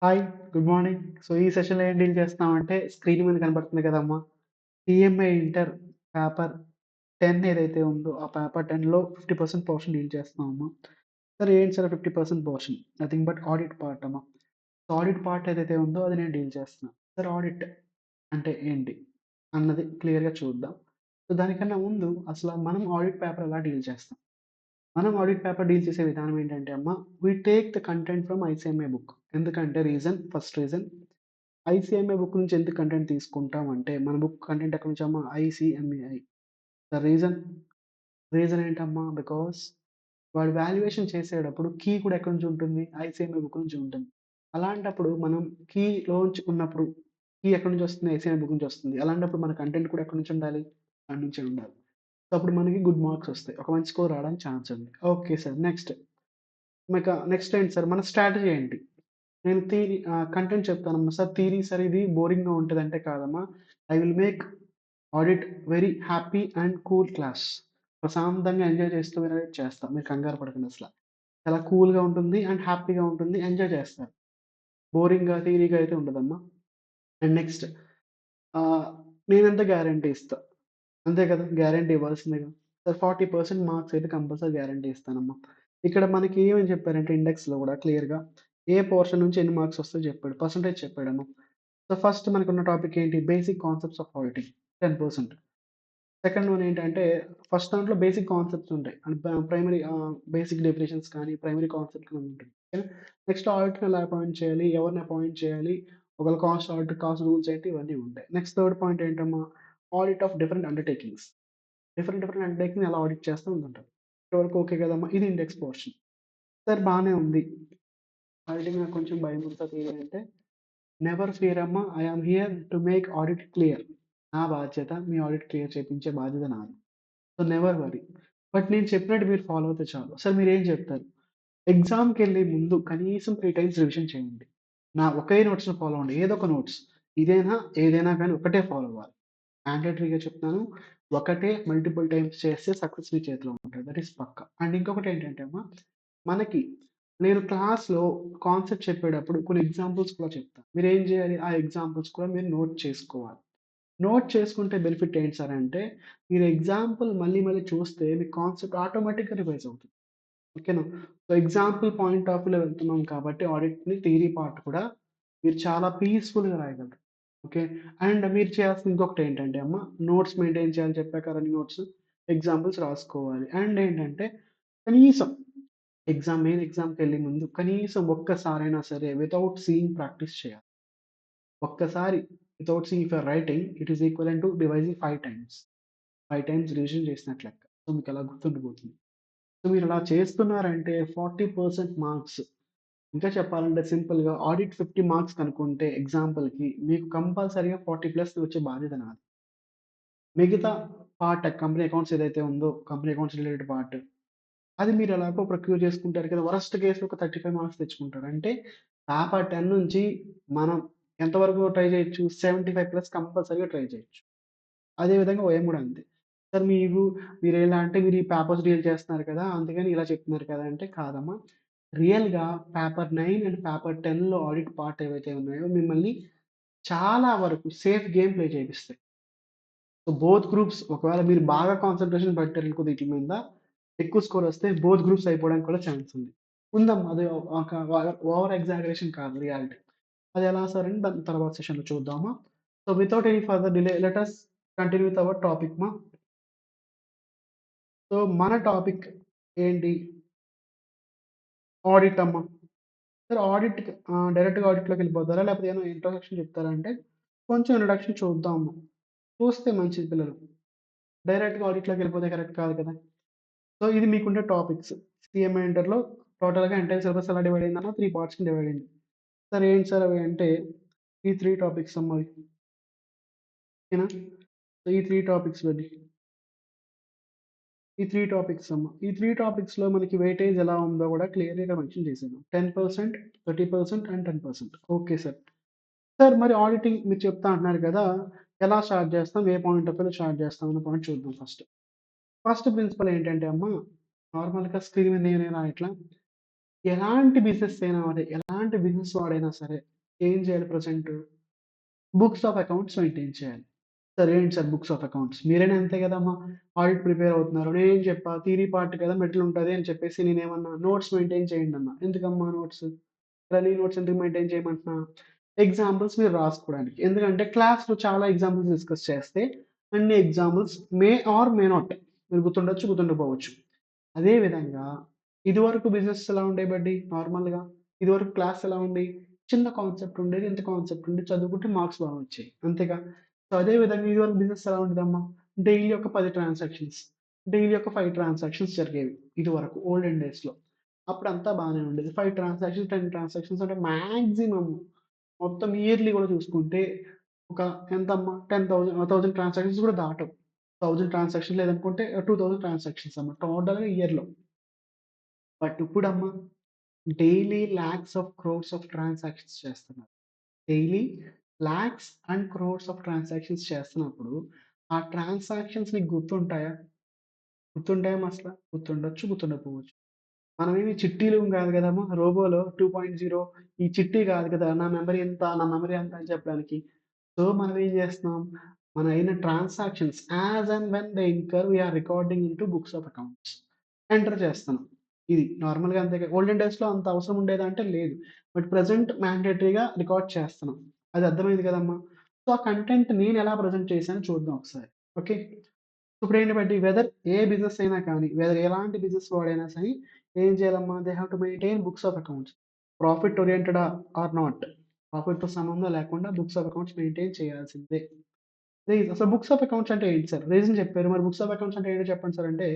Hi. Good morning. ఈ సెషన్‌లో ఏం డీల్ చేస్తున్నామంటే స్క్రీన్ మీద కనపడుతుంది కదమ్మా! సీఎంఏ ఇంటర్ పేపర్ 10 ఏదైతే ఉందో ఆ పేపర్ 10లో 50% పోర్షన్ డీల్ చేస్తున్నామమ్మా. ఏంటి sir 50% portion? Nothing but audit part అమ్మా. ఆడిట్ పార్ట్ ఏదైతే ఉందో అది నేను డీల్ చేస్తున్నా. ఆడిట్ అంటే ఏంటి? అన్నది క్లియర్‌గా చూద్దాం. దానికన్నా ముందు అసల మనం ఆడిట్ పేపర్ ఎలా డీల్ చేస్తాం? మనం ఆడిట్ పేపర్ డీల్ చేసే విధానం ఏంటంటే అమ్మా, we take the content from ICMA book. ఎందుకంటే ఫస్ట్ రీజన్ ఐసీఎంఏ బుక్ నుంచి ఎందుకు కంటెంట్ తీసుకుంటాం అంటే, మన బుక్ కంటెంట్ ఎక్కడి నుంచమ్మా? ఐసీఎంఏఐ. ద రీజన్ ఏంటమ్మా? బికాస్ వాడు వాల్యుయేషన్ చేసేటప్పుడు కీ కూడా ఎక్కడి నుంచి ఉంటుంది? ఐసీఎంఏ బుక్ నుంచి ఉంటుంది. అలాంటప్పుడు మనం కీలోంచి ఉన్నప్పుడు కీ ఎక్కడి నుంచి వస్తుంది? ఐసీఎంఏ బుక్ నుంచి వస్తుంది. అలాంటప్పుడు మన కంటెంట్ కూడా ఎక్కడి నుంచి ఉండాలి? అక్కడి నుంచే ఉండాలి. అప్పుడు మనకి గుడ్ మార్క్స్ వస్తాయి. ఒక మంచి స్కోర్ రావడానికి ఛాన్స్ ఉంది. Okay sir. నెక్స్ట్ ఏంటి సార్? మన స్ట్రాటజీ ఏంటి? నేను కంటెంట్ చెప్తానమ్మా. సార్ ఇది బోరింగ్‌గా ఉంటదంటే కాదమ్మా. I will make audit very happy and cool class. ప్రశాంతంగా ఎంజాయ్ చేస్తూ వినేటట్టు చేస్తా. మీరు కంగారు పడకండి అసల. చాలా కూల్‌గా ఉంటుంది అండ్ హ్యాపీగా ఉంటుంది. ఎంజాయ్ చేస్తారు. థియరీగా అయితే ఉండదమ్మా. అండ్ నెక్స్ట్ ఆహ్, నేనెంత గ్యారంటీ ఇస్తా. అంతే కదా! గ్యారంటీ ఇవ్వాల్సిందే కదా! 40% మార్క్స్ అయితే కంపల్సరీ గ్యారంటీ ఇస్తానమ్మా. ఇక్కడ మనకి ఏమని చెప్పారంటే ఇండెక్స్‌లో గూడా క్లియర్‌గా ఏ పోర్షన్ నుంచి ఎన్ని మార్క్స్ వస్తాయో చెప్పాడు. పర్సెంటేజ్ చెప్పాడమ్మా. ఫస్ట్ మనకున్న టాపిక్ ఏంటి? Basic concepts of auditing 10%. Second one ఏంటంటే ఫస్ట్ దాంట్లో బేసిక్ కాన్సెప్ట్స్ ఉంటాయి. అండ్ ప్రైమరీ బేసిక్ డెఫినిషన్స్ కానీ, ప్రైమరీ కాన్సెప్ట్ కానీ ఉంటాయి. ఓకేనా? నెక్స్ట్ ఆడిటర్‌ని ఎలా అపాయింట్ చేయాలి? ఎవరిని అపాయింట్ చేయాలి? ఒకవేళ కాస్ట్ రూల్స్ ఏంటి? ఇవన్నీ ఉంటాయి. నెక్స్ట్ థర్డ్ పాయింట్ ఏంటమ్మా? Audit of different undertakings. Different అండర్‌టేకింగ్‌ని ఎలా ఆడిట్ చేస్తాం ఇదుంటది. ఇంతవరకు ఓకే కదమ్మా! ఇది ఇండెక్స్ పోర్షన్. బానే ఉంది. ఆడిటింగ్ నాకు కొంచెం భయముంటది అంటే నెవర్ ఫియర్ అమ్మా! I am here to make audit clear. నా బాధ్యత మీ ఆడిట్ క్లియర్ చేపించే బాధ్యత నాది. Never worry. బట్ నేను చెప్పినట్టు మీరు ఫాలో అవుతే చాలు. మీరేం చెప్తారు? ఎగ్జామ్‌కెళ్ళే ముందు కనీసం 3 టైమ్స్ రివిజన్ చేయండి. ఒకే నోట్స్‌ని ఫాలో అవ్వండి. ఏదో ఒక నోట్స్. ఇదేనా, ఏదైనా గాని ఒకటే ఫాలో అవ్వాలి. మ్యాండేటరీగా చెప్తున్నాను. ఒకటే మల్టిపుల్ టైమ్స్ చేస్తే సక్సెస్ మీ చేతిలో ఉంటది. That is Pakka. అండ్ ఇంకొకటేంటంటే అమ్మా, మనకి నేను క్లాస్‌లో కాన్సెప్ట్ చెప్పేటప్పుడు కొన్ని ఎగ్జాంపుల్స్ కూడా చెప్తా. మీరేం జేయాలి? ఆ ఎగ్జాంపుల్స్ కూడా మీరు నోట్ చేసుకోవాలి. నోట్ చేసుకుంటే బెనిఫిట్ ఏంటి సార్ అంటే, మీరు ఎగ్జాంపుల్ మళ్ళీ మళ్ళీ చూస్తే మీ కాన్సెప్ట్ ఆటోమేటిక్‌గా రివైజ్ అవుతుంది. ఓకేనా? ఎగ్జాంపుల్ పాయింట్ ఆఫ్ వ్యూలో వెళ్తున్నాం కాబట్టి ఆడిట్‌ని థియరీ పార్ట్ కూడా మీరు చాలా పీస్‌ఫుల్‌గా రాయగలరు. ఓకే. అండ్ మీరు చేయాల్సింది ఇంకొకటేంటంటే అమ్మ, నోట్స్ మెయింటైన్ చేయాలని చెప్పా రన్నింగ్ నోట్స్. ఎగ్జాంపుల్స్ రాసుకోవాలి. అండ్ ఏంటంటే కనీసం ఎగ్జామ్‌కెళ్ళే ముందు కనీసం ఒక్కసారైనా సరే వితౌట్ సీయింగ్ ప్రాక్టీస్ చేయాలి. ఒక్కసారి without seeing if you are writing it is equivalent to revising 5 times. 5 times revision చేసినట్టు లెక్క. మీకలా గుర్తుండిపోతుంది. మీరలా చేస్తున్నారంటే 40% మార్క్స్. ఇంకా చెప్పాలంటే సింపుల్‌గా ఆడిట్ 50 మార్క్స్ కనుక్కుంటే ఎగ్జాంపుల్‌కి మీకు కంపల్సరీగా 40 ప్లస్ వచ్చే బాధ్యత నాది. మిగతా పార్ట్ కంపెనీ అకౌంట్స్ ఏదైతే ఉందో, కంపెనీ అకౌంట్స్ రిలేటెడ్ పార్ట్ అది మీరు ఎలాగో ప్రొక్యూర్ చేసుకుంటారు కదా! వరస్ట్ కేస్‌లో ఒక 35 మార్క్స్ తెచ్చుకుంటారు. అంటే పేపర్ 10 నుంచి మనం ఎంతవరకు ట్రై చేయొచ్చు? 75 ప్లస్ కంపల్సరీగా ట్రై చేయొచ్చు. అదే విధంగా ఓఎం గూడా అంతే. సార్ మీరెలా అంటే మీరు ఈ పేపర్స్ డీల్ చేస్తున్నారు కదా! అందుకని ఇలా చెప్తున్నారు కదా! అంటే కాదమ్మా. రియల్‌గా పేపర్ 9 అండ్ పేపర్ 10లో ఆడిట్ పార్ట్ ఏవైతే ఉన్నాయో మిమ్మల్ని చాలా వరకు సేఫ్ గేమ్ ప్లే చేపిస్తాయి. బోత్ గ్రూప్స్ ఒకవేళ మీరు బాగా కాన్సంట్రేషన్ పెట్టారనుకో వీటి మీద, ఎక్కువ స్కోర్ వస్తే బోత్ గ్రూప్స్ అయిపోవడానికి కూడా ఛాన్స్ ఉంది. ఉందమ్మా. అది ఒక ఓవర్ ఎగ్జాగరేషన్ కాదు రియాలిటీ. అది ఎలా సార్ అని దాని తర్వాత సెషన్‌లో చూద్దామా. Without any further delay let us continue with our topic మా. మన టాపిక్ ఏంటి? ఆడిట్ అమ్మ. డైరెక్ట్‌గా ఆడిట్‌లోకెళ్ళిపోతారా? లేకపోతే ఏమైనా ఇంట్రొడక్షన్ చెప్తారా అంటే, కొంచెం ఇంట్రొడక్షన్ చూద్దాము. చూస్తే మంచిది పిల్లలు. డైరెక్ట్‌గా ఆడిట్‌లోకెళ్ళిపోతే కరెక్ట్ కాదు కదా! ఇది మీకుండే టాపిక్స్. సీఎంఏ ఇంటర్‌లో టోటల్‌గా ఎంటైర్ సిలబస్ ఎలా డివైడ్ అయిందన్న 3 పార్ట్స్‌కి డివైడ్ అయింది. ఏంటి సార్ అవి అంటే, ఈ 3 టాపిక్స్ అమ్మ అవి. ఓకేనా? ఈ 3 టాపిక్స్ ఇవన్నీ. ఈ 3 టాపిక్స్ అమ్మ. ఈ 3 టాపిక్స్‌లో మనకి వెయిటేజ్ ఎలా ఉందో కూడా క్లియర్‌గా మెన్షన్ చేశాను. 10%, 30% అండ్ 10%. Okay sir. మరి ఆడిటింగ్ మీరు చెప్తా అంటున్నారు కదా! ఎలా స్టార్ట్ చేస్తాం? ఏ పాయింట్ ఆఫ్ వ్యూలో స్టార్ట్ చేస్తాం అన్న పాయింట్ చూద్దాం ఫస్ట్. ఫస్ట్ ప్రిన్సిపల్ ఏంటంటే అమ్మ, నార్మల్‌గా స్క్రీన్ మీద నేనేం రాయట్లా. ఎలాంటి బిజినెస్ అయినా అదే, ఎలాంటి బిజినెస్ వాడైనా సరే ఏం చేయాలి present? Books of accounts maintain చేయాలి. సార్ ఏంటి సార్ బుక్స్ ఆఫ్ అకౌంట్స్? మీరైనా అంతే కదమ్మా! ఆడిట్ ప్రిపేర్ అవుతున్నారు. నేనేం చెప్పా థియరీ పార్ట్ కదా మెట్లుంటది అని చెప్పేసి నేనేమన్నా నోట్స్ మెయింటైన్ చేయండన్నా. ఎందుకమ్మా నోట్స్? రన్నింగ్ నోట్స్ ఎందుకు మెయింటైన్ చేయమంటున్నా? ఎగ్జాంపుల్స్ మీరు రాసుకోవడానికి. ఎందుకంటే క్లాస్‌లో చాలా ఎగ్జాంపుల్స్ డిస్కస్ చేస్తే అన్ని examples may or may not మీరు గుర్తుండొచ్చు, గుర్తుండకపోవచ్చు. అదే విధంగా ఇదివరకు బిజినెస్ ఎలా ఉండేవండి నార్మల్‌గా? ఇదివరకు క్లాస్ ఎలా ఉంది? చిన్న కాన్సెప్ట్ ఉండేది. ఇంత కాన్సెప్ట్ ఉండి చదువుకుంటే మార్క్స్ బాగా వచ్చాయి. అంతేగా? సో, అదే విధంగా ఇదివరకు బిజినెస్ ఎలా ఉండేదమ్మా? డైలీ ఒక 10 ట్రాన్సాక్షన్స్. డైలీ ఒక 5 ట్రాన్సాక్షన్స్ జరిగేవి. ఇదివరకు ఓల్డెన్ డేస్‌లో. అప్పుడంతా బానే ఉండేది. 5 ట్రాన్సాక్షన్స్, 10 ట్రాన్సాక్షన్స్ అంటే మాక్సిమమ్ మొత్తం ఇయర్‌లీ గూడా చూసుకుంటే ఒక ఎంతమ్మా 10,000 ట్రాన్సాక్షన్స్ కూడా దాటవు. 1000 ట్రాన్సాక్షన్ లేదనుకుంటే 2000 ట్రాన్సాక్షన్స్ అమ్మా టోటల్‌గా ఇయర్‌లో. బట్ ఇప్పుడమ్మా daily lakhs of crores of transactions చేస్తున్నారు. Daily lakhs and crores of transactions చేస్తున్నప్పుడు, ఆ ట్రాన్సాక్షన్స్ నీకు గుర్తుంటాయా? గుర్తుంటాయా అసల? గుర్తుండొచ్చు, గుర్తుండకపోవచ్చు. మనమేమి చిట్టీలం గాదు గదమ్మా! రోబోలో 2.0 ఈ చిట్టి గాదు కదా! నా మెమరీ ఎంత, నా మెమరీ ఎంత అని చెప్పడానికి. సో, మనం ఏం జేస్తున్నాం? మన అయిన transactions as and when they incur we are recording into books of accounts. Enter చేస్తున్నాం. ఇది నార్మల్‌గా అంతే ఓల్డెన్ డేస్‌లో అంత అవసరం ఉండేదా అంటే లేదు. బట్ ప్రెజెంట్ మ్యాండేటరీగా రికార్డ్ చేస్తున్నాం. అది అర్థమైంది కదమ్మా! సో, ఆ కంటెంట్ నేనెలా ప్రెజెంట్ చేశానో చూద్దాం ఒకసారి. ఓకే. ఇప్పుడేంటి బట్టి వెదర్ ఏ బిజినెస్ అయినా కానీ, వెదర్ ఎలాంటి బిజినెస్ వాడైనా సరే ఏం చేయాలమ్మా? They have to maintain books of accounts. Profit ఓరియెంటెడా ఆర్ నాట్. ప్రాఫిట్‌తో సంబంధం లేకుండా బుక్స్ ఆఫ్ అకౌంట్స్ మెయింటైన్ చేయాల్సిందే. అసలు బుక్స్ ఆఫ్ అకౌంట్స్ అంటే ఏంటి సార్? రీజన్ చెప్పారు. మరి బుక్స్ ఆఫ్ అకౌంట్స్ అంటే ఏంటో చెప్పండి సార్ అంటే,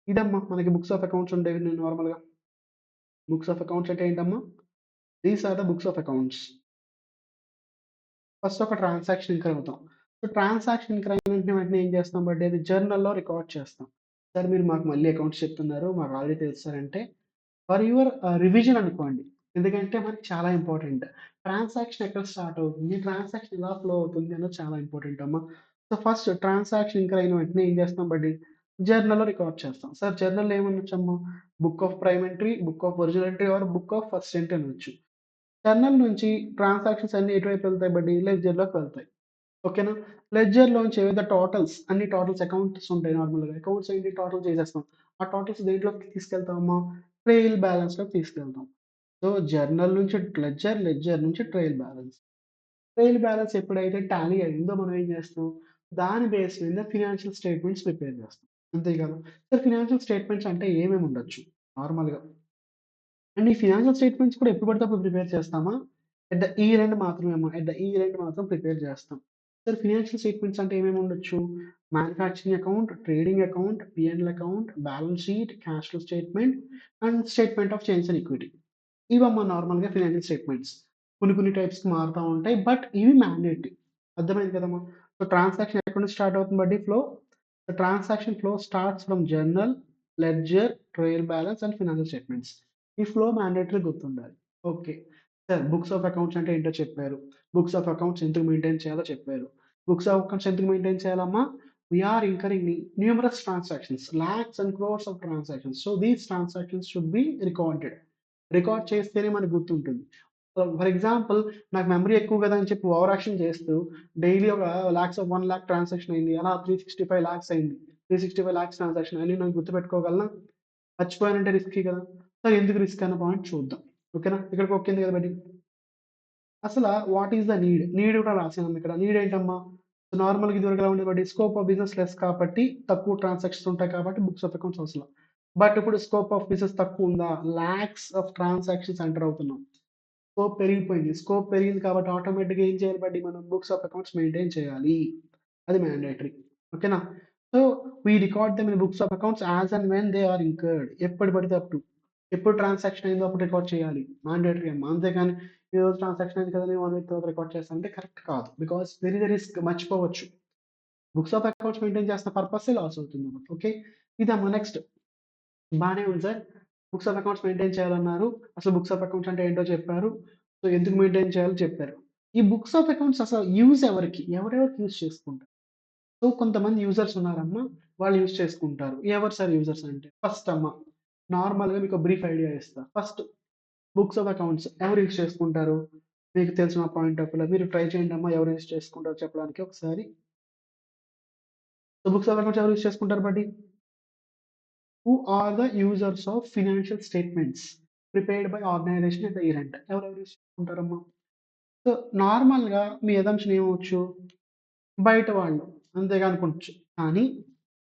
ఇదమ్మా మనకి బుక్స్ ఆఫ్ అకౌంట్స్ ఉండేవి నార్మల్‌గా. బుక్స్ ఆఫ్ అకౌంట్స్ అంటే ఏంటమ్మా? These are the books of accounts. First ఒక ట్రాన్సాక్షన్ ఇంకర్ అవుతాం. సో, ట్రాన్సాక్షన్ ఇంకర్ అయిన వెంటనే ఏం చేస్తాం బట్టి అది జర్నల్‌లో రికార్డ్ చేస్తాం. సార్ మీరు మాకు మళ్ళీ అకౌంట్స్ చెప్తున్నారు. మాకు ఆల్రెడీ తెలుసు సార్ అంటే ఫర్ యువర్ రివిజన్ అనుకోండి. ఎందుకంటే మనకి చాలా ఇంపార్టెంట్. ట్రాన్సాక్షన్ ఎక్కడ స్టార్ట్ అవుతుంది? ట్రాన్సాక్షన్ ఎలా ఫ్లో అవుతుంది అన్నది చాలా ఇంపార్టెంట్ అమ్మా. సో, ఫస్ట్ ట్రాన్సాక్షన్ ఇంకర్ అయిన వెంటనే ఏం చేస్తాం బడ్డీ? జర్నల్‌లో రికార్డ్ చేస్తాం. సార్ జర్నల్‌లో ఏమనొచ్చమ్మా? Book of prime entry, book of original entry or book of first entry అనొచ్చు. జర్నల్ నుంచి ట్రాన్సాక్షన్స్ అన్నీ ఎటువైపు వెళ్తాయి బడ్డీ? లెడ్జర్‌లోకి వెళ్తాయి. ఓకేనా? లెడ్జర్‌లోంచి ఏవైతే టోటల్స్ అన్ని టోటల్స్ అకౌంట్స్ ఉంటాయి నార్మల్‌గా. అకౌంట్స్ ఏంటి టోటల్ చేసేస్తాం. ఆ టోటల్స్ దేంట్లోకి తీసుకెళ్తామమ్మా? ట్రయల్ బ్యాలెన్స్‌లోకి తీసుకెళ్తాం. సో, జర్నల్ నుంచి లెడ్జర్, లెడ్జర్ నుంచి ట్రయల్ బ్యాలెన్స్. ట్రయల్ బ్యాలెన్స్ ఎప్పుడైతే టాలీ అయిందో మనం ఏం చేస్తాం? దాని బేస్ మీద ఫినాన్షియల్ స్టేట్‌మెంట్స్ ప్రిపేర్ చేస్తాం. అంతే కదా! సో, ఫినాన్షియల్ స్టేట్‌మెంట్స్ అంటే ఏమేమి ఉండొచ్చు నార్మల్‌గా? అండ్ ఈ ఫినాన్షియల్ స్టేట్‌మెంట్స్ కూడా ఎప్పుడు పడితే అప్పుడు ప్రిపేర్ చేస్తామా? ఎట్ ద ఇయర్ ఎండ్ మాత్రమే అమ్మా. ఎట్ ద ఇయర్ ఎండ్ మాత్రం ప్రిపేర్ చేస్తాం. సార్ ఫినాన్షియల్ స్టేట్‌మెంట్స్ అంటే ఏమేమి ఉండొచ్చు? Manufacturing account, trading account, P and L account, balance sheet, cash flow statement and statement of change and equity. ఇవమ్మా నార్మల్‌గా ఫినాన్షియల్ స్టేట్‌మెంట్స్. కొన్ని కొన్ని టైప్స్‌కి మారుతా ఉంటాయి. బట్ ఇవి మ్యాండేటరీ. అర్థమైంది కదమ్మా! సో, ట్రాన్సాక్షన్ ఎక్కడి నుంచి స్టార్ట్ అవుతుంది బడ్డీ flow? The transaction flow starts from journal, ledger, trail balance and financial statements. ఈ ఫ్లో మ్యాండేటరీ గుర్తుండాలి. Okay. Sir books of accounts అంటే ఏంటో చెప్పారు. బుక్స్ ఆఫ్ అకౌంట్స్ ఎందుకు మెయింటైన్ చేయాలో చెప్పారు. బుక్స్ ఆఫ్ అకౌంట్స్ ఎందుకు మెయింటైన్ చేయాలమ్మా? We are incurring numerous transactions, lakhs and crores of transactions. So, these transactions should be recorded. Record చేస్తేనే మనకు గుర్తుంటుంది. ఫర్ ఎగ్జాంపుల్ నాకు మెమరీ ఎక్కువ కదా అని చెప్పి ఓవర్ యాక్షన్ చేస్తూ డైలీ ఒక లాక్స్ ఆఫ్ 1,00,000 ట్రాన్సాక్షన్ అయింది. అలా 365 లాక్స్ అయింది. 365 లాక్స్ ట్రాన్సాక్షన్ అన్ని నేను గుర్తుపెట్టుకోగలనా? మర్చిపోయానంటే రిస్కీ కదా! సో, ఎందుకు రిస్క్ అన్న పాయింట్ చూద్దాం. ఓకేనా? ఇక్కడికి ఓకే ఉంది కదా బడ్డీ. అసల what is the need? Need కూడా రాసానమ్మ ఇక్కడ. నీడ్ ఏంటమ్మా? నార్మల్‌గా ఇదివరకు ఎలా ఉండేది బడ్డీ స్కోప్ ఆఫ్ బిజినెస్ లెస్ కాబట్టి తక్కువ ట్రాన్సాక్షన్స్ ఉంటాయి కాబట్టి బుక్స్ ఆఫ్ అకౌంట్స్ అవసరం. బట్ ఇప్పుడు స్కోప్ ఆఫ్ బిజినెస్ తక్కువుందా? లాక్స్ ఆఫ్ ట్రాన్సాక్షన్స్ ఎంటర్ అవుతున్నాం. స్కోప్ పెరిగిపోయింది. స్కోప్ పెరిగింది కాబట్టి ఆటోమేటిక్‌గా ఏం చేయాలి బడ్డీ మనం బుక్స్ ఆఫ్ అకౌంట్స్ మెయింటైన్ చేయాలి. అది మ్యాండేటరీ. ఓకేనా? So, we record them in books of accounts as and when they are incurred. ఎప్పుడు పడితే అప్పుడు. ఎప్పుడు ట్రాన్సాక్షన్ అయిందో అప్పుడు రికార్డ్ చేయాలి. మ్యాండేటరీ అమ్మా. అంతేగాని ఈరోజు ట్రాన్సాక్షన్ అయింది కదా! నేను 1 వీక్ తర్వాత రికార్డ్ చేస్తాను అంటే కరెక్ట్ కాదు. Because there is a risk మర్చిపోవచ్చు. బుక్స్ ఆఫ్ అకౌంట్స్ మెయింటైన్ చేస్తున్న పర్పసే లాస్ అవుతుంది. ఓకే. ఇదమ్మా నెక్స్ట్. బానే ఉంది sir. Books of accounts maintain చేయాలన్నారు. అసలు బుక్స్ ఆఫ్ అకౌంట్స్ అంటే ఏంటో చెప్పారు. సో, ఎందుకు మెయింటైన్ చేయాలో చెప్పారు. ఈ బుక్స్ ఆఫ్ అకౌంట్స్ అసలు యూజ్ ఎవరికి? ఎవరెవరికి యూజ్ చేసుకుంటారు? సో, కొంతమంది యూజర్స్ ఉన్నారమ్మా. వాళ్ళు యూజ్ చేసుకుంటారు. ఎవరు సార్ యూజర్స్ అంటే? ఫస్ట్ అమ్మ నార్మల్‌గా మీకు బ్రీఫ్ ఐడియా ఇస్తా. ఫస్ట్ బుక్స్ ఆఫ్ అకౌంట్స్ ఎవరు యూజ్ చేసుకుంటారు? మీకు తెలిసిన పాయింట్ ఆఫ్ వ్యూలో మీరు ట్రై చేయండమ్మా. ఎవరు యూజ్ చేసుకుంటారో చెప్పడానికి ఒకసారి. సో, బుక్స్ ఆఫ్ అకౌంట్స్ ఎవరు యూజ్ చేసుకుంటారు buddy? Who are the users of financial statements prepared by organisation at the year end. ఎవరెవరు యూజ్ చేసుకుంటారమ్మా? సో, నార్మల్‌గా మీ అజంప్షన్ ఏమవ్వచ్చు? బయట వాళ్ళు. అంతేగా అనుకోవచ్చు. కానీ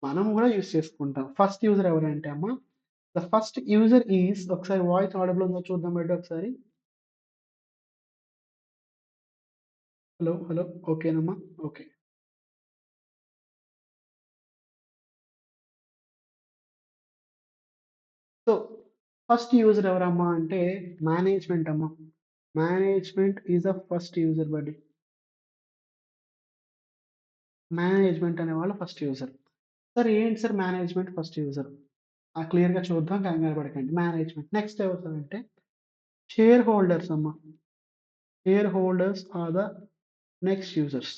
మనం గూడా యూజ్ చేసుకుంటాం. ఫస్ట్ యూజర్ ఎవరంటే అమ్మ, ద ఫస్ట్ యూజర్ ఈస్ ఒకసారి వాయిస్ ఆడిబుల్ ఉందో చూద్దాం బెడ్డీ ఒకసారి. హలో! హలో! ఓకేనమ్మా? ఓకే. సో, ఫస్ట్ యూజర్ ఎవరమ్మా అంటే మేనేజ్‌మెంట్ అమ్మ. Management is the first user buddy. Management అనేవాళ్ళు ఫస్ట్ యూజర్. సార్ ఏంటి సార్ మేనేజ్‌మెంట్ ఫస్ట్ యూజర్? క్లియర్‌గా చూద్దాం కంగారు పడకండి. మేనేజ్‌మెంట్. నెక్స్ట్ ఎవరు సార్ అంటే షేర్ హోల్డర్స్ అమ్మ. Shareholders are the next users.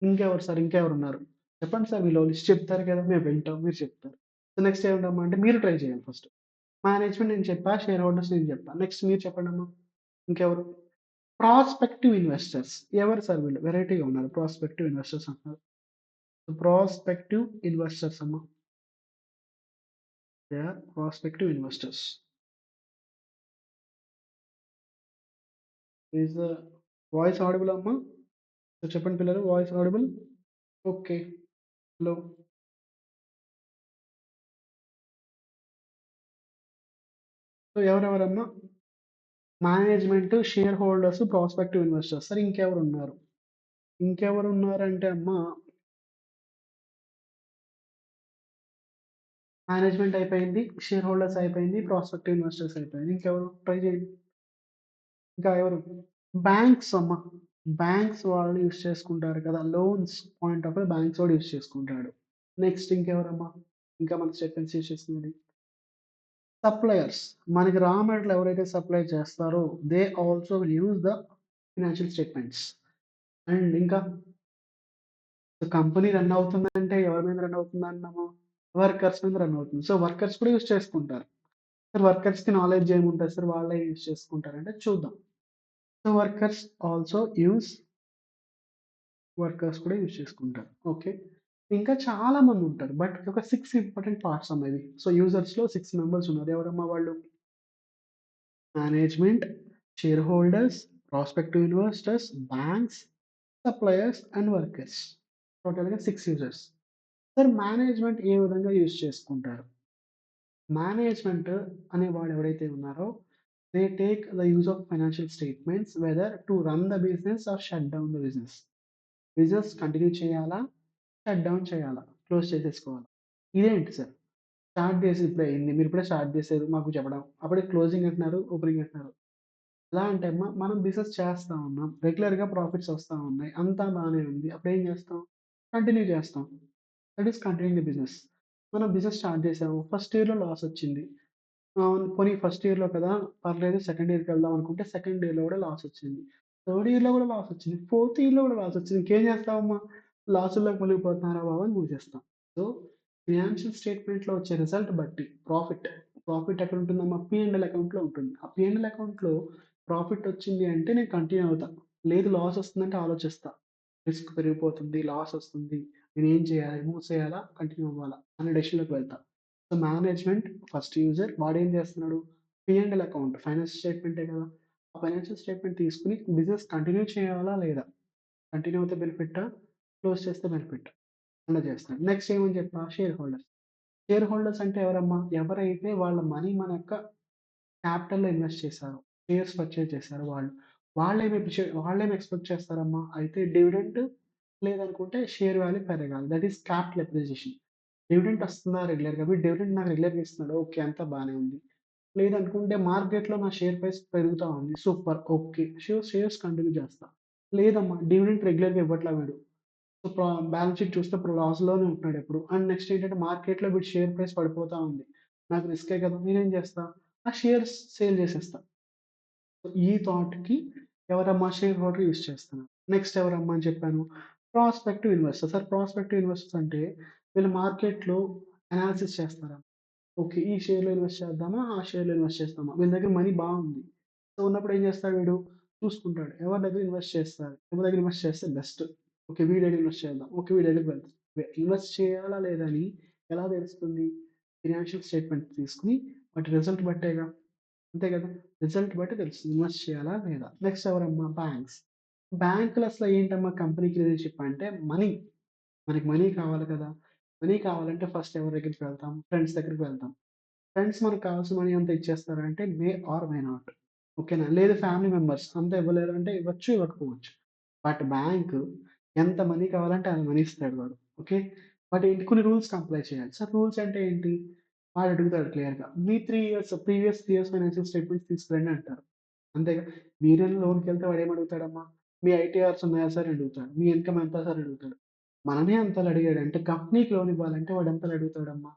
ఇంకెవరు సార్? ఇంకెవరున్నారు? చెప్పండి సార్ వీళ్ళు లిస్ట్ చెప్తారు కదా! మేము వింటాం. మీరు చెప్తారు. సో, నెక్స్ట్ ఏమిటమ్మా అంటే మీరు ట్రై చేయాలి ఫస్ట్. మేనేజ్‌మెంట్ నేను చెప్పా. షేర్ హోల్డర్స్ నేను చెప్పా. నెక్స్ట్ మీరు చెప్పండమ్మా. ఇంకెవరు? Prospective investors. ఎవరు సార్ వీళ్ళు? వెరైటీగా ఉన్నారు. ప్రాస్పెక్టివ్ ఇన్వెస్టర్స్ అంటున్నారు. ప్రాస్పెక్టివ్ ఇన్వెస్టర్స్ అమ్మ. They are prospective investors. Is the voice audible అమ్మా? సో, చెప్పండి పిల్లలు voice audible? Okay. Hello! So, ఎవరెవరమ్మా? Management, share holders, prospective investors. సరే ఇంకెవరున్నారు? ఇంకెవరున్నారంటే అమ్మా మేనేజ్‌మెంట్ అయిపోయింది. షేర్ హోల్డర్స్ అయిపోయింది. ప్రాస్పెక్టివ్ ఇన్వెస్టర్స్ అయిపోయింది. ఇంకెవరు? ట్రై చేయండి. ఇంకా ఎవరు? బ్యాంక్స్ అమ్మ. బ్యాంక్స్ వాళ్ళు యూజ్ చేసుకుంటారు కదా! Loans point of view banks వాడు యూజ్ చేసుకుంటాడు. నెక్స్ట్ ఇంకెవరమ్మా? ఇంకా మన స్టేట్మెంట్స్ యూజ్ చేసుకునేది. సప్లయర్స్. మనకి రా మెటీరియల్ ఎవరైతే సప్లై చేస్తారో they also will use the financial statements. And ఇంకా కంపెనీ రన్ అవుతుందంటే ఎవరి మీద రన్ అవుతుందన్నాము? వర్కర్స్ మీద రన్ అవుతుంది. సో, వర్కర్స్ కూడా యూజ్ చేసుకుంటారు. సార్ వర్కర్స్‌కి నాలెడ్జ్ ఏముంటది సార్? వాళ్ళే యూజ్ చేసుకుంటారంటే చూద్దాం. సో, వర్కర్స్ కూడా యూజ్ చేసుకుంటారు. ఓకే. ఇంకా చాలా మందుంటారు. బట్ ఒక 6 ఇంపార్టెంట్ పార్ట్స్ అమ్మా ఇవి. సో, యూజర్స్‌లో 6 మెంబర్స్ ఉన్నారు. ఎవరమ్మా వాళ్ళు? Management, share holders, prospective investors, banks, suppliers and workers. టోటల్‌గా 6 యూజర్స్. సార్ మేనేజ్‌మెంట్ ఏ విధంగా యూజ్ చేసుకుంటారు? మేనేజ్‌మెంట్ అనేవాడు ఎవరైతే ఉన్నారో they take the use of financial statements whether to run the business are shut down the business. Business continue చేయాలా? Shut down చేయాలా? Close చేసేసుకోవాలా? ఇదేంటి sir? Start చేసి ఇప్పుడే అయింది. మీరిప్పుడే స్టార్ట్ చేసారు మాకు చెప్పడం. అప్పుడే క్లోజింగ్ అంటున్నారు, ఓపెనింగ్ అంటున్నారు. ఎలా అంటే అమ్మా మనం బిజినెస్ చేస్తా ఉన్నాం. రెగ్యులర్‌గా ప్రాఫిట్స్ వస్తా ఉన్నాయి. అంతా బానే ఉంది. అప్పుడేం చేస్తాం? కంటిన్యూ చేస్తాం. That is continuing the business. మనం బిజినెస్ స్టార్ట్ చేసాము. ఫస్ట్ ఇయర్‌లో లాస్ వచ్చింది. పోనీ ఫస్ట్ ఇయర్‌లో కదా! పర్లేదు సెకండ్ ఇయర్‌కి వెళ్దాం అనుకుంటే సెకండ్ ఇయర్‌లో కూడా లాస్ వచ్చింది. థర్డ్ ఇయర్‌లో కూడా లాస్ వచ్చింది. ఫోర్త్ ఇయర్‌లో కూడా లాస్ వచ్చింది. ఇంకేం చేస్తామమ్మా? లాసుల్లోకి మునిగిపోతున్నారా బాబు అని ముగిసేస్తాం. సో, ఫినాన్షియల్ స్టేట్‌మెంట్‌లో వచ్చే రిజల్ట్ బట్టి ప్రాఫిట్ ఎక్కడ ఉంటుందమ్మా? పి అండ్ ఎల్ అకౌంట్‌లో ఉంటుంది. ఆ పి అండ్ ఎల్ అకౌంట్‌లో ప్రాఫిట్ వచ్చింది అంటే నేను కంటిన్యూ అవుతా. లేదు లాస్ వస్తుందంటే ఆలోచిస్తా. రిస్క్ పెరిగిపోతుంది. లాస్ వస్తుంది. నేనేం చేయాలి? మూసేయాలా? కంటిన్యూ అవ్వాలా? అనే డెసిషన్‌లోకి వెళ్తా. సో, మేనేజ్‌మెంట్ ఫస్ట్ యూజర్ వాడేం చేస్తున్నాడు? P and L account financial స్టేట్‌మెంటే కదా! ఆ ఫైనాన్షియల్ స్టేట్‌మెంట్ తీసుకొని బిజినెస్ కంటిన్యూ చేయాలా? లేదా? కంటిన్యూ అయితే బెనిఫిట్టా? క్లోజ్ చేస్తే బెనిఫిట్టా? అలా చేస్తాడు. నెక్స్ట్ ఏమని చెప్పా? Share holders. షేర్ హోల్డర్స్ అంటే ఎవరమ్మా? ఎవరైతే వాళ్ళ మనీ మన యొక్క క్యాపిటల్‌లో ఇన్వెస్ట్ చేశారో, షేర్స్ పర్చేజ్ చేశారో వాళ్ళు. వాళ్ళేమి ఎక్స్‌పెక్ట్ చేస్తారమ్మా? అయితే డివిడెండ్ లేదనుకుంటే షేర్ వాల్యూ పెరగాలి. That is capital appreciation. Dividend వస్తుందా రెగ్యులర్‌గా? వీడు డివిడెండ్ నాకు రెగ్యులర్‌గా ఇస్తున్నాడు. ఓకే. అంతా బానే ఉంది. లేదనుకుంటే మార్కెట్‌లో నా షేర్ ప్రైస్ పెరుగుతా ఉంది. సూపర్. ఓకే. షేర్స్ కంటిన్యూ చేస్తా. లేదమ్మా డివిడెండ్ రెగ్యులర్‌గా ఇవ్వట్లా వీడు. సో, బ్యాలెన్స్ షీట్ చూస్తే ఇప్పుడు లాస్‌లోనే ఉంటున్నాడెప్పుడు. అండ్ నెక్స్ట్ ఏంటంటే మార్కెట్‌లో వీడి షేర్ ప్రైస్ పడిపోతా ఉంది. నాకు రిస్కే కదా! నేనేం చేస్తా? ఆ షేర్స్ సేల్ చేసేస్తా. ఈ థాట్‌కి ఎవరమ్మా షేర్ హోల్డర్ యూజ్ చేస్తున్నారు. నెక్స్ట్ ఎవరమ్మా అని చెప్పాను. Prospective investors. Sir prospective investors అంటే వీళ్ళు మార్కెట్‌లో అనాలిసిస్ చేస్తారా? ఓకే. ఈ షేర్‌లో ఇన్వెస్ట్ చేద్దామా? ఆ షేర్‌లో ఇన్వెస్ట్ చేద్దామా? వీళ్ళ దగ్గర మనీ బావుంది. సో, ఉన్నప్పుడు ఏం చేస్తాడు వీడు? చూసుకుంటాడు. ఎవరి దగ్గర ఇన్వెస్ట్ చేస్తారు? ఎవరి దగ్గర ఇన్వెస్ట్ చేస్తే బెస్ట్. ఓకే. వీడి దగ్గర ఇన్వెస్ట్ చేద్దాం. ఓకే. వీడి దగ్గరికి వెళ్దాం. ఇన్వెస్ట్ చేయాలా లేదా అని ఎలా తెలుస్తుంది? ఫినాన్షియల్ స్టేట్‌మెంట్ తీసుకొని వాటి రిజల్ట్ బట్టేగా. అంతే కదా! రిజల్ట్ బట్టి తెలుస్తుంది. ఇన్వెస్ట్ చేయాలా లేదా? నెక్స్ట్ ఎవరమ్మా? బ్యాంక్స్. బ్యాంకులు అసలు ఏంటమ్మా కంపెనీకి రిలేషన్‌షిప్ అంటే మనీ. మనకి మనీ కావాలి కదా! మనీ కావాలంటే ఫస్ట్ ఎవరి దగ్గరికి వెళ్తాం? ఫ్రెండ్స్ దగ్గరికి వెళ్తాం. ఫ్రెండ్స్ మనకు కావాల్సిన మనీ అంతా ఇచ్చేస్తారా అంటే మే ఆర్ మే నాట్. ఓకేనా? లేదు ఫ్యామిలీ మెంబర్స్ అంతా ఇవ్వలేరు అంటే ఇవ్వచ్చు, ఇవ్వకపోవచ్చు. బట్ బ్యాంక్ ఎంత మనీ కావాలంటే అంత మనీ ఇస్తాడు వాడు. ఓకే. బట్ ఏంటి కొన్ని రూల్స్‌కి అప్లై చేయాలి. సార్ రూల్స్ అంటే ఏంటి? వాడు అడుగుతాడు క్లియర్‌గా. మీ 3 years previous 3 years financial statements తీసుకురండి అంటారు. అంతేగా. మీరెళ్లి లోన్‌కెళ్తే వాడేమడుగుతాడమ్మా? మీ ఐటీఆర్స్ ఉన్నాయా సార్ అని అడుగుతాడు. మీ ఇన్‌కమ్ ఎంత సార్ అని అడుగుతాడు. మనమే అంతలా అడిగాడంటే కంపెనీకి లోన్ ఇవ్వాలంటే వాడు ఎంతలో అడుగుతాడమ్మా?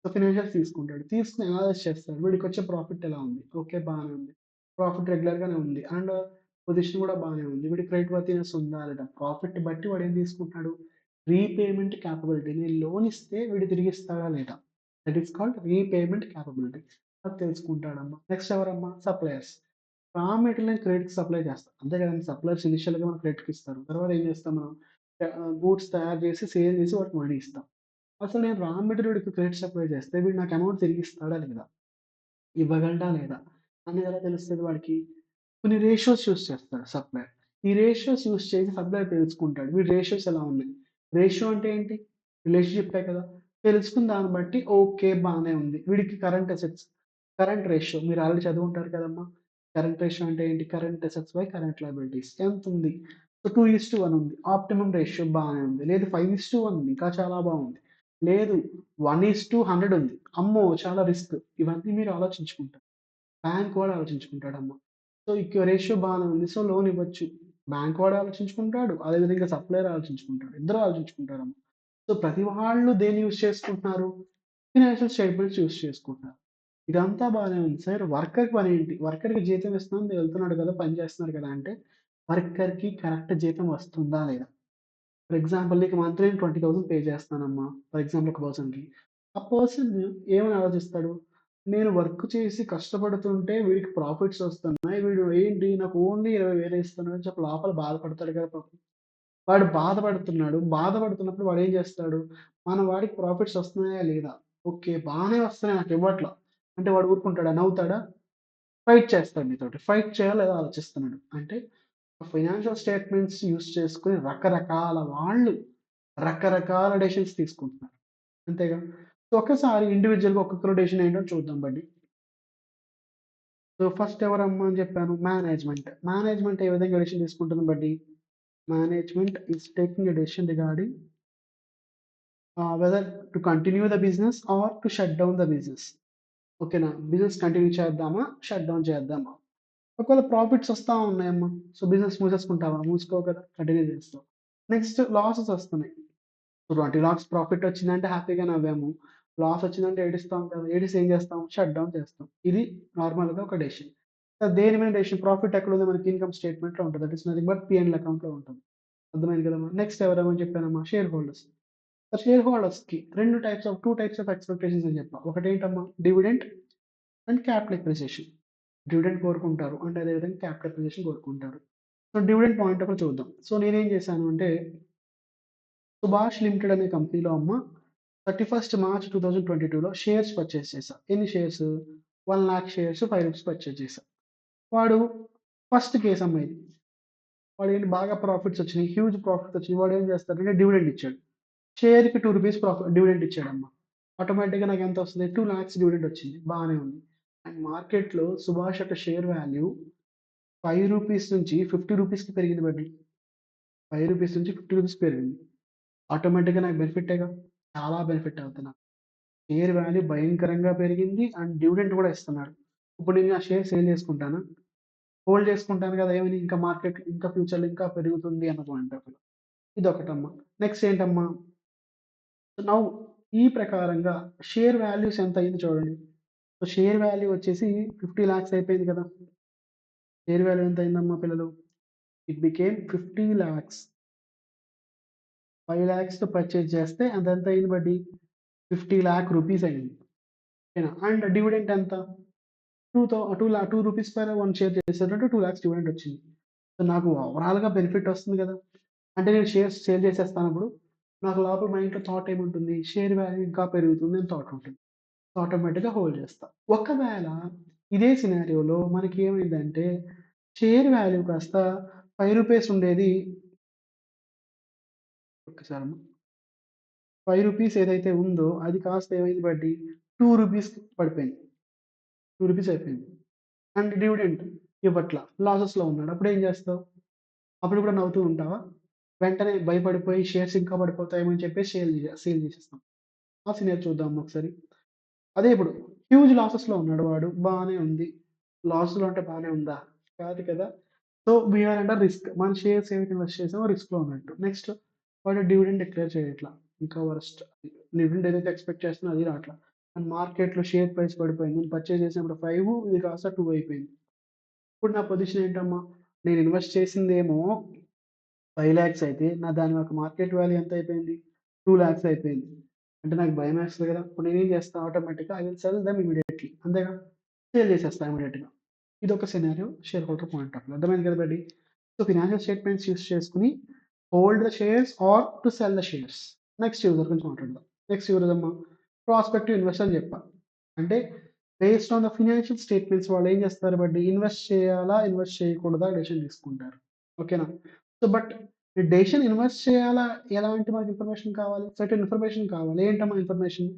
సో, ఫినాన్షియల్స్ తీసుకుంటాడు. తీసుకొని అనలైజ్ చేస్తాడు. వీడికొచ్చే ప్రాఫిట్ ఎలా ఉంది? ఓకే. బానే ఉంది. ప్రాఫిట్ రెగ్యులర్‌గానే ఉంది. అండ్ పొజిషన్ కూడా బానే ఉంది. వీడి క్రెడిట్ వర్తినెస్ ఉందా? లేదా? ప్రాఫిట్‌ని బట్టి వాడేం తీసుకుంటున్నాడు? Repayment capability. నేను లోన్ ఇస్తే వీడు తిరిగిస్తాడా లేదా? That is called repayment capability. అది తెలుసుకుంటాడమ్మా. నెక్స్ట్ ఎవరమ్మా? సప్లయర్స్. రా మెటీరియల్‌ని క్రెడిట్‌కి సప్లై చేస్తాం. అంతే కదండీ! సప్లయర్స్ ఇనిషియల్‌గా మనకు క్రెడిట్‌కి ఇస్తారు. తర్వాత ఏం చేస్తాం మనం? గూడ్స్ తయారు చేసి, సేల్ చేసి వాటికి మనీ ఇస్తాం. అసలు నేను రా మెటీరియల్‌కి క్రెడిట్ సప్లై చేస్తే వీడు నాకు అమౌంట్ తిరిగిస్తాడా లేదా? ఇవ్వగలడా లేదా? అనేది ఎలా తెలుస్తది వాడికి? కొన్ని రేషియోస్ యూజ్ చేస్తాడు సప్లయర్. ఈ రేషియోస్ యూజ్ చేసి సప్లయర్ తెలుసుకుంటాడు. వీడి రేషియోస్ ఎలా ఉన్నాయి? రేషియో అంటే ఏంటి? రిలేషన్‌షిప్పే కదా! తెలుసుకున్న దాన్ని బట్టి ఓకే. బానే ఉంది. వీడికి కరెంట్ అసెట్స్, కరెంట్ రేషియో మీరు ఆల్రెడీ చదువుంటారు కదమ్మా! కరెంట్ రేషియో అంటే ఏంటి? Current assets by current liabilities ఎంతుంది? సో, 2:1 ఉంది. ఆప్టిమమ్ రేషియో బానే ఉంది. లేదు 5:1 ఉంది. ఇంకా చాలా బాగుంది. లేదు 1:100 ఉంది. అమ్మో! చాలా రిస్క్. ఇవన్నీ మీరు ఆలోచించుకుంటారు. బ్యాంక్ వాడు ఆలోచించుకుంటాడమ్మా. సో, రేషియో బానే ఉంది. సో, లోన్ ఇవ్వచ్చు. బ్యాంక్ వాడు ఆలోచించుకుంటాడు. అదేవిధంగా సప్లయర్ ఆలోచించుకుంటాడు. ఇద్దరు ఆలోచించుకుంటారమ్మా. సో, ప్రతి వాళ్ళు దేన్ని యూజ్ చేసుకుంటున్నారు? ఫినాన్షియల్ స్టేట్‌మెంట్స్ యూజ్ చేసుకుంటున్నారు. ఇదంతా బానే ఉంది సార్. వర్కర్ పనేంటి? వర్కర్‌కి జీతం ఇస్తున్నాం వెళ్తున్నాడు కదా! పని చేస్తున్నాడు కదా! అంటే వర్కర్‌కి కరెక్ట్ జీతం వస్తుందా లేదా? ఫర్ ఎగ్జాంపుల్ నీకు మంత్లీ 20,000 పే చేస్తానమ్మా. ఫర్ ఎగ్జాంపుల్ ఒక పర్సన్‌కి. ఆ పర్సన్ ఏమని ఆలోచిస్తాడు? నేను వర్క్ చేసి కష్టపడుతుంటే వీడికి ప్రాఫిట్స్ వస్తున్నాయి. వీడు ఏంటి నాకు ఓన్లీ 20,000 ఇస్తున్నాడు అని చెప్పి లోపల బాధపడతాడు కదా పాపం. వాడు బాధపడుతున్నాడు. బాధపడుతున్నప్పుడు వాడేం చేస్తాడు? మన వాడికి ప్రాఫిట్స్ వస్తున్నాయా లేదా? ఓకే. బానే వస్తున్నాయి నాకివ్వట్ల. అంటే వాడు ఊరుకుంటాడా? నవ్వుతాడా? ఫైట్ చేస్తాడు నీతోటి. ఫైట్ చేయాలా లేదా ఆలోచిస్తున్నాడు. అంటే ఫైనాన్షియల్ స్టేట్‌మెంట్స్ యూజ్ చేసుకొని రకరకాల వాళ్ళు రకరకాల డెసిషన్స్ తీసుకుంటున్నారు. అంతేగా? సో, ఒక్కసారి ఇండివిడ్యుయల్‌గా ఒక్కొక్కరి డెసిషన్ ఏంటో చూద్దాం బండి. సో, ఫస్ట్ ఎవరమ్మా అని చెప్పాను? మేనేజ్‌మెంట్. మేనేజ్‌మెంట్ ఏ విధంగా డెసిషన్ తీసుకుంటుంది బండి? Management is taking a decision regarding weather to continue the business are to shut down the business. ఓకేనా? బిజినెస్ కంటిన్యూ చేద్దామా? షట్ డౌన్ చేద్దామా? ఒకవేళ ప్రాఫిట్స్ వస్తా ఉన్నాయమ్మా. So, business మూసేసుకుంటావా? మూసుకోవు కదా! కంటిన్యూ చేస్తావు. నెక్స్ట్ లాసెస్ వస్తున్నాయి. సో, 20,00,000 ప్రాఫిట్ వచ్చిందంటే హ్యాపీగా నవ్వాము. లాస్ వచ్చిందంటే ఏడుస్తాం కదా! ఏడిసి ఏం చేస్తాం? షట్ డౌన్ చేస్తాం. ఇది నార్మల్‌గా ఒక డెసిషన్. సో, దేని మీద డెసిషన్? ప్రాఫిట్ ఎక్కడుంది మనకి ఇన్‌కమ్ స్టేట్‌మెంట్‌లో ఉంటది. That is nothing but P and L అకౌంట్‌లో ఉంటది. అర్థమైంది కదమ్మా! నెక్స్ట్ ఎవరెవరని చెప్పానమ్మా? Share holders. షేర్ హోల్డర్స్‌కి 2 టైప్స్ ఆఫ్ ఎక్స్‌పెక్టేషన్స్ అని చెప్పా. ఒకటేంటమ్మా? Dividend and capital appreciation. Dividend కోరుకుంటారు. అండ్ అదేవిధంగా క్యాపిటల్ అప్రిసియేషన్ కోరుకుంటారు. So, dividend point of view చూద్దాం. సో, నేనేం చేశాను అంటే, సుభాష్ లిమిటెడ్ అనే కంపెనీలో అమ్మ 31 మార్చ్ 2022లో షేర్స్ పర్చేస్ చేశా. ఎన్ని షేర్స్? 1,00,000 షేర్స్ రూ. 5 పర్చేస్ చేశా. వాడు ఫస్ట్ కేస్ అమ్మ ఇది. వాడేంటి బాగా ప్రాఫిట్స్ వచ్చినాయి. హ్యూజ్ ప్రాఫిట్స్ వచ్చినాయి. వాడేం చేస్తాడంటే డివిడెండ్ ఇచ్చాడు. షేర్‌కి రూ. 2 డివిడెండ్ ఇచ్చాడమ్మ. ఆటోమేటిక్‌గా నాకెంతొస్తుంది? 2,00,000 డివిడెండ్ వచ్చింది. బానే ఉంది. అండ్ మార్కెట్‌లో సుభాష్ యొక్క షేర్ వాల్యూ రూ. 5 నుంచి రూ. 50కి పెరిగింది బండి. రూ. 5 నుంచి రూ. 50 పెరిగింది. ఆటోమేటిక్‌గా నాకు బెనిఫిట్టేగా. చాలా బెనిఫిట్ అవుతున్నా. షేర్ వాల్యూ భయంకరంగా పెరిగింది. అండ్ డివిడెండ్ కూడా ఇస్తున్నాడు. ఇప్పుడు నేను ఆ షేర్ సేల్ చేసుకుంటానా? హోల్డ్ చేసుకుంటాను కదా! ఏమని ఇంకా మార్కెట్ ఇంకా ఫ్యూచర్‌లో ఇంకా పెరుగుతుంది అన్న పాయింట్ ఆఫ్ వ్యూలో. ఇదొకటమ్మా. నెక్స్ట్ ఏంటమ్మా? నౌ ఈ ప్రకారంగా షేర్ వాల్యూస్ ఎంత అయింది చూడండి. సో, షేర్ వాల్యూ వచ్చేసి 50,00,000 అయిపోయింది కదా! షేర్ వాల్యూ ఎంత అయిందమ్మా పిల్లలు? It became 50,00,000. 5,00,000తో పర్చేజ్ చేస్తే అదెంత అయింది బడ్డీ? 50,00,000 రూపీస్ అయింది. ఓకేనా? అండ్ డివిడెండ్ ఎంత? 2 రూపీస్ పైన 1 షేర్ చేశాడంటే 2,00,000 డివిడెండ్ వచ్చింది. సో, నాకు ఓవరాల్‌గా బెనిఫిట్ వస్తుంది గదా! అంటే నేను షేర్స్ సేల్ చేసేస్తానప్పుడు, నాకు లోపల మైండ్‌లో థాట్ ఏముంటుంది? షేర్ వాల్యూ ఇంకా పెరుగుతుంది అని థాట్ ఉంటుంది. సో, ఆటోమేటిక్‌గా హోల్డ్ చేస్తా. ఒకవేళ ఇదే సినారియోలో మనకేమైందంటే, షేర్ వాల్యూ కాస్త రూ. 5 ఉండేది ఒక్కసారమ్మ. రూ. 5 ఏదైతే ఉందో అది కాస్త ఏమైంది బడ్డీ? రూ. 2 పడిపోయింది. రూ. 2 అయిపోయింది. And dividend ఇవ్వట్ల. లాసెస్‌లో ఉన్నాడు. అప్పుడేం జేస్తావు? అప్పుడు కూడా నవ్వుతూ ఉంటావా? వెంటనే భయపడిపోయి షేర్స్ ఇంకా పడిపోతాయేమో అని చెప్పేసి సేల్ చేసేస్తాం. ఆ సినారియో చూద్దాం ఒకసారి. అదే ఇప్పుడు హ్యూజ్ లాసెస్‌లో ఉన్నాడు వాడు. బానే ఉంది. లాస్‌లో అంటే బానే ఉందా? కాదు కదా! So, we are under risk. మన షేర్స్ ఏవైతే ఇన్వెస్ట్ చేసామో రిస్క్‌లో ఉన్నట్టు. నెక్స్ట్ వాడు డివిడెండ్ డిక్లేర్ చేయట్ల. ఇంకా వరస్ట్. డివిడెండ్ ఏదైతే ఎక్స్‌పెక్ట్ చేస్తున్నానో అది రాట్ల. అండ్ మార్కెట్‌లో షేర్ ప్రైస్ పడిపోయింది. నేను పర్చేజ్ చేసినప్పుడు 5 ఇది కాస్త 2 అయిపోయింది. ఇప్పుడు నా పొజిషన్ ఏంటమ్మా? నేను ఇన్వెస్ట్ చేసిందేమో 5,00,000 అయితే దాని యొక్క మార్కెట్ వాల్యూ ఎంత అయిపోయింది? 2,00,000 అయిపోయింది. అంటే నాకు భయమేస్తది గదా! ఇప్పుడు నేనేం చేస్తా ఆటోమేటిక్‌గా I will sell them immediately అంతేగా? సేల్ చేసేస్తా ఇమ్మీడియేట్‌గా. ఇదొక scenario share holder point of view. అర్థమైంది కదా buddy? So, financial statements use చేసుకొని hold the shares or to sell the shares. Next user గురించి మాట్లాడదాం. నెక్స్ట్ ఎవరిదమ్మా? ప్రాస్పెక్టివ్ ఇన్వెస్టర్ అని చెప్పా. అంటే based on the financial statements వాళ్ళేం చేస్తారు బడ్డీ? ఇన్వెస్ట్ చేయాలా? ఇన్వెస్ట్ చేయకూడదా? డెసిషన్ తీసుకుంటారు. ఓకేనా? సో, బట్ ఈ డెసిషన్ ఇన్వెస్ట్ చేయాలా? ఎలాంటి మనకి ఇన్ఫర్మేషన్ కావాలి? సర్టెన్ ఇన్ఫర్మేషన్ కావాలి. ఏంటమ్మా ఇన్ఫర్మేషన్?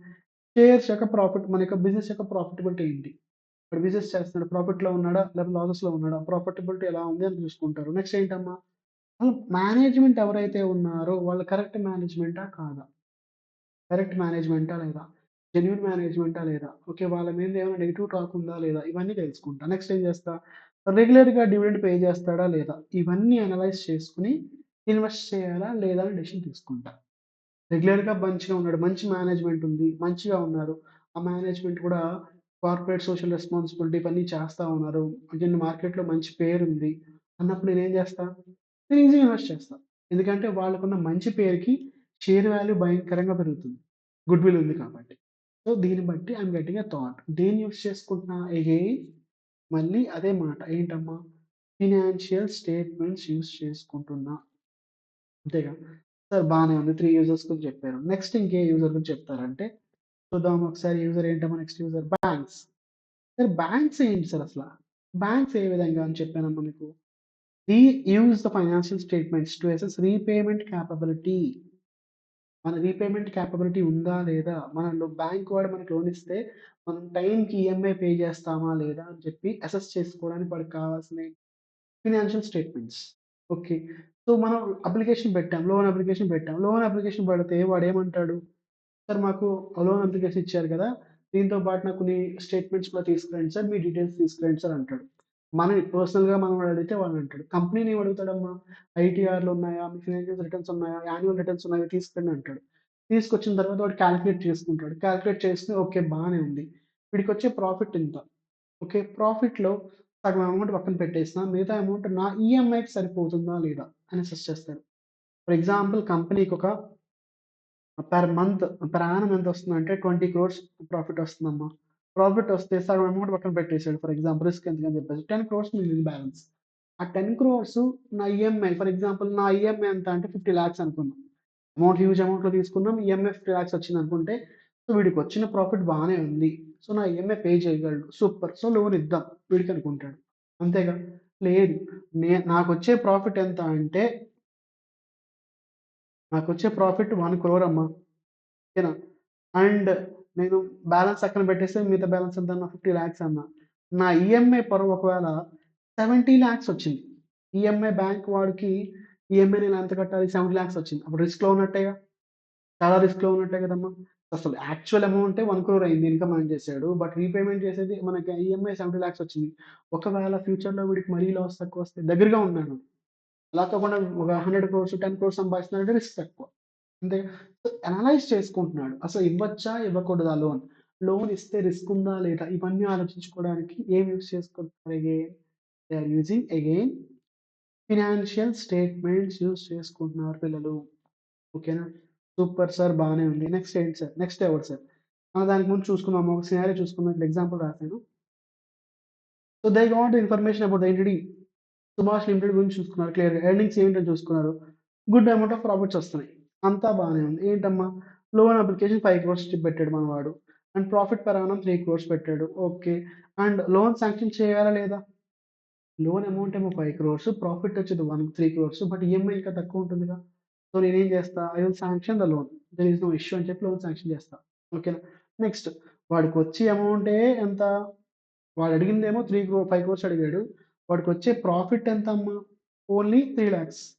షేర్స్ యొక్క ప్రాఫిట్ మన యొక్క బిజినెస్ యొక్క ప్రాఫిటబిలిటీ ఏంటి? ఇప్పుడు బిజినెస్ చేస్తున్నాడు. ప్రాఫిట్‌లో ఉన్నాడా? లేకపోతే లాసెస్‌లో ఉన్నాడా? ప్రాఫిటబిలిటీ ఎలా ఉంది అని చూసుకుంటారు. నెక్స్ట్ ఏంటమ్మా? మేనేజ్‌మెంట్ ఎవరైతే ఉన్నారో వాళ్ళు కరెక్ట్ మేనేజ్‌మెంటా? కాదా? కరెక్ట్ మేనేజ్‌మెంటా లేదా? జెన్యూన్ మేనేజ్‌మెంటా లేదా? ఓకే. వాళ్ళ మీద ఏమైనా నెగెటివ్ టాక్ ఉందా లేదా? ఇవన్నీ తెలుసుకుంటా. నెక్స్ట్ ఏం చేస్తా? రెగ్యులర్‌గా డివిడెండ్ పే చేస్తాడా లేదా? ఇవన్నీ అనలైజ్ చేసుకొని ఇన్వెస్ట్ చేయాలా? లేదా? అని డెసిషన్ తీసుకుంటా. రెగ్యులర్‌గా మంచిగా ఉన్నాడు. మంచి మేనేజ్‌మెంట్ ఉంది. మంచిగా ఉన్నారు. ఆ మేనేజ్‌మెంట్ కూడా కార్పొరేట్ సోషల్ రెస్పాన్సిబిలిటీ ఇవన్నీ చేస్తా ఉన్నారు. అంటే మార్కెట్‌లో మంచి పేరుంది అన్నప్పుడు నేనేం చేస్తా? నేను ఈజీగా ఇన్వెస్ట్ చేస్తా. ఎందుకంటే వాళ్ళకున్న మంచి పేరుకి షేర్ వాల్యూ భయంకరంగా పెరుగుతుంది. గుడ్ విల్ ఉంది కాబట్టి. సో, దీన్ని బట్టి ఐయామ్ గెట్టింగ్ ఎ థాట్. దేన్ని యూజ్ చేసుకుంటున్నా? అగైన్ మళ్ళీ అదే మాట. ఏంటమ్మా? ఫినాన్షియల్ స్టేట్మెంట్స్ యూజ్ చేసుకుంటున్నా. అంతేగా? సార్ బానే ఉంది. 3 యూజర్స్ గురించి చెప్పారు. నెక్స్ట్ ఇంకే యూజర్ గురించి చెప్తారంటే, చూద్దాం ఒకసారి యూజర్ ఏంటమ్మా next user banks. Sir banks ఏంటి సార్ అసల? బ్యాంక్స్ ఏ విధంగా అని చెప్పానమ్మా మీకు. We use the financial statements to assess repayment capability. మన రీపేమెంట్ కేపబిలిటీ ఉందా? లేదా? బ్యాంక్ వాడు మనకు లోన్ ఇస్తే, మనం టైమ్‌కి ఈఎంఐ పే చేస్తామా? లేదా? అని చెప్పి అసెస్ చేసుకోవడానికి వాడికి కావాల్సినయి ఫినాన్షియల్ స్టేట్మెంట్స్. ఓకే. సో, మనం అప్లికేషన్ పెట్టాం. లోన్ అప్లికేషన్ పెట్టాం. లోన్ అప్లికేషన్ పెడితే వాడేమంటాడు? సార్ మాకు లోన్ అప్లికేషన్ ఇచ్చారు కదా! దీంతో పాటు నాకు కొన్ని స్టేట్మెంట్స్ కూడా తీసుకురండి సార్. మీ డీటెయిల్స్ తీసుకురండి సార్ అంటాడు. మనని పర్సనల్‌గా మనం అడిగితే వాడంటాడు. కంపెనీని ఏం అడుగుతాడమ్మా? ఐటీఆర్‌లు ఉన్నాయా? మీ ఫైనాన్షియల్ రిటర్న్స్ ఉన్నాయా? యాన్యువల్ రిటర్న్స్ ఉన్నాయా? తీసుకురండి అంటాడు. తీసుకొచ్చిన తర్వాత వాడు కాలిక్యులేట్ చేసుకుంటాడు. కాలిక్యులేట్ చేస్తే ఓకే. బానే ఉంది. వీడికొచ్చే ప్రాఫిట్ ఇంత. ఓకే. ప్రాఫిట్‌లో సగం అమౌంట్ పక్కన పెట్టేసినా, మిగతా అమౌంట్ నా ఈఎంఐకి సరిపోతుందా? లేదా? అని అసెస్ చేస్తాడు. ఫర్ ఎగ్జాంపుల్ కంపెనీకొక పర్ మంత్ పర్ యానమ్ ఎంతొస్తుందంటే 20,00,00,000 ప్రాఫిట్ వస్తుందమ్మా. ప్రాఫిట్ వస్తే సగం అమౌంట్ పక్కన పెట్టేసాడు. ఫర్ ఎగ్జాంపుల్ రిస్క్ ఎందుకని చెప్పేసి 10,00,00,000 మిగిలింది బ్యాలెన్స్. ఆ 10,00,00,000 నా ఈఎంఐ ఫర్ ఎగ్జాంపుల్ నా ఈఎంఐ ఎంత అంటే 50,00,000 అనుకుందాం. అమౌంట్ హ్యూజ్ అమౌంట్‌లో తీసుకున్నాం. ఈఎంఐ 50,00,000 వచ్చిందనుకుంటే, సో వీడికొచ్చిన ప్రాఫిట్ బానే ఉంది. సో నా ఈఎంఐ పే చేయగలడు. సూపర్. సో లోన్ ఇద్దాం వీడికనుకుంటాడు. అంతేగా? లేదు. నాకొచ్చే ప్రాఫిట్ ఎంత అంటే, నాకొచ్చే ప్రాఫిట్ 1,00,00,000 అమ్మా. ఓకేనా? అండ్ నేను బ్యాలెన్స్ పక్కన పెట్టేస్తే మిగతా బ్యాలెన్స్ ఎంతన్నా 50,00,000 అన్నా. నా ఈఎంఐ ఒకవేళ 70,00,000 వచ్చింది. ఈఎంఐ బ్యాంక్ వాడికి ఈఎంఐ నేను ఎంత కట్టాలి? 70,00,000 వచ్చింది. అప్పుడు రిస్క్‌లో ఉన్నట్టేగా? చాలా రిస్క్‌లో ఉన్నట్టే కదమ్మా! అసలు యాక్చువల్ అమౌంటే 1,00,00,000 అయింది ఇన్‌కమ్ ఎర్న్ చేసాడు. బట్ రీపేమెంట్ చేసేది మనకి ఈఎంఐ 70,00,000 వచ్చింది. ఒకవేళ ఫ్యూచర్‌లో వీడికి మరీ లాస్ తక్కువొస్తే దగ్గరగా ఉన్నాడు. అలా కాకుండా ఒక 100,00,00,000, 10,00,00,000 సంపాదిస్తున్నాడంటే రిస్క్ తక్కువ. అంతే. సో, అనలైజ్ చేసుకుంటున్నాడు. అసలు ఇవ్వచ్చా? ఇవ్వకూడదా లోన్? లోన్ ఇస్తే రిస్క్ ఉందా? లేదా? ఇవన్నీ ఆలోచించుకోవడానికి ఏం యూజ్ చేసుకుంటున్నారు again? They are using again financial statements use చేసుకుంటున్నారు పిల్లలు. ఓకేనా? సూపర్ సార్ బానే ఉంది. నెక్స్ట్ ఏంటి సార్? నెక్స్ట్ ఎవరు సార్? దానికి ముందు చూసుకుందాం. ఒక సినారియో చూసుకుందాం. ఇక్కడ ఎగ్జాంపుల్ రాసాను. So, they got information about the entity. Subhash limited గురించి చూసుకున్నారు క్లియర్‌గా. ఎర్నింగ్స్ ఏంటని చూసుకున్నారు. గుడ్ అమౌంట్ ఆఫ్ ప్రాఫిట్స్ వస్తున్నాయి. అంతా బానే ఉంది. ఏంటమ్మా లోన్ అప్లికేషన్ 5,00,00,000 పెట్టాడు మనవాడు. అండ్ ప్రాఫిట్ పర్ యానమ్ 3,00,00,000 పెట్టాడు. ఓకే. అండ్ లోన్ శాంక్షన్ చేయాలా లేదా? లోన్ అమౌంట్ ఏమో 5,00,00,000 ప్రాఫిట్ వచ్చేది 3,00,00,000 బట్ ఈఎంఐ ఇంకా తక్కువ ఉంటుందిగా. సో, నేనేం చేస్తా? I will sanction the loan. There is no issue అని చెప్పి లోన్ శాంక్షన్ చేస్తా. ఓకేనా. నెక్స్ట్ వాడికొచ్చే అమౌంటే ఎంత? వాడు అడిగిందేమో 5,00,00,000 అడిగాడు. వాడికొచ్చే ప్రాఫిట్ ఎంతమ్మా? ఓన్లీ 3,00,000.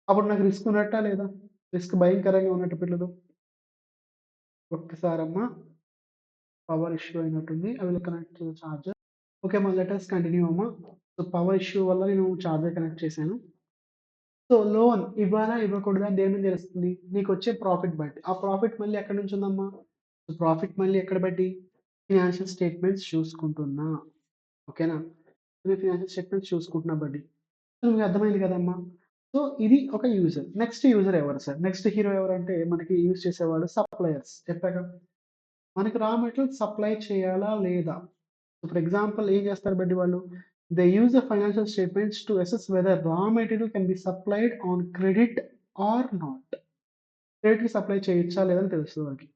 అప్పుడు నాకు రిస్క్ ఉన్నట్టా లేదా? రిస్క్ భయంకరంగా ఉన్నట్టు పిల్లలు. ఒక్కసారమ్మా పవర్ ఇష్యూ అయినట్టుంది. I will connect to the charger. Okay అమ్మా. లెట్ అస్ కంటిన్యూ అమ్మా. సో, పవర్ ఇష్యూ వల్ల నేను చార్జర్ కనెక్ట్ చేశాను. సో, లోన్ ఇవ్వాలా? ఇవ్వకూడదా? దేని మీద తెలుస్తుంది? నీకొచ్చే ప్రాఫిట్ బట్టి. ఆ ప్రాఫిట్ మళ్ళీ ఎక్కడి నుంచుందమ్మా? సో, ప్రాఫిట్ మళ్ళీ ఎక్కడ బట్టి? ఫినాన్షియల్ స్టేట్‌మెంట్స్ చూసుకుంటున్నా. ఓకేనా. నేను ఫినాన్షియల్ స్టేట్‌మెంట్స్ చూసుకుంటున్నా బడ్డీ. సో, మీకు అర్థమైంది కదమ్మా! సో, ఇది ఒక యూజర్. నెక్స్ట్ యూజర్ ఎవరు సార్? నెక్స్ట్ హీరో ఎవరంటే మనకి యూజ్ చేసేవాడు సప్లయర్స్. చెప్పాగా. మనకి రా మెటీరియల్ సప్లై చేయాలా? లేదా? ఫర్ ఎగ్జాంపుల్ ఏం చేస్తారు బడ్డీ వాళ్ళు? They use the financial statements to assess whether raw material can be supplied on credit or not. క్రెడిట్‌కి సప్లై చేయొచ్చా? లేదా? అని తెలుస్తది వాళ్ళకి.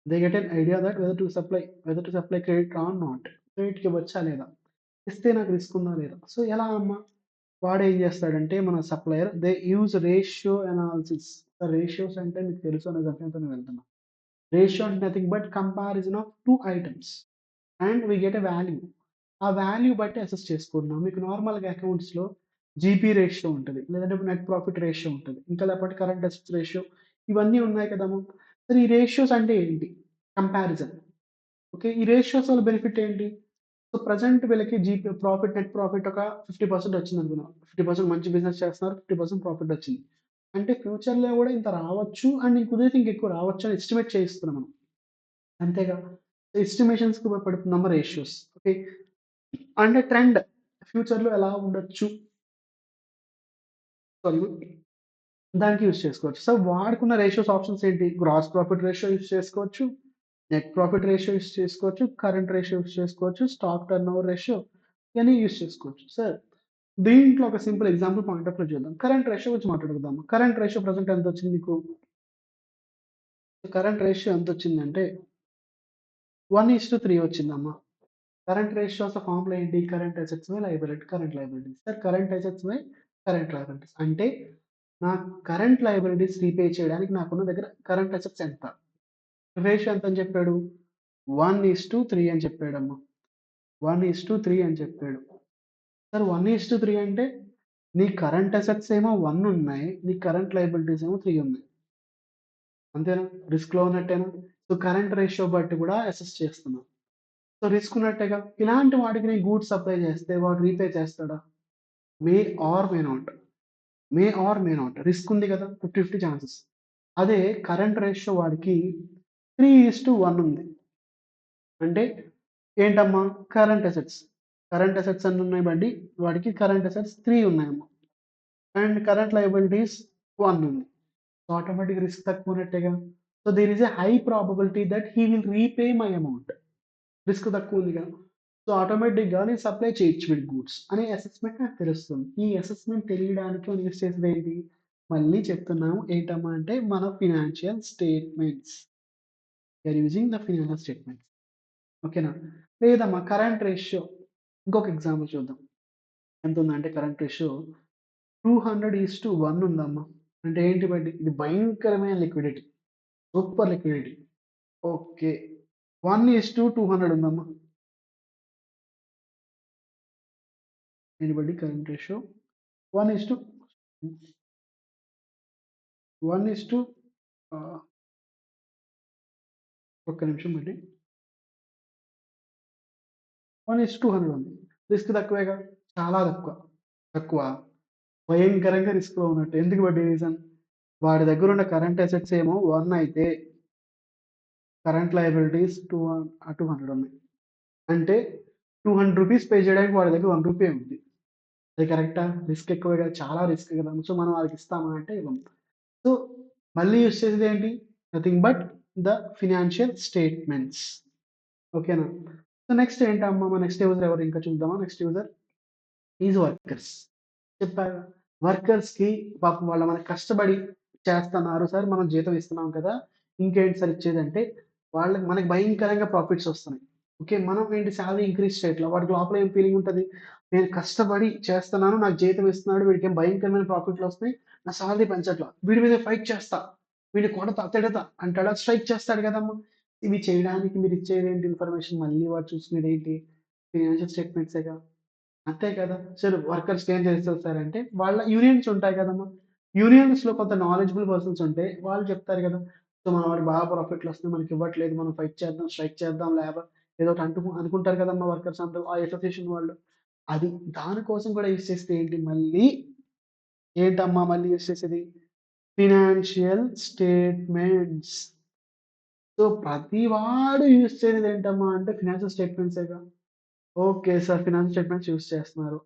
They get an idea that whether to supply credit or not. క్రెడిట్‌కి ఇవ్వచ్చా? లేదా? ఇస్తే నాకు రిస్క్ ఉందా? లేదా? సో, ఎలా అమ్మా? వాడేం జేస్తాడంటే మన supplier they use ratio analysis. Ratios అంటే మీకు తెలుసు అనే దాంట్లోతో నేను వెళ్తున్నా. రేషియో అంటే nothing but comparison of 2 items and we get a value. ఆ వాల్యూ బట్టి అసెస్ చేసుకుంటున్నాం. మీకు నార్మల్‌గా అకౌంట్స్‌లో జీపీ రేషియో ఉంటది. లేదంటే నెట్ ప్రాఫిట్ రేషియో ఉంటది. ఇంకా లేకపోతే కరెంట్ అసెట్స్ రేషియో ఇవన్నీ ఉన్నాయి కదమ్మా! మరి ఈ రేషియోస్ అంటే ఏంటి? కంపారిజన్. ఓకే. ఈ రేషియోస్ వల్ల బెనిఫిట్ ఏంటి? సో, ప్రెజెంట్ వీళ్ళకి నెట్ ప్రాఫిట్ ఒక 50% వచ్చిందనుకుందాం. 50% మంచి బిజినెస్ చేస్తున్నారు. 50% ప్రాఫిట్ వచ్చింది. అంటే ఫ్యూచర్‌లో గూడా ఇంత రావచ్చు అండ్ కుదిరితే ఇంకెక్కువ రావచ్చు అని ఎస్టిమేట్ చేయిస్తున్నాం మనం. అంతేగా. ఎస్టిమేషన్స్‌కి ఉపయోగపడుతుందమ్మా రేషియోస్. ఓకే. అంటే ట్రెండ్ ఫ్యూచర్‌లో ఎలా ఉండొచ్చు సారీ దానికి యూజ్ చేసుకోవచ్చు. సో, వాడుకున్న రేషియోస్ ఆప్షన్స్ ఏంటి? గ్రాస్ ప్రాఫిట్ రేషియో యూజ్ చేసుకోవచ్చు. నెట్ ప్రాఫిట్ రేషియో యూజ్ చేసుకోవచ్చు. కరెంట్ రేషియో యూజ్ చేసుకోవచ్చు. స్టాక్ టర్నోవర్ రేషియో ఇయన్నీ యూజ్ చేసుకోవచ్చు. సార్ దీంట్లో ఒక simple example point of view చూద్దాం. కరెంట్ రేషియో గురించి మాట్లాడుకుందాం. కరెంట్ రేషియో ప్రెజెంట్ ఎంతొచ్చింది మీకు? కరెంట్ రేషియో ఎంతొచ్చిందంటే 1:3 వచ్చిందమ్మా. కరెంట్ రేషియోస్ ఫార్ములా ఏంటి? Current assets by current liabilities. Sir current assets by current liabilities. అంటే నా కరెంట్ లయబిలిటీస్ రీపే చేయడానికి నాకున్న దగ్గర కరెంట్ అసెట్స్ ఎంత? రేషియో ఎంతని చెప్పాడు? 1:3 అని చెప్పాడమ్మా. 1:3 అని చెప్పాడు. సార్ 1:3 అంటే నీ కరెంట్ అసెట్స్ ఏమో 1 ఉన్నాయి. నీ కరెంట్ లయబిలిటీస్ ఏమో 3 ఉన్నాయి. అంతేనా? రిస్క్‌లో ఉన్నట్టేనా? సో, కరెంట్ రేషియో బట్టి కూడా అసెస్ చేస్తున్నాం. సో, రిస్క్ ఉన్నట్టేగా. ఇలాంటి వాడికి నేను గూడ్స్ సప్లై చేస్తే వాడు రీపే చేస్తాడా? May or may not. May or may not. Risk ఉంది కదా! 50, 50 ఛాన్సెస్. అదే కరెంట్ రేషియో వాడికి 3:1 ఉంది. అంటే ఏంటమ్మా? Current assets. కరెంట్ అసెట్స్ ఎన్నున్నాయి బండి? వాడికి కరెంట్ అసెట్స్ 3 ఉన్నాయమ్మా. అండ్ కరెంట్ లయబిలిటీస్ 1 ఉంది. సో, ఆటోమేటిక్ రిస్క్ తక్కువున్నట్టేగా. So, there is a high probability that he will repay my amount. Risk తక్కువుందిగా. సో, ఆటోమేటిక్‌గా నేను సప్లై చేయొచ్చు వీడికి గూడ్స్ అనే అసెస్‌మెంట్ నాకు తెలుస్తుంది. ఈ అసెస్‌మెంట్ తెలియడానికి మనం యూజ్ చేసేదేంటి? మళ్ళీ చెప్తున్నాము. ఏంటమ్మా అంటే మన financial statements. We are using the financial statements. ఓకేనా? లేదమ్మా కరెంట్ రేషియో ఇంకొక ఎగ్జాంపుల్ చూద్దాం. ఎంతుందంటే కరెంట్ రేషియో 200:1 ఉందమ్మా. అంటే ఏంటి బడ్డి? ఇది భయంకరమైన లిక్విడిటీ. Super liquidity. ఓకే. 1:200 ఉందమ్మా. దీన్ని బట్టి కరెంట్ రేషియో 1:1 ఆహ్, ఒక్క నిమిషం అండి. 1:200 ఉంది. రిస్క్ తక్కువేగా. చాలా తక్కువ. తక్కువ. భయంకరంగా రిస్క్‌లో ఉన్నట్టు. ఎందుకు బడ్డీ రీజన్? వాడి దగ్గరున్న కరెంట్ అసెట్స్ ఏమో 1 అయితే కరెంట్ లయబిలిటీస్ 200 ఉన్నాయి. అంటే రూ. 200 పే చేయడానికి వాడి దగ్గర రూ. 1 ఉంది. అది కరెక్టా? రిస్క్ ఎక్కువే కదా! చాలా రిస్క్ కదా! సో, మనం వాళ్ళకిస్తామా అంటే ఇవ్వం. సో, మళ్ళీ యూజ్ చేసేదేంటి? Nothing but the financial statements. ఓకేనా? సో, నెక్స్ట్ ఏంటమ్మా మన నెక్స్ట్ యూజర్ ఎవరు ఇంకా చూద్దామా? Next user is workers. చెప్పాగా వర్కర్స్‌కి పాపం వాళ్ళు మనకి కష్టపడి చేస్తన్నారు సార్. మనం జీతం ఇస్తున్నాం కదా! ఇంకేంటి సార్ ఇచ్చేదంటే, వాళ్ళకి మనకి భయంకరంగా ప్రాఫిట్స్ వస్తున్నాయి. ఓకే. మనం ఏంటి సాలరీ ఇంక్రీజ్ చేయట్ల. వాడికి లోపల ఏం ఫీలింగ్ ఉంటది? నేను కష్టపడి చేస్తున్నాను. నాకు జీతం ఇస్తున్నాడు. వీడికేమో భయంకరమైన ప్రాఫిట్‌లొస్తున్నాయి. నా సాలరీ పెంచట్ల. వీడి మీద ఫైట్ చేస్తా. వీడిని కొడతా, తిడతా అంటాడా? స్ట్రైక్ చేస్తాడు కదమ్మా! ఇవి చేయడానికి మీరిచ్చేదేంటి ఇన్ఫర్మేషన్ మళ్ళీ వాడు చూసుకునేదేంటి? ఫినాన్షియల్ స్టేట్‌మెంట్సేగా. అంతే కదా! సరే వర్కర్స్‌కి ఏం చేస్తారు సార్ అంటే, వాళ్ళ యూనియన్స్ ఉంటాయి కదమ్మా! యూనియన్స్‌లో కొంత నాలెడ్జబుల్ పర్సన్స్ ఉంటే వాళ్ళు చెప్తారు కదా! సో, మన వాడికి బాగా ప్రాఫిట్‌లొస్తున్నాయి. మనకివ్వట్లేదు. మనం ఫైట్ చేద్దాం, స్ట్రైక్ చేద్దాం లేబర్ ఏదో ఒకటి అనుకుంటారు కదమ్మా వర్కర్స్ అందరూ ఆ అసోసియేషన్ వాళ్ళు. అది దానికోసం కూడా యూజ్ చేస్తే ఏంటి మళ్ళీ ఏంటమ్మా మళ్ళీ యూజ్ చేసేది? Financial statements. సో, ప్రతి వాడు యూజ్ చేసేదేంటమ్మా అంటే ఫినాన్షియల్ స్టేట్‌మెంట్సేగా. Okay sir. Financial statements use చేస్తున్నారు.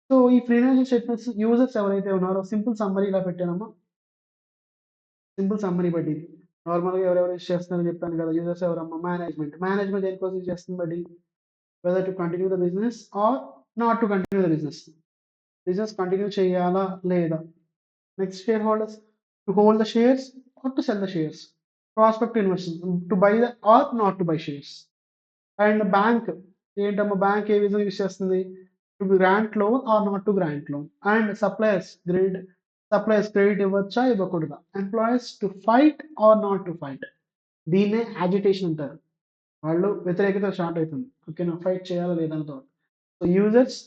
సో, ఈ ఫైనాన్షియల్ స్టేట్‌మెంట్స్ యూజర్స్ ఎవరైతే ఉన్నారో సింపుల్ సమ్మరీ ఇలా పెట్టానమ్మా. సింపుల్ సమ్మరీ బడ్డీ. నార్మల్‌గా ఎవరెవరు యూజ్ చేస్తున్నారో చెప్పాను కదా! యూజర్స్ ఎవరమ్మా? మేనేజ్‌మెంట్. మేనేజ్‌మెంట్ దేనికోసం యూజ్ చేస్తుంది buddy? Whether to continue the business or not to continue the business. Business continue చేయాలా? లేదా? Next share holders. To hold the shares or to sell the shares. Prospective investors. To buy the or not to buy shares. And bank ఏంటమ్మా bank ఏ విధంగా use చేస్తుంది? To grant loan or not to grant loan. And suppliers credit ఇవ్వచ్చా? ఇవ్వకూడదా? Employees to fight or not to fight. దీన్నే agitation అంటారు. వాళ్ళు వ్యతిరేకత స్టార్ట్ అవుతుంది. ఓకేనా? ఫైట్ చేయాలా లేదా అన్నతో. So users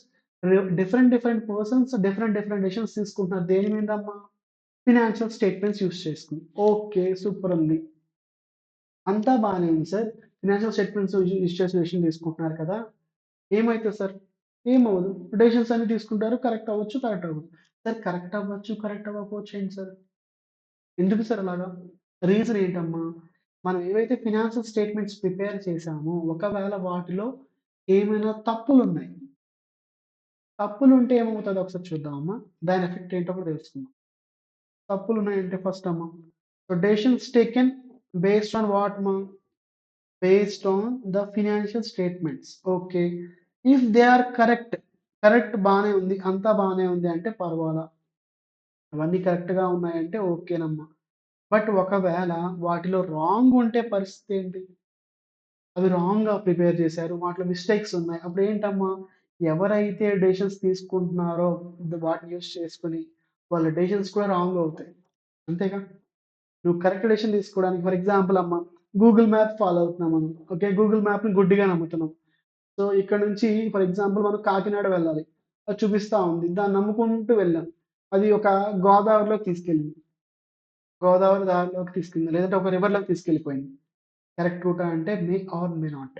different persons different decisions తీసుకుంటున్నారు. దేని మీద అమ్మా? ఫినాన్షియల్ స్టేట్మెంట్స్ యూజ్ చేసుకొని. ఓకే. సూపర్ ఉంది. అంతా బానే ఉంది సార్. ఫినాన్షియల్ స్టేట్మెంట్స్ యూజ్ చేసి డెసిషన్ తీసుకుంటున్నారు కదా! ఏమైతది సార్? ఏమవ్వదు. డెసిషన్స్ అన్ని తీసుకుంటారు. కరెక్ట్ అవ్వచ్చు, కరెక్ట్ అవ్వదు. సార్ కరెక్ట్ అవ్వచ్చు, కరెక్ట్ అవ్వకపోవచ్చు ఏంటి సార్? ఎందుకు సార్ అలాగా? రీజన్ ఏంటమ్మా? మనం ఏవైతే ఫినాన్షియల్ స్టేట్మెంట్స్ ప్రిపేర్ చేసామో, ఒకవేళ వాటిలో ఏమైనా తప్పులున్నాయి. తప్పులుంటే ఏమవుతదో ఒకసారి చూద్దామమ్మా. దాని ఎఫెక్ట్ ఏంటో కూడా తెలుసుకుందాం. తప్పులున్నాయంటే ఫస్ట్ అమ్మా. So, decisions taken based on what మా? Based on the financial statements. Okay. If they are correct, correct బానే ఉంది. అంతా బానే ఉంది అంటే పర్వాలా. అవన్నీ కరెక్ట్‌గా ఉన్నాయంటే ఓకేనమ్మా. బట్ ఒకవేళ వాటిలో రాంగ్ ఉంటే పరిస్థితి ఏంటి? అవి రాంగ్‌గా ప్రిపేర్ చేశారు. వాటిలో మిస్టేక్స్ ఉన్నాయి. అప్పుడేంటమ్మా? ఎవరైతే డెసిషన్స్ తీసుకుంటున్నారో వాటిని యూజ్ చేసుకొని వాళ్ళ డెసిషన్స్ కూడా రాంగ్ అవుతాయి. అంతేగా? నువ్వు కరెక్ట్ డెసిషన్ తీసుకోవడానికి ఫర్ ఎగ్జాంపుల్ అమ్మా, గూగుల్ మ్యాప్ ఫాలో అవుతున్నాం మనం. ఓకే. గూగుల్ మ్యాప్‌ని గుడ్డిగా నమ్ముతున్నాం. సో, ఇక్కడ నుంచి ఫర్ ఎగ్జాంపుల్ మనం కాకినాడ వెళ్ళాలి. అది చూపిస్తా ఉంది. దాన్ని నమ్ముకుంటూ వెళ్ళాం. అది ఒక గోదావరిలోకి తీసుకెళ్ళింది. గోదావరి దారిలోకి తీసుకెళ్ళింది. లేదంటే ఒక రివర్‌లోకి తీసుకెళ్ళిపోయింది. కరెక్ట్ రూటా అంటే మే ఆర్ మే నాట్.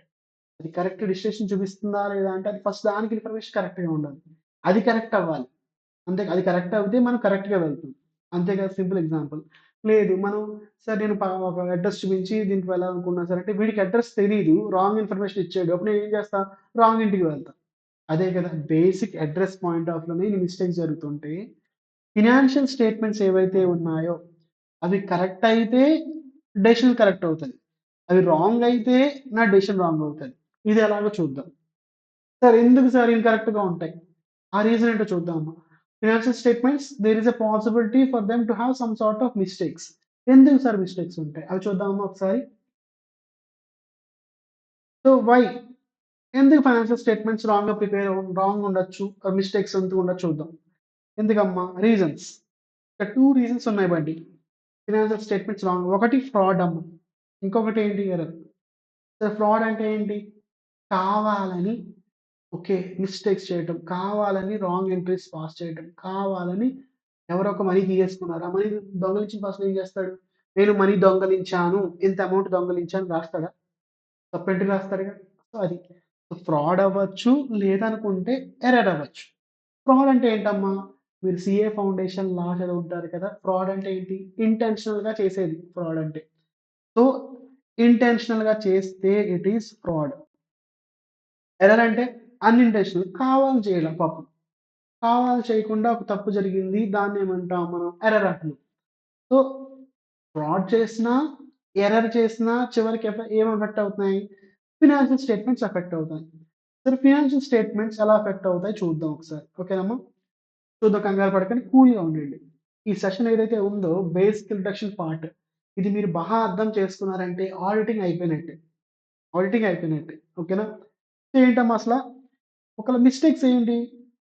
అది కరెక్ట్ డెస్టినేషన్ చూపిస్తుందా లేదా అంటే అది ఫస్ట్ దానికి ఇన్ఫర్మేషన్ కరెక్ట్‌గా ఉండాలి. అది కరెక్ట్ అవ్వాలి. అంతే అది కరెక్ట్ అవుతే మనం కరెక్ట్‌గా వెళ్తాం. అంతే కదా! Simple example. లేదు మనం సార్ నేను ఒక అడ్రెస్ చూపించి దీనికి వెళ్ళాలనుకున్నా సార్ అంటే వీడికి అడ్రెస్ తెలీదు. రాంగ్ ఇన్ఫర్మేషన్ ఇచ్చాడు. అప్పుడు నేనేం చేస్తా? రాంగ్ ఇంటికి వెళ్తా. అదే కదా! బేసిక్ అడ్రెస్ పాయింట్ ఆఫ్ వ్యూలోనే ఇన్ని మిస్టేక్స్ జరుగుతుంటే, ఫినాన్షియల్ స్టేట్మెంట్స్ ఏవైతే ఉన్నాయో, అవి కరెక్ట్ అయితే డెసిషన్ కరెక్ట్ అవుతది. అవి రాంగ్ అయితే నా డెసిషన్ రాంగ్ అవుతది. ఇది ఎలాగో చూద్దాం. సార్ ఎందుకు సార్ ఇన్‌కరెక్ట్‌గా ఉంటాయి? ఆ రీజన్ ఏంటో చూద్దామా. Financial statements there is a possibility for them to have some sort of mistakes. ఎందుకు సార్ మిస్టేక్స్ ఉంటాయి? అవి చూద్దామా ఒకసారి. So, why? ఎందుకు ఫైనాన్షియల్ స్టేట్మెంట్స్ రాంగ్‌గా రాంగ్ ఉండొచ్చు. మిస్టేక్స్ ఎందుకు ఉండొచ్చు చూద్దాం. ఎందుకమ్మా? రీజన్స్. ఇక్కడ 2 రీజన్స్ ఉన్నాయి బండి. Financial statements wrong. ఒకటి ఫ్రాడ్ అమ్మ. ఇంకొకటి ఏంటి ఎర్రర్. సో, ఫ్రాడ్ అంటే ఏంటి? కావాలని ఓకే. మిస్టేక్స్ చేయటం. కావాలని రాంగ్ ఎంట్రీస్ పాస్ చేయటం. కావాలని ఎవరో ఒక మనీ తీసేసుకున్నారు. ఆ మనీ దొంగలించిన పర్సన్ ఏం చేస్తాడు? నేను మనీ దొంగలించాను. ఇంత అమౌంట్ దొంగలించాను రాస్తాడా? తప్పెందుకు రాస్తాడుగా? సో, అది. ఫ్రాడ్ అవ్వచ్చు. లేదనుకుంటే ఎర్రర్ అవ్వచ్చు. ఫ్రాడ్ అంటే ఏంటమ్మా? మీరు సీఏ ఫౌండేషన్ లా చదువుంటారు కదా! ఫ్రాడ్ అంటే ఏంటి? ఇంటెన్షనల్‌గా చేసేది ఫ్రాడ్ అంటే. సో, ఇంటెన్షనల్‌గా చేస్తే ఇట్ ఈస్ ఫ్రాడ్. ఎర్రర్ అంటే అన్‌ఇంటెన్షనల్ కావాలని చేయల పాపం. కావాలని చేయకుండా ఒక తప్పు జరిగింది. దాన్నేమంటాం మనం ఎర్రర్ అంటున్నాం. సో, ఫ్రాడ్ చేసినా, ఎర్రర్ చేసినా చివరికి ఏం ఎఫెక్ట్ అవుతున్నాయి? ఫినాన్షియల్ స్టేట్మెంట్స్ ఎఫెక్ట్ అవుతాయి. సరే ఫినాన్షియల్ స్టేట్మెంట్స్ ఎలా ఎఫెక్ట్ అవుతాయి చూద్దాం ఒకసారి. ఓకేనమ్మా? చూద్దాం కంగారు పడకండి. కూల్‌గా ఉండండి. ఈ సెషన్ ఏదైతే ఉందో బేసిక్ ఇంట్రడక్షన్ పార్ట్. ఇది మీరు బాగా అర్థం చేసుకున్నారంటే ఆడిటింగ్ అయిపోయినట్టే. ఆడిటింగ్ అయిపోయినట్టే. ఓకేనా? ఏంటమ్మా అసల? ఒకళ్ళ మిస్టేక్స్ ఏంటి?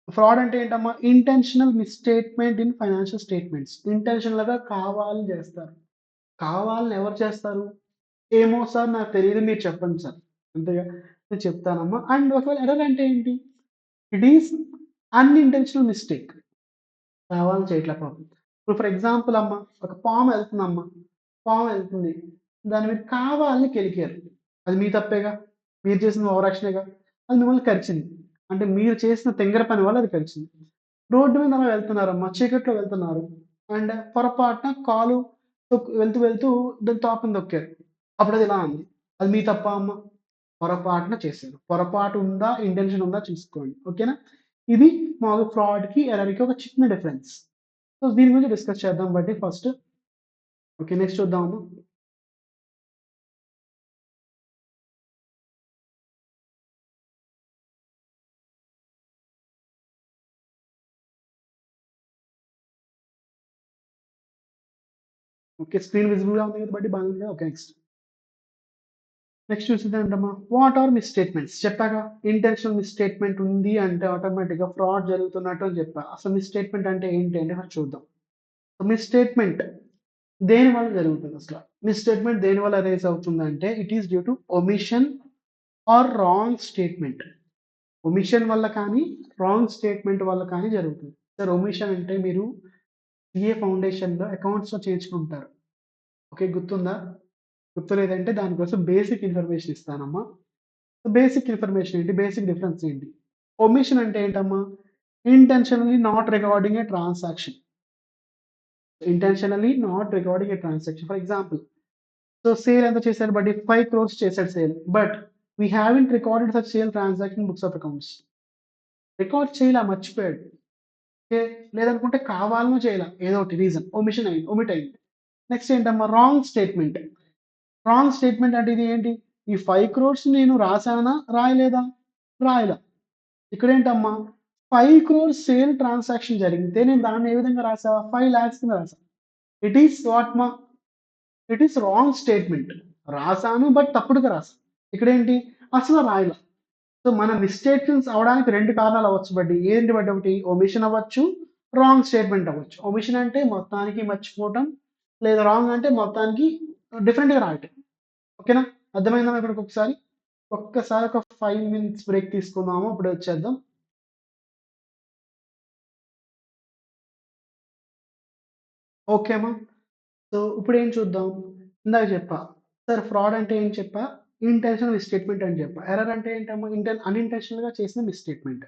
ఫ్రాడ్ అంటే ఏంటమ్మా? Intentional misstatement in financial statements. ఇంటెన్షనల్‌గా కావాలని చేస్తారు. కావాలని ఎవరు చేస్తారు? ఏమో సార్ నాకు తెలీదు మీరు చెప్పండి సార్. అంతేగా? నేను చెప్తానమ్మా. అండ్ ఒకవేళ ఎర్రర్ అంటే ఏంటి? It is unintentional mistake. కావాలని చేయట్లే పాపం. ఇప్పుడు ఫర్ ఎగ్జాంపుల్ అమ్మ, ఒక పాము ఎళ్తుందమ్మ. పాము ఎళ్తుంది. దాన్ని మీరు కావాలని కెలికారు. అది మీ తప్పేగా. మీరు చేసిన ఓవర్ యాక్షనేగా. అది మిమ్మల్ని కరిచింది. అంటే మీరు చేసిన తింగర పని వల్ల అది కరిచింది. రోడ్డు మీద అలా వెళ్తున్నారమ్మ. చీకట్లో వెళ్తున్నారు. అండ్ పొరపాటున కాలు వెళ్తూ వెళ్తూ దాని తోకని తొక్కారు. అప్పుడది ఇలా అంది. అది మీ తప్పా అమ్మ? పొరపాటున చేశారు. పొరపాటు ఉందా? ఇంటెన్షన్ ఉందా చూసుకోండి. ఓకేనా? ఇది మామూలుగా ఫ్రాడ్‌కి, ఎర్రర్‌కి ఒక చిన్న డిఫరెన్స్. సో, దీని గురించి డిస్కస్ చేద్దాం బట్టి ఫస్ట్. ఓకే. నెక్స్ట్ చూద్దామమ్మా. ఓకే. స్క్రీన్ విజిబుల్‌గా ఉంది కదా! బడ్డీ బానే ఉంది కదా! ఓకే. నెక్స్ట్. నెక్స్ట్ చూసేదేంటమ్మా? వాట్ ఆర్ మిస్‌స్టేట్‌మెంట్స్ చెప్పాగా. ఇంటెన్షనల్ మిస్‌స్టేట్‌మెంట్ ఉంది అంటే ఆటోమేటిక్‌గా ఫ్రాడ్ జరుగుతున్నట్టు అని చెప్పా. అసలు మిస్‌స్టేట్‌మెంట్ అంటే ఏంటి అంటే ఫస్ట్ చూద్దాం. మిస్‌స్టేట్‌మెంట్ దేనివల్ల జరుగుతుందసల? మిస్‌స్టేట్‌మెంట్ దేనివల్ల రైజ్ అవుతుందంటే it is due to omission or wrong statement. Omission వల్ల కానీ, రాంగ్ స్టేట్‌మెంట్ వల్ల కానీ జరుగుతుంది. సార్ ఒమిషన్ అంటే మీరు సీఏ ఫౌండేషన్‌లో అకౌంట్స్‌లో చేర్చుకుంటారు. ఓకే. గుర్తుందా? గుర్తులేదంటే దానికోసం బేసిక్ ఇన్ఫర్మేషన్ ఇస్తానమ్మా. బేసిక్ ఇన్ఫర్మేషన్ ఏంటి? బేసిక్ డిఫరెన్స్ ఏంటి? ఒమిషన్ అంటే ఏంటమ్మా? Intentionally not recording a transaction. Intentionally not recording a transaction. For example so sale ఎంత చేశాడు బడ్డీ? 5 క్రోర్స్ చేశాడు sale. But we haven't recorded such sale transaction books of accounts. Record చేయలా మర్చిపోయాడు. Okay. లేదనుకుంటే కావాలనో చేయలా. ఏదో ఒకటి రీజన్. ఒమిషన్ అయింది. ఒమిట్ అయింది. నెక్స్ట్ ఏంటమ్మా? Wrong statement. రాంగ్ స్టేట్‌మెంట్ అంటే ఇది ఏంటి? ఈ 5 క్రోర్స్ నేను రాసానా? రాయలేదా? రాయలా. ఇక్కడేంటమ్మా? 5 క్రోర్స్ సేల్ ట్రాన్సాక్షన్ జరిగితే నేను దాన్ని ఏ విధంగా రాసా? 5 లాక్స్ కింద రాసా. ఇట్ ఈస్ వాట్ మా? It is wrong statement. రాసాను బట్ తప్పుడుగా రాసా. ఇక్కడేంటి? అసలు రాయలా. సో, మన మిస్‌స్టేట్మెంట్స్ అవ్వడానికి 2 కారణాలు అవ్వచ్చు బడ్డీ. ఏంటి బడ్డీ ఒకటి ఒమిషన్ అవ్వచ్చు, రాంగ్ స్టేట్‌మెంట్ అవ్వచ్చు. ఒమిషన్ అంటే మొత్తానికి మర్చిపోవటం. లేదా రాంగ్ అంటే మొత్తానికి డిఫరెంట్‌గా రాయటం. ఓకేనా? అర్థమైందా ఇప్పటికొకసారి? ఒక్కసారి ఒక 5 మినిట్స్ బ్రేక్ తీసుకుందాము. అప్పుడే వచ్చేద్దాం. ఓకే అమ్మా. సో, ఇప్పుడేం చూద్దాం? ఇందాక చెప్పా. సార్ ఫ్రాడ్ అంటే ఏం చెప్పా? ఇంటెన్షనల్ మిస్‌స్టేట్‌మెంట్ అని చెప్పా. ఎర్రర్ అంటే ఏంటమ్మా? అన్‌ఇంటెన్షనల్‌గా చేసిన మిస్‌స్టేట్‌మెంట్.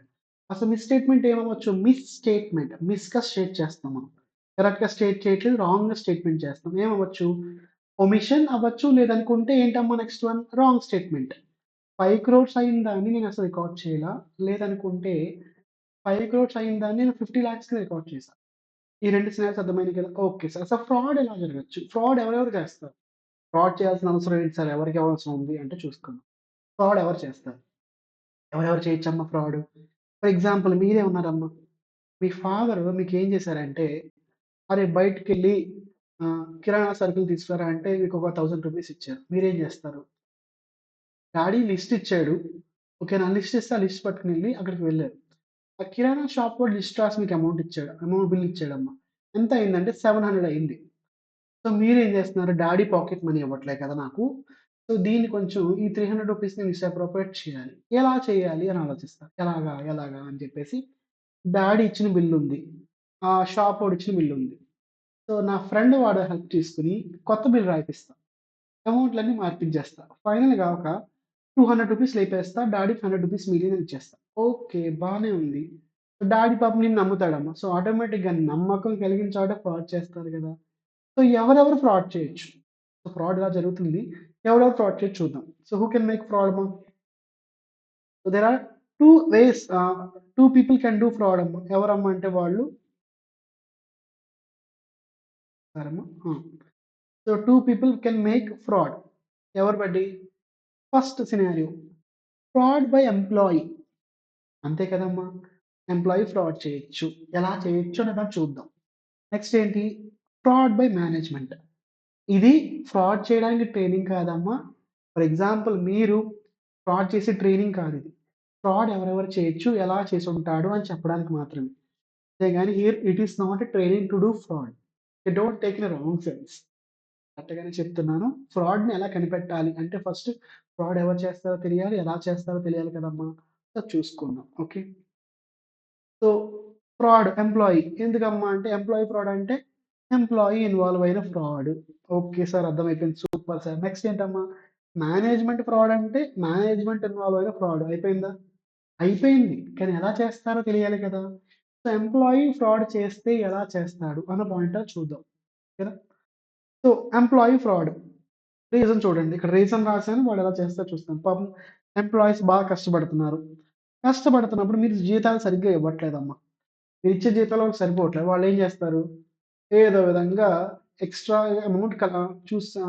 అసలు మిస్‌స్టేట్‌మెంట్ ఏమవ్వచ్చు? మిస్‌స్టేట్‌మెంట్. మిస్‌గా స్టేట్ చేస్తాం మనం. కరెక్ట్‌గా స్టేట్ చేయట్లేదు. రాంగ్‌గా స్టేట్‌మెంట్ చేస్తాం. ఏమవ్వచ్చు? ఒమిషన్ అవ్వచ్చు. లేదనుకుంటే ఏంటమ్మా next one? Wrong statement. 5 crores అయిన దాన్ని నేనసలు రికార్డ్ చేయలా. లేదనుకుంటే 5 క్రోర్స్ అయిన దాన్ని నేను 50 లాక్స్‌కి రికార్డ్ చేశా. ఈ 2 సినారియోస్ అర్థమైనయి కదా! Okay sir. అసలు ఫ్రాడ్ ఎలా జరగొచ్చు? ఫ్రాడ్ ఎవరెవరు చేస్తారు? ఫ్రాడ్ చేయాల్సిన అవసరం ఏంటి సార్? ఎవరికి అవసరం ఉంది అంటే చూసుకుందాం. ఫ్రాడ్ ఎవరు చేస్తారు? ఎవరెవరు చేయొచ్చమ్మా ఫ్రాడు? ఫర్ ఎగ్జాంపుల్ మీరే ఉన్నారమ్మా. మీ ఫాదరు మీకేం చేశారంటే, అరే బయటికెళ్ళి కిరాణా సరుకులు తీసుకురా అంటే మీకొక రూ. 1000 ఇచ్చారు. మీరేం చేస్తారు? డాడీ లిస్ట్ ఇచ్చాడు. ఓకేనా? లిస్ట్ ఇస్తే ఆ లిస్ట్ పట్టుకొనెళ్ళి అక్కడికి వెళ్లారు. ఆ కిరాణా షాప్ వాడు లిస్ట్ రాసి మీకు అమౌంట్ ఇచ్చాడు. అమౌంట్ బిల్ ఇచ్చాడమ్మా. ఎంత అయిందంటే 700 అయింది. సో, మీరేం జేస్తున్నారు? డాడీ పాకెట్ మనీ ఇవ్వట్లే కదా నాకు. సో, దీన్ని కొంచెం ఈ రూ. 300 మిస్‌అప్రోప్రియేట్ చేయాలి. ఎలా చేయాలి అని ఆలోచిస్తారు. ఎలాగా? ఎలాగా? అని చెప్పేసి డాడీ ఇచ్చిన బిల్లుంది. షాపోడు ఇచ్చిన బిల్లుంది. సో, నా ఫ్రెండ్ వాడి హెల్ప్ తీసుకొని కొత్త బిల్ రాయిపిస్తా. అమౌంట్‌లన్నీ మార్పిచ్చేస్తా. ఫైనల్‌గా ఒక రూ. 200 లేపేస్తా. డాడీకి రూ. 100 మిగిలినది ఇచ్చేస్తా. ఓకే. బానే ఉంది. డాడీ పాపం నిన్ను నమ్ముతాడమ్మా. సో, ఆటోమేటిక్‌గా నమ్మకం కలిగిన చోట ఫ్రాడ్ చేస్తారు గదా! సో, ఎవరెవరు ఫ్రాడ్ చేయొచ్చు? సో, ఫ్రాడ్ ఇలా జరుగుతుంది. ఎవరెవరు ఫ్రాడ్ చేయొచ్చు చూద్దాం. So, who can make fraud అమ్మా? So, there are 2 ways 2 people can do fraud అమ్మా. ఎవరమ్మా అంటే వాళ్ళు సరేమ్మా. So, 2 people can make fraud. ఎవరు buddy? First scenario fraud by employee. అంతే కదమ్మా! ఎంప్లాయీ ఫ్రాడ్ చేయొచ్చు. ఎలా చేయొచ్చు అనే దాన్ని చూద్దాం. నెక్స్ట్ ఏంటి? Fraud by management. ఇది ఫ్రాడ్ చేయడానికి ట్రైనింగ్ కాదమ్మా. ఫర్ ఎగ్జాంపుల్ మీరు ఫ్రాడ్ చేసే ట్రైనింగ్ కాదిది. ఫ్రాడ్ ఎవరెవరు చేయొచ్చు, ఎలా చేసుంటాడు అని చెప్పడానికి మాత్రమే. అంతేగాని here it is not a training to do fraud. You don't take in a wrong sense. కరెక్ట్‌గానే చెప్తున్నాను. ఫ్రాడ్‌ని ఎలా కనిపెట్టాలి అంటే ఫస్ట్ ఫ్రాడ్ ఎవరు చేస్తారో తెలియాలి. ఎలా చేస్తారో తెలియాలి కదమ్మా! సో చూసుకుందాం. ఓకే. So, fraud employee. ఎందుకమ్మా అంటే ఎంప్లాయీ ఫ్రాడ్ అంటే ఎంప్లాయీ ఇన్వాల్వ్ అయిన ఫ్రాడ్. ఓకే సార్ అర్థమైపోయింది. Super sir. నెక్స్ట్ ఏంటమ్మా? మేనేజ్మెంట్ ఫ్రాడ్ అంటే మేనేజ్మెంట్ ఇన్వాల్వ్ అయిన ఫ్రాడ్. అయిపోయిందా? అయిపోయింది. కానీ ఎలా చేస్తారో తెలియాలి కదా! సో, ఎంప్లాయీ ఫ్రాడ్ చేస్తే ఎలా చేస్తాడు అన్న పాయింట్ చూద్దాం. ఓకేనా? So, employee fraud. రీజన్ చూడండి. ఇక్కడ రీజన్ రాసాను. వాడెలా చేస్తాడో చూస్తాం. పాపం ఎంప్లాయీస్ బాగా కష్టపడుతున్నారు. కష్టపడుతున్నప్పుడు మీరు జీతాలు సరిగ్గా ఇవ్వట్లేదమ్మా. మీరిచ్చే జీతాలు వాళ్ళకి సరిపోవట్లేదు. వాళ్ళేం జేస్తారు? ఏదో విధంగా ఎక్స్‌ట్రా అమౌంట్ చూసి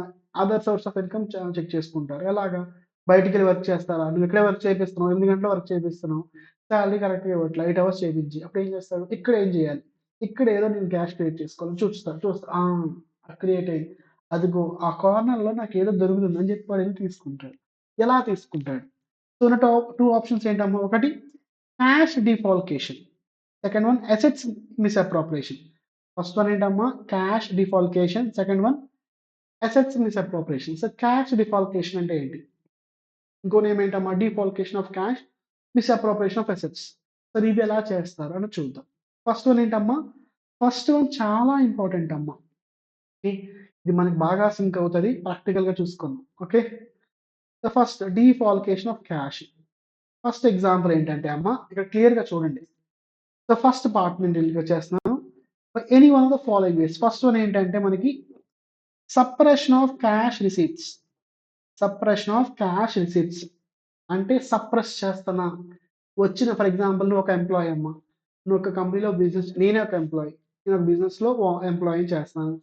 other source of income check చేసుకుంటారు. ఎలాగా? బయటికెళ్ళి వర్క్ చేస్తారా? నువ్విక్కడే వర్క్ చేపిస్తున్నావు. 8 గంటలు వర్క్ చేపిస్తున్నావు. సాలరీ కరెక్ట్‌గా ఇవ్వట్లే. 8 అవర్స్ చేపిచ్చి. అప్పుడేం జేస్తాడు? ఇక్కడేం జేయాలి? ఇక్కడేదో నేను క్యాష్ క్రియేట్ చేసుకోవాలని చూస్తాడు. ఆ! క్రియేట్ అయింది. అదిగో ఆ కార్నర్‌లో నాకేదో దొరుకుతుందని జెప్పి వాడెళ్లి తీసుకుంటాడు. ఎలా తీసుకుంటాడు? సో, నా 2 ఆప్షన్స్ ఏంటమ్మా? ఒకటి cash defalcation. Second one assets misappropriation. First one ఏంటమ్మా? Cash defalcation. Second one assets misappropriation. So, cash defalcation అంటే ఏంటి? ఇంకో నేమ్ ఏంటమ్మా? Defalcation of cash, misappropriation of assets. మరి ఇవి ఎలా చేస్తారు అని చూద్దాం. ఫస్ట్ వన్ ఏంటమ్మా? ఫస్ట్ వన్ చాలా ఇంపార్టెంట్ అమ్మా. ఓకే. ఇది మనకి బాగా సింక్ అవుతది. ప్రాక్టికల్‌గా చూసుకుందాం. Okay. The first defalcation of cash. First example ఏంటంటే అమ్మా, ఇక్కడ క్లియర్‌గా చూడండి. ద ఫస్ట్ పార్ట్ నేను వచ్చేస్తున్నాను. Any one of the following ways. First one ఏంటంటే మనకి suppression of cash receipts. Suppression of cash receipts. అంటే సప్రెస్ చేస్తున్నా. వచ్చిన ఫర్ ఎగ్జాంపుల్ నువ్వు ఒక ఎంప్లాయీ అమ్మ. నువ్వు ఒక కంపెనీలో బిజినెస్ నేనే ఒక ఎంప్లాయీ. నేను ఒక బిజినెస్‌లో ఎంప్లాయీని చేస్తున్నాను.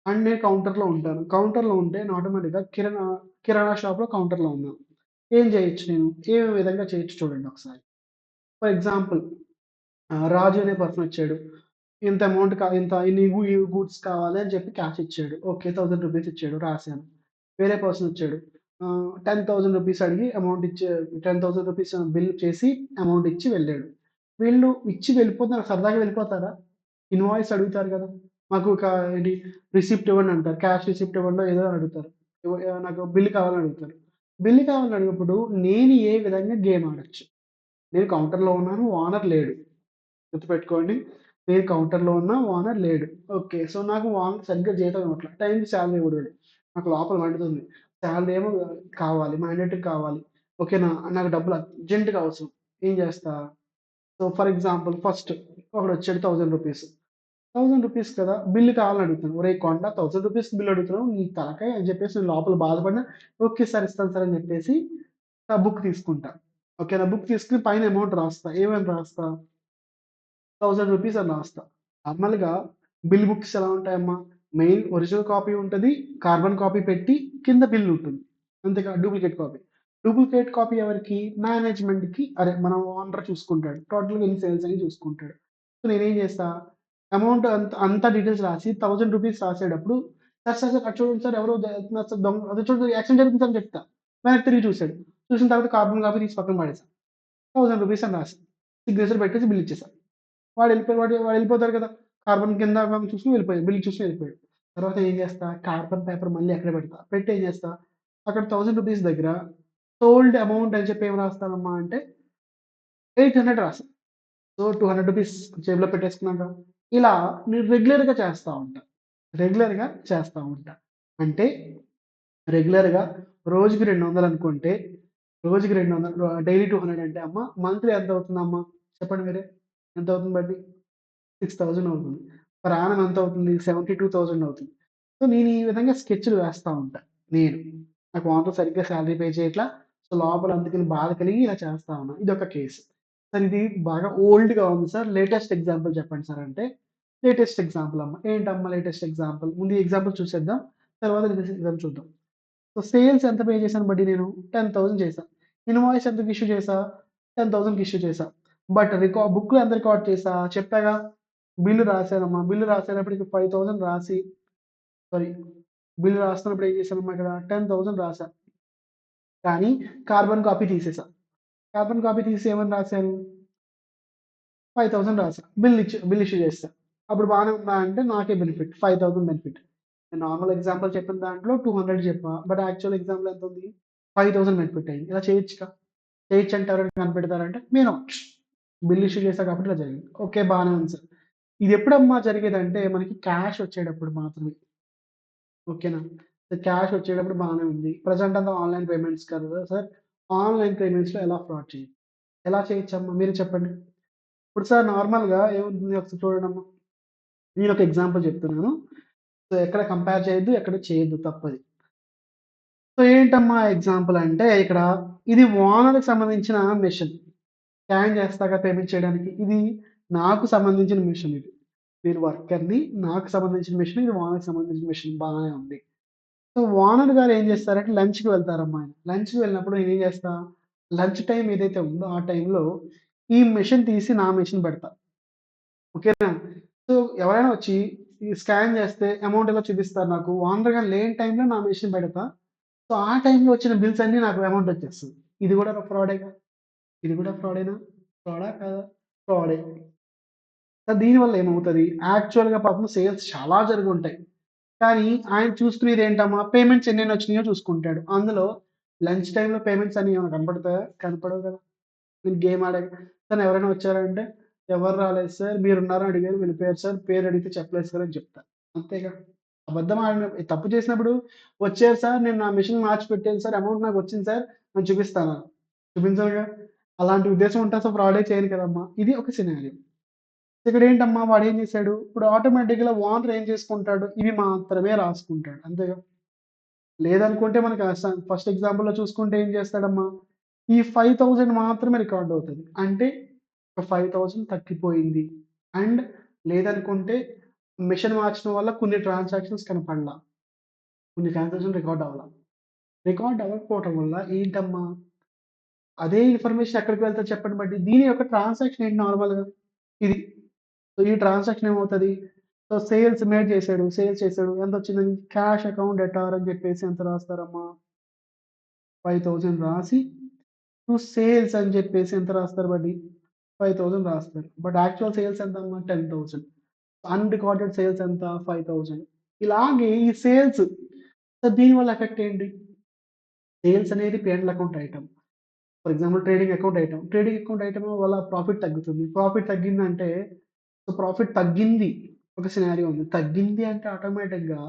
అండ్ నేను కౌంటర్‌లో ఉంటాను. కౌంటర్‌లో ఉంటే నేను ఆటోమేటిక్‌గా కిరాణా షాప్‌లో కౌంటర్‌లో ఉన్నాను. ఏం చేయొచ్చు నేను? ఏ విధంగా చేయొచ్చు చూడండి ఒకసారి. ఫర్ ఎగ్జాంపుల్ రాజు అనే పర్సన్ వచ్చాడు. ఇంత అమౌంట్ ఇంత ఇన్ని గూడ్స్ కావాలి అని చెప్పి క్యాష్ ఇచ్చాడు. ఓకే. రూ. 1000 ఇచ్చాడు. రాసాను. వేరే పర్సన్ వచ్చాడు. రూ. 10,000 అడిగి అమౌంట్ ఇచ్చే రూ. 10,000 బిల్ చేసి అమౌంట్ ఇచ్చి వెళ్ళాడు. వీళ్ళు ఇచ్చి వెళ్ళిపోతున్నారు. సరదాగా వెళ్ళిపోతారా? ఇన్వాయిస్ అడుగుతారు కదా! మాకు ఒక ఏంటి రిసిప్ట్ ఇవ్వండి అంటారు. క్యాష్ రిసిప్ట్ ఇవ్వండో ఏదో అడుగుతారు. నాకు బిల్ కావాలని అడుగుతారు. బిల్ కావాలని అడిగినప్పుడు నేను ఏ విధంగా గేమ్ ఆడొచ్చు? నేను కౌంటర్‌లో ఉన్నాను. ఓనర్ లేడు. గుర్తుపెట్టుకోండి. నేను కౌంటర్‌లో ఉన్నా, ఓనర్ లేడు. ఓకే. సో, నాకు ఓనర్ సరిగ్గా జీతం ఇవ్వట్ల. టైంకి సాలరీ ఇవ్వడు. నాకు లోపల మండుతుంది. సాలరీ ఏమో కావాలి. మ్యాండేటరీ కావాలి. ఓకేనా? నాకు డబ్బులు అర్జెంట్‌గా అవసరం. ఏం చేస్తా? సో, ఫర్ ఎగ్జాంపుల్ ఫస్ట్ ఒకడొచ్చాడు రూ. 1000 కదా! బిల్ కావాలని అడుగుతాను. ఒరేయ్ కొండ రూ. 1000 బిల్ అడుగుతున్నావు. నీ తలకాయ అని చెప్పేసి నేను లోపల బాధపడిన, ఓకే సార్ ఇస్తాను సార్ అని చెప్పేసి ఆ బుక్ తీసుకుంటా. ఓకేనా? బుక్ తీసుకొని పైన అమౌంట్ రాస్తా. ఏమని రాస్తా? రూ. 1000 అని రాస్తా. నార్మల్‌గా బిల్ బుక్స్ ఎలా ఉంటాయమ్మా? మెయిన్ ఒరిజినల్ కాపీ ఉంటది. కార్బన్ కాపీ పెట్టి కింద బిల్ ఉంటుంది. అంతేగా డూప్లికేట్ కాపీ. డూప్లికేట్ కాపీ ఎవరికి? మేనేజ్‌మెంట్‌కి అదే మన ఓనర్ చూసుకుంటాడు. టోటల్‌గా ఎన్ని సేల్స్ అయ్యాయి చూసుకుంటాడు. సో, నేనేం చేస్తా? అమౌంట్ అంతా డీటెయిల్స్ రాసి రూ. 1000 రాసేటప్పుడు సార్, సార్, సార్ అటు చూడండి సార్ ఎవరో జేస్తున్నారు సార్ దొంగ అదే చూడండి యాక్సిడెంట్ జరిగింది సార్ అని చెప్తా. వెనక్కి తిరిగి చూసాడు. చూసిన తర్వాత కార్బన్ కాపీ తీసి పక్కన పడేసా. రూ. 1000 అని రాసి సిగ్నేచర్ పెట్టేసి బిల్ ఇచ్చేసా. వాడెళ్ళిపోతాడు కదా! కార్బన్ కింద చూసుకొని వెళ్ళిపోయాడు. బిల్ చూసుకొని వెళ్ళిపోయాడు. తర్వాత ఏం చేస్తా? కార్బన్ పేపర్ మళ్ళీ అక్కడే పెడతా. పెట్టి ఏం చేస్తా? అక్కడ రూ. 1000 దగ్గర సోల్డ్ అమౌంట్ అని చెప్పి ఏం రాస్తానమ్మా అంటే 800 రాస్తా. సో, రూ. 200 జేబులో పెట్టేసుకున్నాక, ఇలా నేను రెగ్యులర్‌గా చేస్తా ఉంటా. రెగ్యులర్‌గా చేస్తా ఉంటా. అంటే రెగ్యులర్‌గా రోజుకి 200 అనుకుంటే, రోజుకి 200 డైలీ 200 అంటే అమ్మ మంత్లీ ఎంతవుతుందమ్మా? చెప్పండి మీరే. ఎంతవుతుంది బడ్డీ? 6000 అవుతుంది. పర్ యానమ్ ఎంతవుతుంది? 72,000 అవుతుంది. సో, నేను ఈ విధంగా స్కెచ్‌లు వేస్తా ఉంటా నేను. నాకు ఓనర్ సరిగ్గా సాలరీ పే చేయట్లా. సో, లోపల అందుకని బాధ కలిగి ఇలా చేస్తా ఉన్నా. ఇదొక కేస్. సార్ ఇది బాగా ఓల్డ్‌గా ఉంది సార్. లేటెస్ట్ ఎగ్జాంపుల్ చెప్పండి సార్ అంటే, లేటెస్ట్ ఎగ్జాంపుల్ అమ్మ. ఏంటమ్మా లేటెస్ట్ ఎగ్జాంపుల్? ముందు ఈ ఎగ్జాంపుల్ చూసేద్దాం. తర్వాత లేటెస్ట్ ఎగ్జాంపుల్ చూద్దాం. సో, సేల్స్ ఎంత పే చేశాను బడ్డీ నేను? 10,000 చేశా. ఇన్వాయిస్ ఎంతకి ఇష్యూ చేశా? 10,000కి ఇష్యూ చేశా. బట్ బుక్‌లో ఎంత రికార్డ్ చేశా? చెప్పాగా. బిల్ రాసానమ్మా. బిల్ రాసేటప్పటికి 5,000 రాసి సారీ బిల్ రాస్తున్నప్పుడు ఏం చేశానమ్మా ఇక్కడ 10,000 రాసా. కానీ కార్బన్ కాపీ తీసేసా. కార్బన్ కాపీ తీసి ఏమని రాసాను? 5,000 రాసా. బిల్ ఇష్యూ చేసేసా. అప్పుడు బానే ఉందా అంటే నాకే బెనిఫిట్. 5,000 బెనిఫిట్. నేను నార్మల్ ఎగ్జాంపుల్ చెప్పిన దాంట్లో 200 చెప్పా. బట్ యాక్చువల్ ఎగ్జాంపుల్ ఎంతుంది? 5,000 బెనిఫిట్ అయింది. ఇలా చేయొచ్చుగా. చేయొచ్చంటే ఎవరైనా కనిపెడతారంటే మే నాట్. బిల్ ఇష్యూ చేశా కాబట్టి ఇలా జరిగింది. ఓకే. బానే ఉంది సార్. ఇదెప్పుడమ్మా జరిగేదంటే మనకి క్యాష్ వచ్చేటప్పుడు మాత్రమే. ఓకేనా? సో, క్యాష్ వచ్చేటప్పుడు బానే ఉంది. ప్రెజెంట్ అంతా ఆన్‌లైన్ పేమెంట్స్ కదా సార్! ఆన్‌లైన్ పేమెంట్స్‌లో ఎలా ఫ్రాడ్ చేయొచ్చు? ఎలా చేయొచ్చమ్మా? మీరే చెప్పండి. ఇప్పుడు సార్ నార్మల్‌గా ఏముంటుంది ఒకసారి చూడండమ్మా. నేనొక ఎగ్జాంపుల్ చెప్తున్నాను. సో, ఎక్కడ కంపేర్ చేయొద్దు. ఎక్కడ చేయొద్దు తప్పది. సో, ఏంటమ్మా ఎగ్జాంపుల్ అంటే ఇక్కడ ఇది ఓనర్‌కి సంబంధించిన మెషిన్. స్కాన్ చేస్తాగా పేమెంట్ చేయడానికి. ఇది నాకు సంబంధించిన మెషిన్ ఇది. నేను వర్కర్‌ని. నాకు సంబంధించిన మెషిన్. ఇది ఓనర్‌కి సంబంధించిన మెషిన్ బానే ఉంది. సో, ఓనర్ గారు ఏం చేస్తారంటే లంచ్‌కి వెళ్తారమ్మా ఆయన. లంచ్‌కి వెళ్ళినప్పుడు నేనేం చేస్తా, లంచ్ టైమ్ ఏదైతే ఉందో ఆ టైంలో ఈ మెషిన్ తీసి నా మెషిన్ పెడతా. ఓకేనా? సో, ఎవరైనా వచ్చి ఈ స్కాన్ చేస్తే అమౌంట్ ఇలా చూపిస్తారు నాకు. ఓనర్ గారు లేని టైంలో నా మెషిన్ పెడతా. సో, ఆ టైంలో వచ్చిన బిల్స్ అన్నీ నాకు అమౌంట్ వచ్చేస్తది. ఇది కూడా ఫ్రాడేగా. ఇది కూడా ఫ్రాడేనా? ఫ్రాడా? కాదా? ఫ్రాడే. సో, దీనివల్ల ఏమవుతది? యాక్చువల్‌గా పాపం సేల్స్ చాలా జరిగుంటాయి. కానీ ఆయన చూసుకునేదేంటమ్మా పేమెంట్స్ ఎన్నెన్నొచ్చినాయో చూసుకుంటాడు. అందులో లంచ్ టైమ్‌లో పేమెంట్స్ అని ఏమైనా కనపడతాయా? కనపడవు కదా! నేను గేమ్ ఆడాక కానీ ఎవరైనా వచ్చారంటే, "ఎవరు రాలేదు సార్. మీరున్నారని అడిగారు వెళ్ళిపోయారు సార్. పేరు అడిగితే చెప్పలేదు సార్" అని చెప్తా. అంతేగా. అబద్ధం ఆడిన తప్పు చేసినప్పుడు "వచ్చారు సార్. నేను నా మెషిన్ మార్చి పెట్టాను సార్. అమౌంట్ నాకొచ్చింది సార్" అని చూపిస్తానా? చూపించనుగా. అలాంటి ఉద్దేశ్యం ఉంటే అసలు ఫ్రాడే చేయను కదమ్మా! ఇది ఒక సినారియో. ఇక్కడేంటమ్మా వాడేం చేశాడు, ఇప్పుడు ఆటోమేటిక్‌గా ఓనర్ ఏం చేసుకుంటాడు, ఇవి మాత్రమే రాసుకుంటాడు. అంతేగా. లేదనుకుంటే మనకి ఫస్ట్ ఎగ్జాంపుల్‌లో చూసుకుంటే ఏం చేస్తాడమ్మా, ఈ 5,000 మాత్రమే రికార్డ్ అవుతది. అంటే ఒక 5,000 తగ్గిపోయింది. అండ్ లేదనుకుంటే మెషిన్ మార్చడం వల్ల కొన్ని ట్రాన్సాక్షన్స్ కనపడలా. కొన్ని ట్రాన్సాక్షన్ రికార్డ్ అవ్వలా. రికార్డ్ అవ్వకపోవటం వల్ల ఏంటమ్మా, అదే ఇన్ఫర్మేషన్ ఎక్కడికి వెళ్తది చెప్పండి బడ్డి. దీని యొక్క ట్రాన్సాక్షన్ ఏంటి నార్మల్‌గా ఇది. సో, ఈ ట్రాన్సాక్షన్ ఏమవుతది? సో, సేల్స్ మేడ్ చేసాడు. సేల్స్ చేసాడు. ఎంతొచ్చిందని క్యాష్ అకౌంట్ ఎటార్ అని చెప్పేసి ఎంత రాస్తారమ్మా? 5,000 రాసి టు సేల్స్ అని చెప్పేసి ఎంత రాస్తారు బడ్డీ? 5,000 రాస్తారు. బట్ యాక్చువల్ సేల్స్ ఎంతమ్మా? 10,000. అన్‌రికార్డెడ్ సేల్స్ ఎంత? 5,000. ఇలాగే ఈ సేల్స్ సో, దీనివల్ల ఎఫెక్ట్ ఏంటి? సేల్స్ అనేది P and L account item. For example trading account item. Trading account item వల్ల ప్రాఫిట్ తగ్గుతుంది. ప్రాఫిట్ తగ్గిందంటే సో, ప్రాఫిట్ తగ్గింది. ఒక సినారియో ఉంది. తగ్గింది అంటే ఆటోమేటిక్‌గా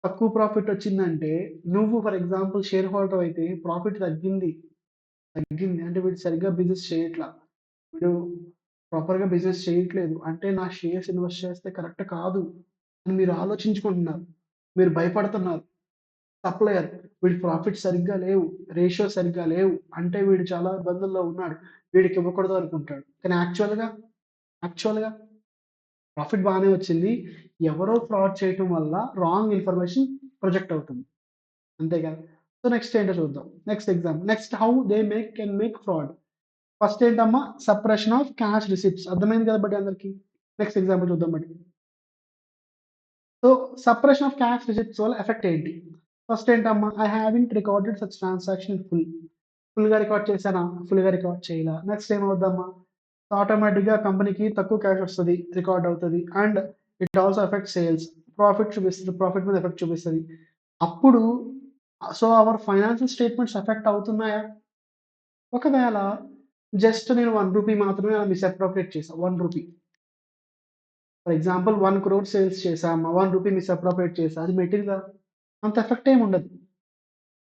తక్కువ ప్రాఫిట్ వచ్చిందంటే, నువ్వు ఫర్ ఎగ్జాంపుల్ షేర్ హోల్డర్ అయితే ప్రాఫిట్ తగ్గింది. తగ్గింది అంటే వీడు సరిగ్గా బిజినెస్ చేయట్ల. వీడు ప్రాపర్‌గా బిజినెస్ చేయట్లేదు. అంటే నా షేర్స్ ఇన్వెస్ట్ చేస్తే కరెక్ట్ కాదు అని మీరు ఆలోచించుకుంటున్నారు. మీరు భయపడుతున్నారు. సప్లయర్ వీడి ప్రాఫిట్స్ సరిగ్గా లేవు. రేషియోస్ సరిగ్గా లేవు. అంటే వీడు చాలా ఇబ్బందుల్లో ఉన్నాడు. వీడికి ఇవ్వకూడదు అనుకుంటాడు. కానీ యాక్చువల్‌గా ప్రాఫిట్ బానే వచ్చింది. ఎవరో ఫ్రాడ్ చేయటం వల్ల రాంగ్ ఇన్ఫర్మేషన్ ప్రొజెక్ట్ అవుతుంది. అంతే కదా! సో, నెక్స్ట్ ఏంటో చూద్దాం. Next example. Next how they can make fraud. First ఏంటమ్మా సప్రెషన్ ఆఫ్ క్యాష్ రిసిప్ట్స్ అర్థమైంది కదా బడ్డీ అందరికి. నెక్స్ట్ ఎగ్జాంపుల్ చూద్దాం buddy. So, suppression of cash receipts వల్ల ఎఫెక్ట్ ఏంటి? ఫస్ట్ ఏంటమ్మా I haven't recorded such transaction in full. ఫుల్‌గా record చేశానా? ఫుల్‌గా రికార్డ్ చేయలా. నెక్స్ట్ ఏమవుద్దమ్మా? ఆటోమేటిక్‌గా కంపెనీకి తక్కువ క్యాష్ వస్తది. రికార్డ్ అవుతది. And it also effects sales. Profit చూపిస్తది. ప్రాఫిట్ మీద ఎఫెక్ట్ చూపిస్తది. అప్పుడు so, hour financial statements effect అవుతున్నాయా? ఒకవేళ జస్ట్ నేను రూ. 1 మాత్రమే మిస్‌అప్రోప్రియేట్ చేశా. రూ. 1 ఫర్ ఎగ్జాంపుల్ 1,00,00,000 సేల్స్ చేశా అమ్మ. రూ. 1 మిస్‌అప్రోప్రియేట్ చేశా. అది మెటీరియలా? అంత ఎఫెక్ట్ ఏమి ఉండదు.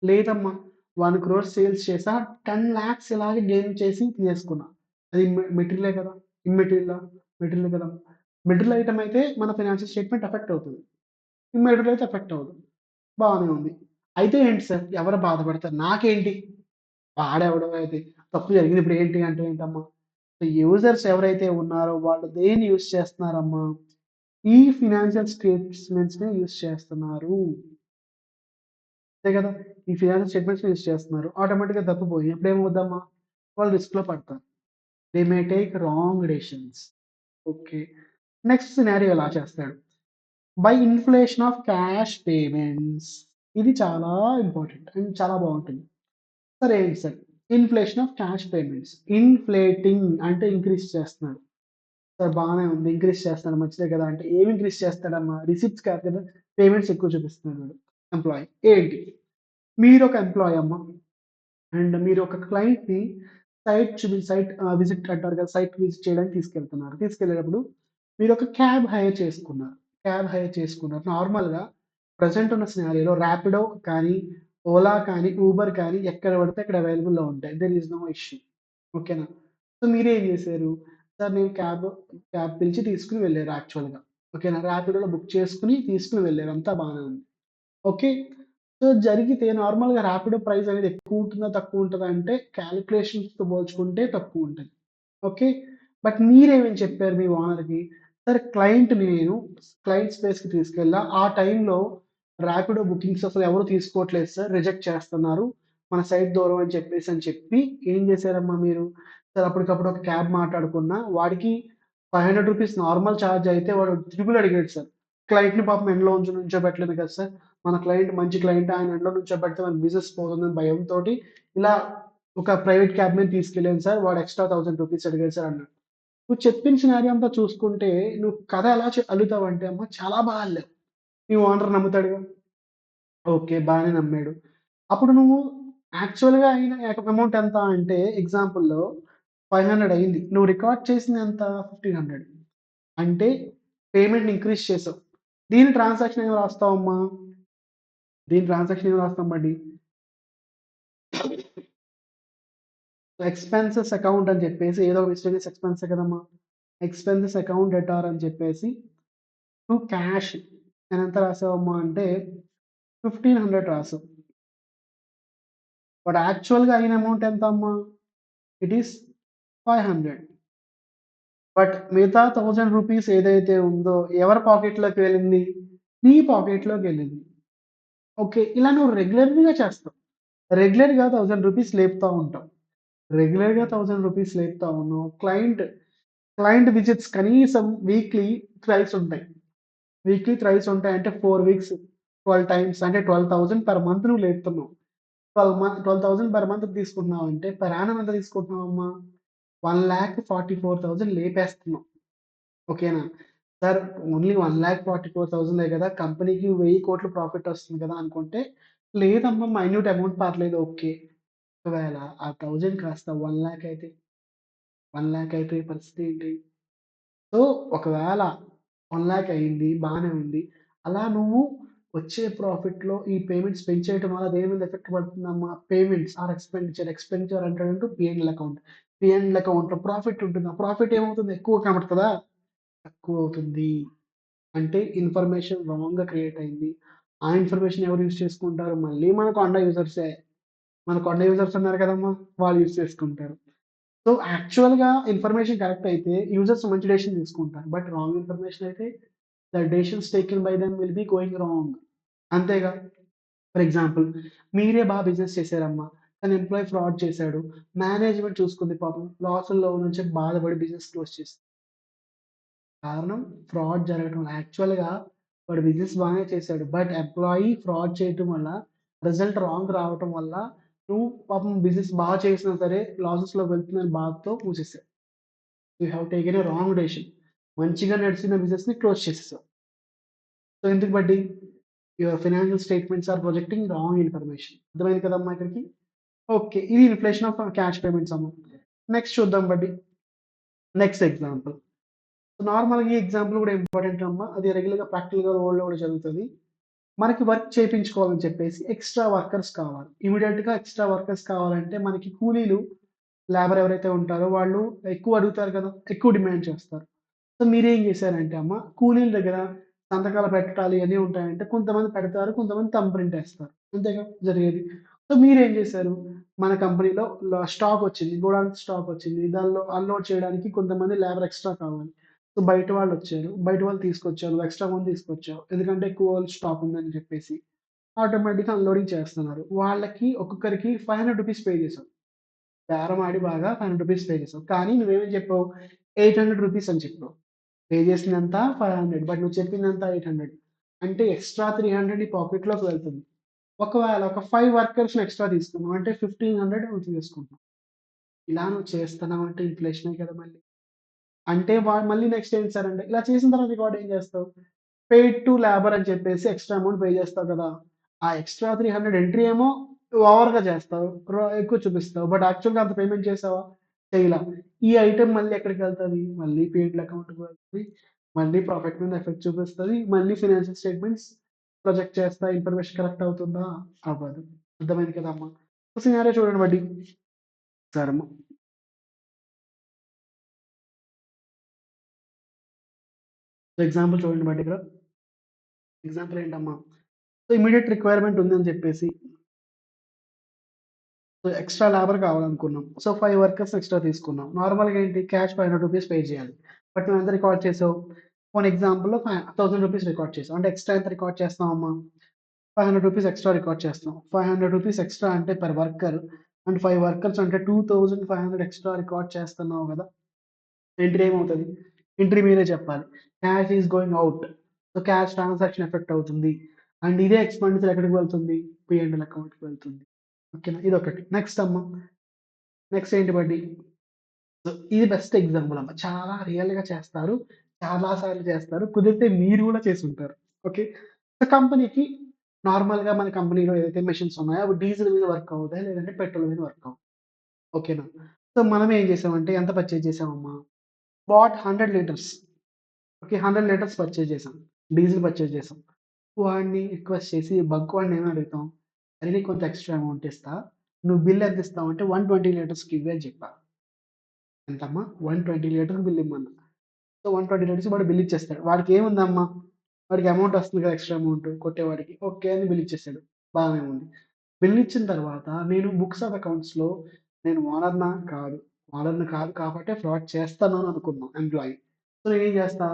లేదమ్మా 1,00,00,000 సేల్స్ చేశా. 10,00,000 ఇలాగే గెయిన్ చేసి తీసేసుకున్నా. అది మెటీరియలే కదా! ఇమ్మెటీరియలా? మెటీరియలే కదా! మెటీరియల్ ఐటెమ్ అయితే మన ఫైనాన్షియల్ స్టేట్‌మెంట్ ఎఫెక్ట్ అవుతది. ఇమ్మెటీరియల్ అయితే ఎఫెక్ట్ అవ్వదు. బానే ఉంది. అయితే ఏంటి సార్ ఎవరు బాధపడతారు? నాకేంటి? వాడెవడో అయితే తప్పు జరిగింది. ఇప్పుడు ఏంటి అంటే ఏంటమ్మా? యూజర్స్ ఎవరైతే ఉన్నారో వాళ్ళు దేన్ని యూజ్ చేస్తున్నారమ్మా? ఈ ఫినాన్షియల్ స్టేట్మెంట్స్‌నే యూజ్ చేస్తున్నారు. అంతే కదా! ఈ ఫినాన్షియల్ స్టేట్మెంట్స్ యూజ్ చేస్తున్నారు. ఆటోమేటిక్‌గా తప్పిపోయి అప్పుడేమవుద్దమ్మా? వాళ్ళు రిస్క్‌లో పడతారు. They may take wrong decisions. Okay. Next scenario ఎలా చేస్తాడు? By inflation of cash payments. ఇది చాలా ఇంపార్టెంట్ అండ్ చాలా బావుంటుంది. సార్ ఏంటి sir? Inflation of cash payments. Inflating అంటే ఇంక్రీజ్ చేస్తున్నాడు. సార్ బానే ఉంది. ఇంక్రీజ్ చేస్తున్నాడు మంచిదే కదా! అంటే ఏమి ఇంక్రీజ్ చేస్తాడమ్మా? రిసిప్ట్స్ కాదు కదా! పేమెంట్స్ ఎక్కువ చూపిస్తున్నాడు వాడు ఎంప్లాయీ. ఏంటి? మీరొక ఎంప్లాయీ అమ్మ. అండ్ మీరు ఒక క్లయింట్‌ని విజిట్ అంటారు కదా! సైట్ విజిట్ చేయడానికి తీసుకెళ్తున్నారు. తీసుకెళ్ళేటప్పుడు మీరొక క్యాబ్ హైర్ చేసుకున్నారు. క్యాబ్ హైర్ చేసుకున్నారు. నార్మల్‌గా ప్రెజెంట్ ఉన్న సినారియోలో ర్యాపిడో కానీ, ఓలా కానీ, ఊబర్ కానీ ఎక్కడ పడితే అక్కడ అవైలబుల్‌లో ఉంటాయి. There is no issue. ఓకేనా? సో, మీరేం జేశారు? సార్ నేను క్యాబ్ పిలిచి తీసుకొని వెళ్లారు యాక్చువల్‌గా. ఓకేనా? ర్యాపిడోలో బుక్ చేసుకొని తీసుకొని వెళ్లారు. అంతా బానే ఉంది. ఓకే. సో, జరిగితే నార్మల్‌గా రాపిడో ప్రైస్ అనేది ఎక్కువుంటుందా? తక్కువుంటదా? అంటే కాలిక్యులేషన్స్‌తో పోల్చుకుంటే తక్కువుంటది. ఓకే. బట్ మీరేమని చెప్పారు మీ ఓనర్‌కి? సార్ క్లయింట్ స్పేస్‌కి తీసుకెళ్ళా. ఆ టైంలో రాపిడో బుకింగ్స్ అసలు ఎవరు తీసుకోవట్లేదు సార్. రిజెక్ట్ చేస్తున్నారు. మన సైట్ దూరం అని చెప్పి ఏం చేశారమ్మా మీరు? సార్ అప్పటికప్పుడు ఒక క్యాబ్ మాట్లాడుకున్నా. వాడికి రూ. 500 నార్మల్ చార్జ్ అయితే వాడు త్రిబుల్ అడిగాడు సార్. క్లయింట్‌ని పాపం ఎండలో నుంచోబెట్టలేను కదా సార్. మన క్లయింట్ మంచి క్లయింట్ ఆయన ఎండలో నుంచోబెడితే మన బిజినెస్ పోతుందని భయంతోటి ఇలా ఒక ప్రైవేట్ క్యాబ్‌ని తీసుకెళ్ళాను సార్. వాడు ఎక్స్‌ట్రా రూ. 1000 అడిగాడు సార్ అన్నాడు. నువ్వు చెప్పిన సినారియో అంతా చూసుకుంటే నువ్వు కథ ఎలా అల్లుతావంటే అమ్మ చాలా బా అల్లావు. నీ ఓనర్ నమ్ముతాడుగా. ఓకే. బానే నమ్మాడు. అప్పుడు నువ్వు యాక్చువల్‌గా అయిన అమౌంట్ ఎంత అంటే ఎగ్జాంపుల్‌లో 500 అయింది. నువ్వు రికార్డ్ చేసింది ఎంత? 1500 అంటే పేమెంట్‌ని ఇంక్రీజ్ చేసావు. దీని ట్రాన్సాక్షన్ ఏం రాస్తావమ్మా? దీని ట్రాన్సాక్షన్ ఏం రాస్తాం బండి? ఎక్స్‌పెన్సెస్ అకౌంట్ అని చెప్పేసి ఏదో ఒక మిస్టేనియస్ ఎక్స్‌పెన్సే కదమ్మా! ఎక్స్‌పెన్సెస్ అకౌంట్ డెటార్ అని చెప్పేసి టు క్యాష్ నేనెంత రాసావమ్మా అంటే 1500 రాసావు. బట్ యాక్చువల్‌గా అయిన అమౌంట్ ఎంతమ్మా? It is 500. బట్ మిగతా రూ. 1000 ఏదైతే ఉందో ఎవరి పాకెట్‌లోకి వెళ్ళింది? నీ పాకెట్‌లోకెళ్ళింది. ఓకే. ఇలా నువ్వు రెగ్యులర్‌గా చేస్తావు. రెగ్యులర్‌గా రూ. 1000 లేపుతా ఉంటావు. రెగ్యులర్‌గా రూ. 1000 లేపుతా ఉన్నావు. క్లయింట్ విజిట్స్ కనీసం వీక్లీ థ్రైస్ ఉంటాయి. వీక్లీ థ్రైస్ ఉంటాయంటే 4 వీక్స్ 12 టైమ్స్ అంటే 12,000 పర్ మంత్ నువ్వు లేపుతున్నావు. 12,000 పర్ మంత్‌కి తీసుకుంటున్నావంటే పర్ యానమ్ ఎంత తీసుకుంటున్నావమ్మా? 1,44,000 లేపేస్తున్నావు. ఓకేనా? సార్ ఓన్లీ 1,44,000 కదా! కంపెనీకి 1000,00,00,000 ప్రాఫిట్ వస్తుంది కదా! అనుకుంటే, లేదమ్మా మైన్యూట్ అమౌంట్ పర్లేదు ఓకే. ఒకవేళ ఆ 1000 కాస్త 1,00,000 అయితే, 1,00,000 అయితే పరిస్థితి ఏంటి? సో, ఒకవేళ 1,00,000 అయింది. బానే ఉంది. అలా నువ్వు వచ్చే ప్రాఫిట్‌లో ఈ పేమెంట్స్ పెంచేయటం వల్ల దేని మీద ఎఫెక్ట్ పడుతుందమ్మా? Payments or expenditure. ఎక్స్‌పెండిచర్ అంటాడంటూ పీ&ఎల్ అకౌంట్. పీ&ఎల్ అకౌంట్‌లో ప్రాఫిట్ ఉంటుంది. ఆ ప్రాఫిట్ ఏమవుతుంది? ఎక్కువ కనపడతదా? తక్కువవుతుంది. అంటే ఇన్ఫర్మేషన్ రాంగ్‌గా క్రియేట్ అయింది. ఆ ఇన్ఫర్మేషన్ ఎవరు యూజ్ చేసుకుంటారు? మళ్ళీ మన కొండ యూజర్సే. మన కొండ యూజర్స్ ఉన్నారు కదమ్మా! వాళ్ళు యూజ్ చేసుకుంటారు. సో, యాక్చువల్‌గా ఇన్ఫర్మేషన్ కరెక్ట్ అయితే యూజర్స్ మంచి డెసిషన్ తీసుకుంటారు. బట్ రాంగ్ ఇన్ఫర్మేషన్ అయితే the decisions taken by them will be going wrong. అంతేగా! ఫర్ ఎగ్జాంపుల్ మీరే బిజినెస్ చేశారమ్మా. కానీ ఎంప్లాయీ ఫ్రాడ్ చేశాడు. మేనేజ్‌మెంట్ చూసుకుంది పాపం. లాసుల్లో నుంచి బాధపడి బిజినెస్ క్లోజ్ చేసింది. కారణం ఫ్రాడ్ జరగటం వల్ల. యాక్చువల్‌గా వాడు బిజినెస్ బానే చేశాడు. బట్ ఎంప్లాయీ ఫ్రాడ్ చేయటం వల్ల రిజల్ట్ రాంగ్ రావటం వల్ల నువ్వు పాపం బిజినెస్ చేసినా సరే లాసెస్‌లోకి వెళ్తుందని బాధతో మూసేసావు. You have taken a wrong decision. మంచిగా నడిచిన బిజినెస్‌ని క్లోజ్ చేసేసావు. సో, ఎందుకు buddy? Your financial statements are projecting wrong information. అర్థమైంది కదమ్మా ఇక్కడికి? ఓకే. ఇది ఇన్‌ఫ్లేషన్ ఆఫ్ క్యాష్ పేమెంట్స్ అమ్మ. నెక్స్ట్ చూద్దాం బడ్డి. Next example. నార్మల్‌గా ఈ ఎగ్జాంపుల్ కూడా ఇంపార్టెంట్ అమ్మా. అది రెగ్యులర్‌గా ప్రాక్టికల్‌గా వరల్డ్‌లో కూడా జరుగుతది. మనకి వర్క్ చేపించుకోవాలని చెప్పేసి ఎక్స్‌ట్రా వర్కర్స్ కావాలి. ఇమ్మీడియేట్‌గా ఎక్స్‌ట్రా వర్కర్స్ కావాలంటే మనకి కూలీలు, లేబర్ ఎవరైతే ఉంటారో వాళ్ళు ఎక్కువ అడుగుతారు కదా! ఎక్కువ డిమాండ్ చేస్తారు. సో, మీరేం చేశారంటే అమ్మ కూలీల దగ్గర సంతకాలు పెట్టాలి ఇయన్నీ ఉంటాయంటే కొంతమంది పెడతారు. కొంతమంది థంబ్ ప్రింట్ ఏస్తారు. అంతేగా జరిగేది. సో, మీరేం చేశారు? మన కంపెనీలో స్టాక్ వచ్చింది. గోడౌన్‌కి స్టాక్ వచ్చింది. దానిలో అన్‌లోడ్ చేయడానికి కొంతమంది లేబర్ ఎక్స్‌ట్రా కావాలి. సో, బయట వాళ్ళొచ్చారు. బయట వాళ్ళు తీసుకొచ్చారు. ఎక్స్‌ట్రా మంది తీసుకొచ్చావు. ఎందుకంటే ఎక్కువ స్టాక్ ఉందని చెప్పేసి. ఆటోమేటిక్‌గా అన్‌లోడింగ్ చేస్తున్నారు. వాళ్ళకి ఒక్కొక్కరికి రూ. 500 పే చేసాం. బేరం ఆడి బాగా రూ. 500 పే చేసాం. కానీ నువ్వేమని చెప్పావు? రూ. 800 అని చెప్పావు. పే చేసిందెంత 500 బట్ నువ్వు చెప్పిందెంత 800 అంటే ఎక్స్‌ట్రా 300 నీ పాకెట్‌లోకి వెళ్తుంది. ఒకవేళ ఒక 5 వర్కర్స్‌ని ఎక్స్‌ట్రా తీసుకున్నావు అంటే 1500 నువ్వు తీసుకుంటున్నావు. ఇలా నువ్వు చేస్తున్నావంటే ఇన్‌ఫ్లేషనే కదా మళ్ళీ. అంటే వాడు మళ్ళీ నెక్స్ట్ ఏంటి సార్ అంటే, ఇలా చేసిన తర్వాత రికార్డ్ ఏం చేస్తావు? పెయిడ్ టు లేబర్ అని చెప్పేసి ఎక్స్‌ట్రా అమౌంట్ పే చేస్తావు కదా! ఆ ఎక్స్‌ట్రా 300 ఎంట్రీ ఏమో ఓవర్‌గా చేస్తావు. ఎక్కువ చూపిస్తావు. బట్ యాక్చువల్‌గా అంత పేమెంట్ చేసావా? చేయలా. ఈ ఐటెమ్ మళ్ళీ ఎక్కడికెళ్తది? మళ్ళీ పీఎంఎల్ అకౌంట్‌కి వెళ్తది. మళ్ళీ ప్రాఫిట్ మీద ఎఫెక్ట్ చూపిస్తది. మళ్ళీ ఫైనాన్షియల్ స్టేట్‌మెంట్స్ ప్రొజెక్ట్ చేస్తా ఇన్ఫర్మేషన్ కరెక్ట్ అవుతుందా? అవ్వదు. అర్థమైంది కదమ్మా! సినారియో చూడండి బడ్డీ. సరే అమ్మ. ఎగ్జాంపుల్ చూడండి బడ్డీ ఇక్కడ. ఎగ్జాంపుల్ ఏంటమ్మా? సో, ఇమ్మీడియేట్ రిక్వైర్‌మెంట్ ఉందని చెప్పేసి సో, ఎక్స్‌ట్రా లేబర్ కావాలనుకున్నాం. సో, 5 వర్కర్స్ ఎక్స్‌ట్రా తీసుకున్నాం. నార్మల్‌గా ఏంటి క్యాష్ రూ. 500 పే చేయాలి. బట్ నువ్వెంత రికార్డ్ చేసావు? ఫర్ ఎగ్జాంపుల్‌లో రూ. 1000 రికార్డ్ చేసావు. అంటే ఎక్స్‌ట్రా ఎంత రికార్డ్ చేస్తున్నావమ్మా? రూ. 500 ఎక్స్‌ట్రా రికార్డ్ చేస్తున్నాం. రూ. 500 ఎక్స్‌ట్రా అంటే పర్ వర్కర్ అండ్ 5 వర్కర్స్ అంటే 2500 ఎక్స్‌ట్రా రికార్డ్ చేస్తున్నావు గదా! ఎంట్రీ ఏమవుతది? ఎంట్రీ మీరే చెప్పాలి. Cash is going out. So, cash transaction effect అవుతుంది. అండ్ ఇదే ఎక్స్‌పెండిచర్ ఎక్కడికి వెళ్తుంది? పీ&ఎల్ అకౌంట్‌కి వెళ్తుంది. ఓకేనా? ఇదొకటి. నెక్స్ట్ అమ్మ. నెక్స్ట్ ఏంటి బడ్డీ? సో, ఇది బెస్ట్ ఎగ్జాంపుల్ అమ్మ. చాలా రియల్‌గా చేస్తారు. చాలా సార్లు చేస్తారు. కుదిరితే మీరు గూడా చేసుంటారు. ఓకే. సో, కంపెనీకి నార్మల్‌గా మన కంపెనీలో ఏదైతే మెషిన్స్ ఉన్నాయో అవి డీజిల్ మీద వర్క్ అవుతాయి. లేదంటే పెట్రోల్ మీద వర్క్ అవుతాయి. ఓకేనా. సో, మనం ఏం చేసామంటే ఎంత పర్చేజ్ చేసామమ్మా? Bought 100 litres. Okay. 100 litres purchase చేసాం. డీజిల్ పర్చేజ్ చేసాం. వాడిని రిక్వెస్ట్ చేసి బంక్ వాడిని ఏమని అడుగుతాం? అరే! నీకు కొంత ఎక్స్‌ట్రా అమౌంట్ ఇస్తా. నువ్వు బిల్ ఎంత ఇస్తావంటే 120 లీటర్స్‌కి ఇవ్వు అని చెప్పా. ఎంతమ్మా? 120 లీటర్‌కి బిల్ ఇమ్మన్నా. సో, 120 లీటర్స్ వాడు బిల్ ఇచ్చేస్తాడు. వాడికేముందమ్మా? వాడికి అమౌంట్ వస్తుంది కదా! ఎక్స్‌ట్రా అమౌంట్ కొట్టేవాడికి. ఓకే అని బిల్ ఇచ్చేసాడు. బాగానే ఉంది. బిల్ ఇచ్చిన తర్వాత నేను బుక్స్ ఆఫ్ అకౌంట్స్‌లో నేను ఓనర్‌నా? కాదు. ఓనర్‌ని కాదు కాబట్టే ఫ్రాడ్ చేస్తాను అని అనుకున్నా ఎంప్లాయీ. సో, నేనేం చేస్తా?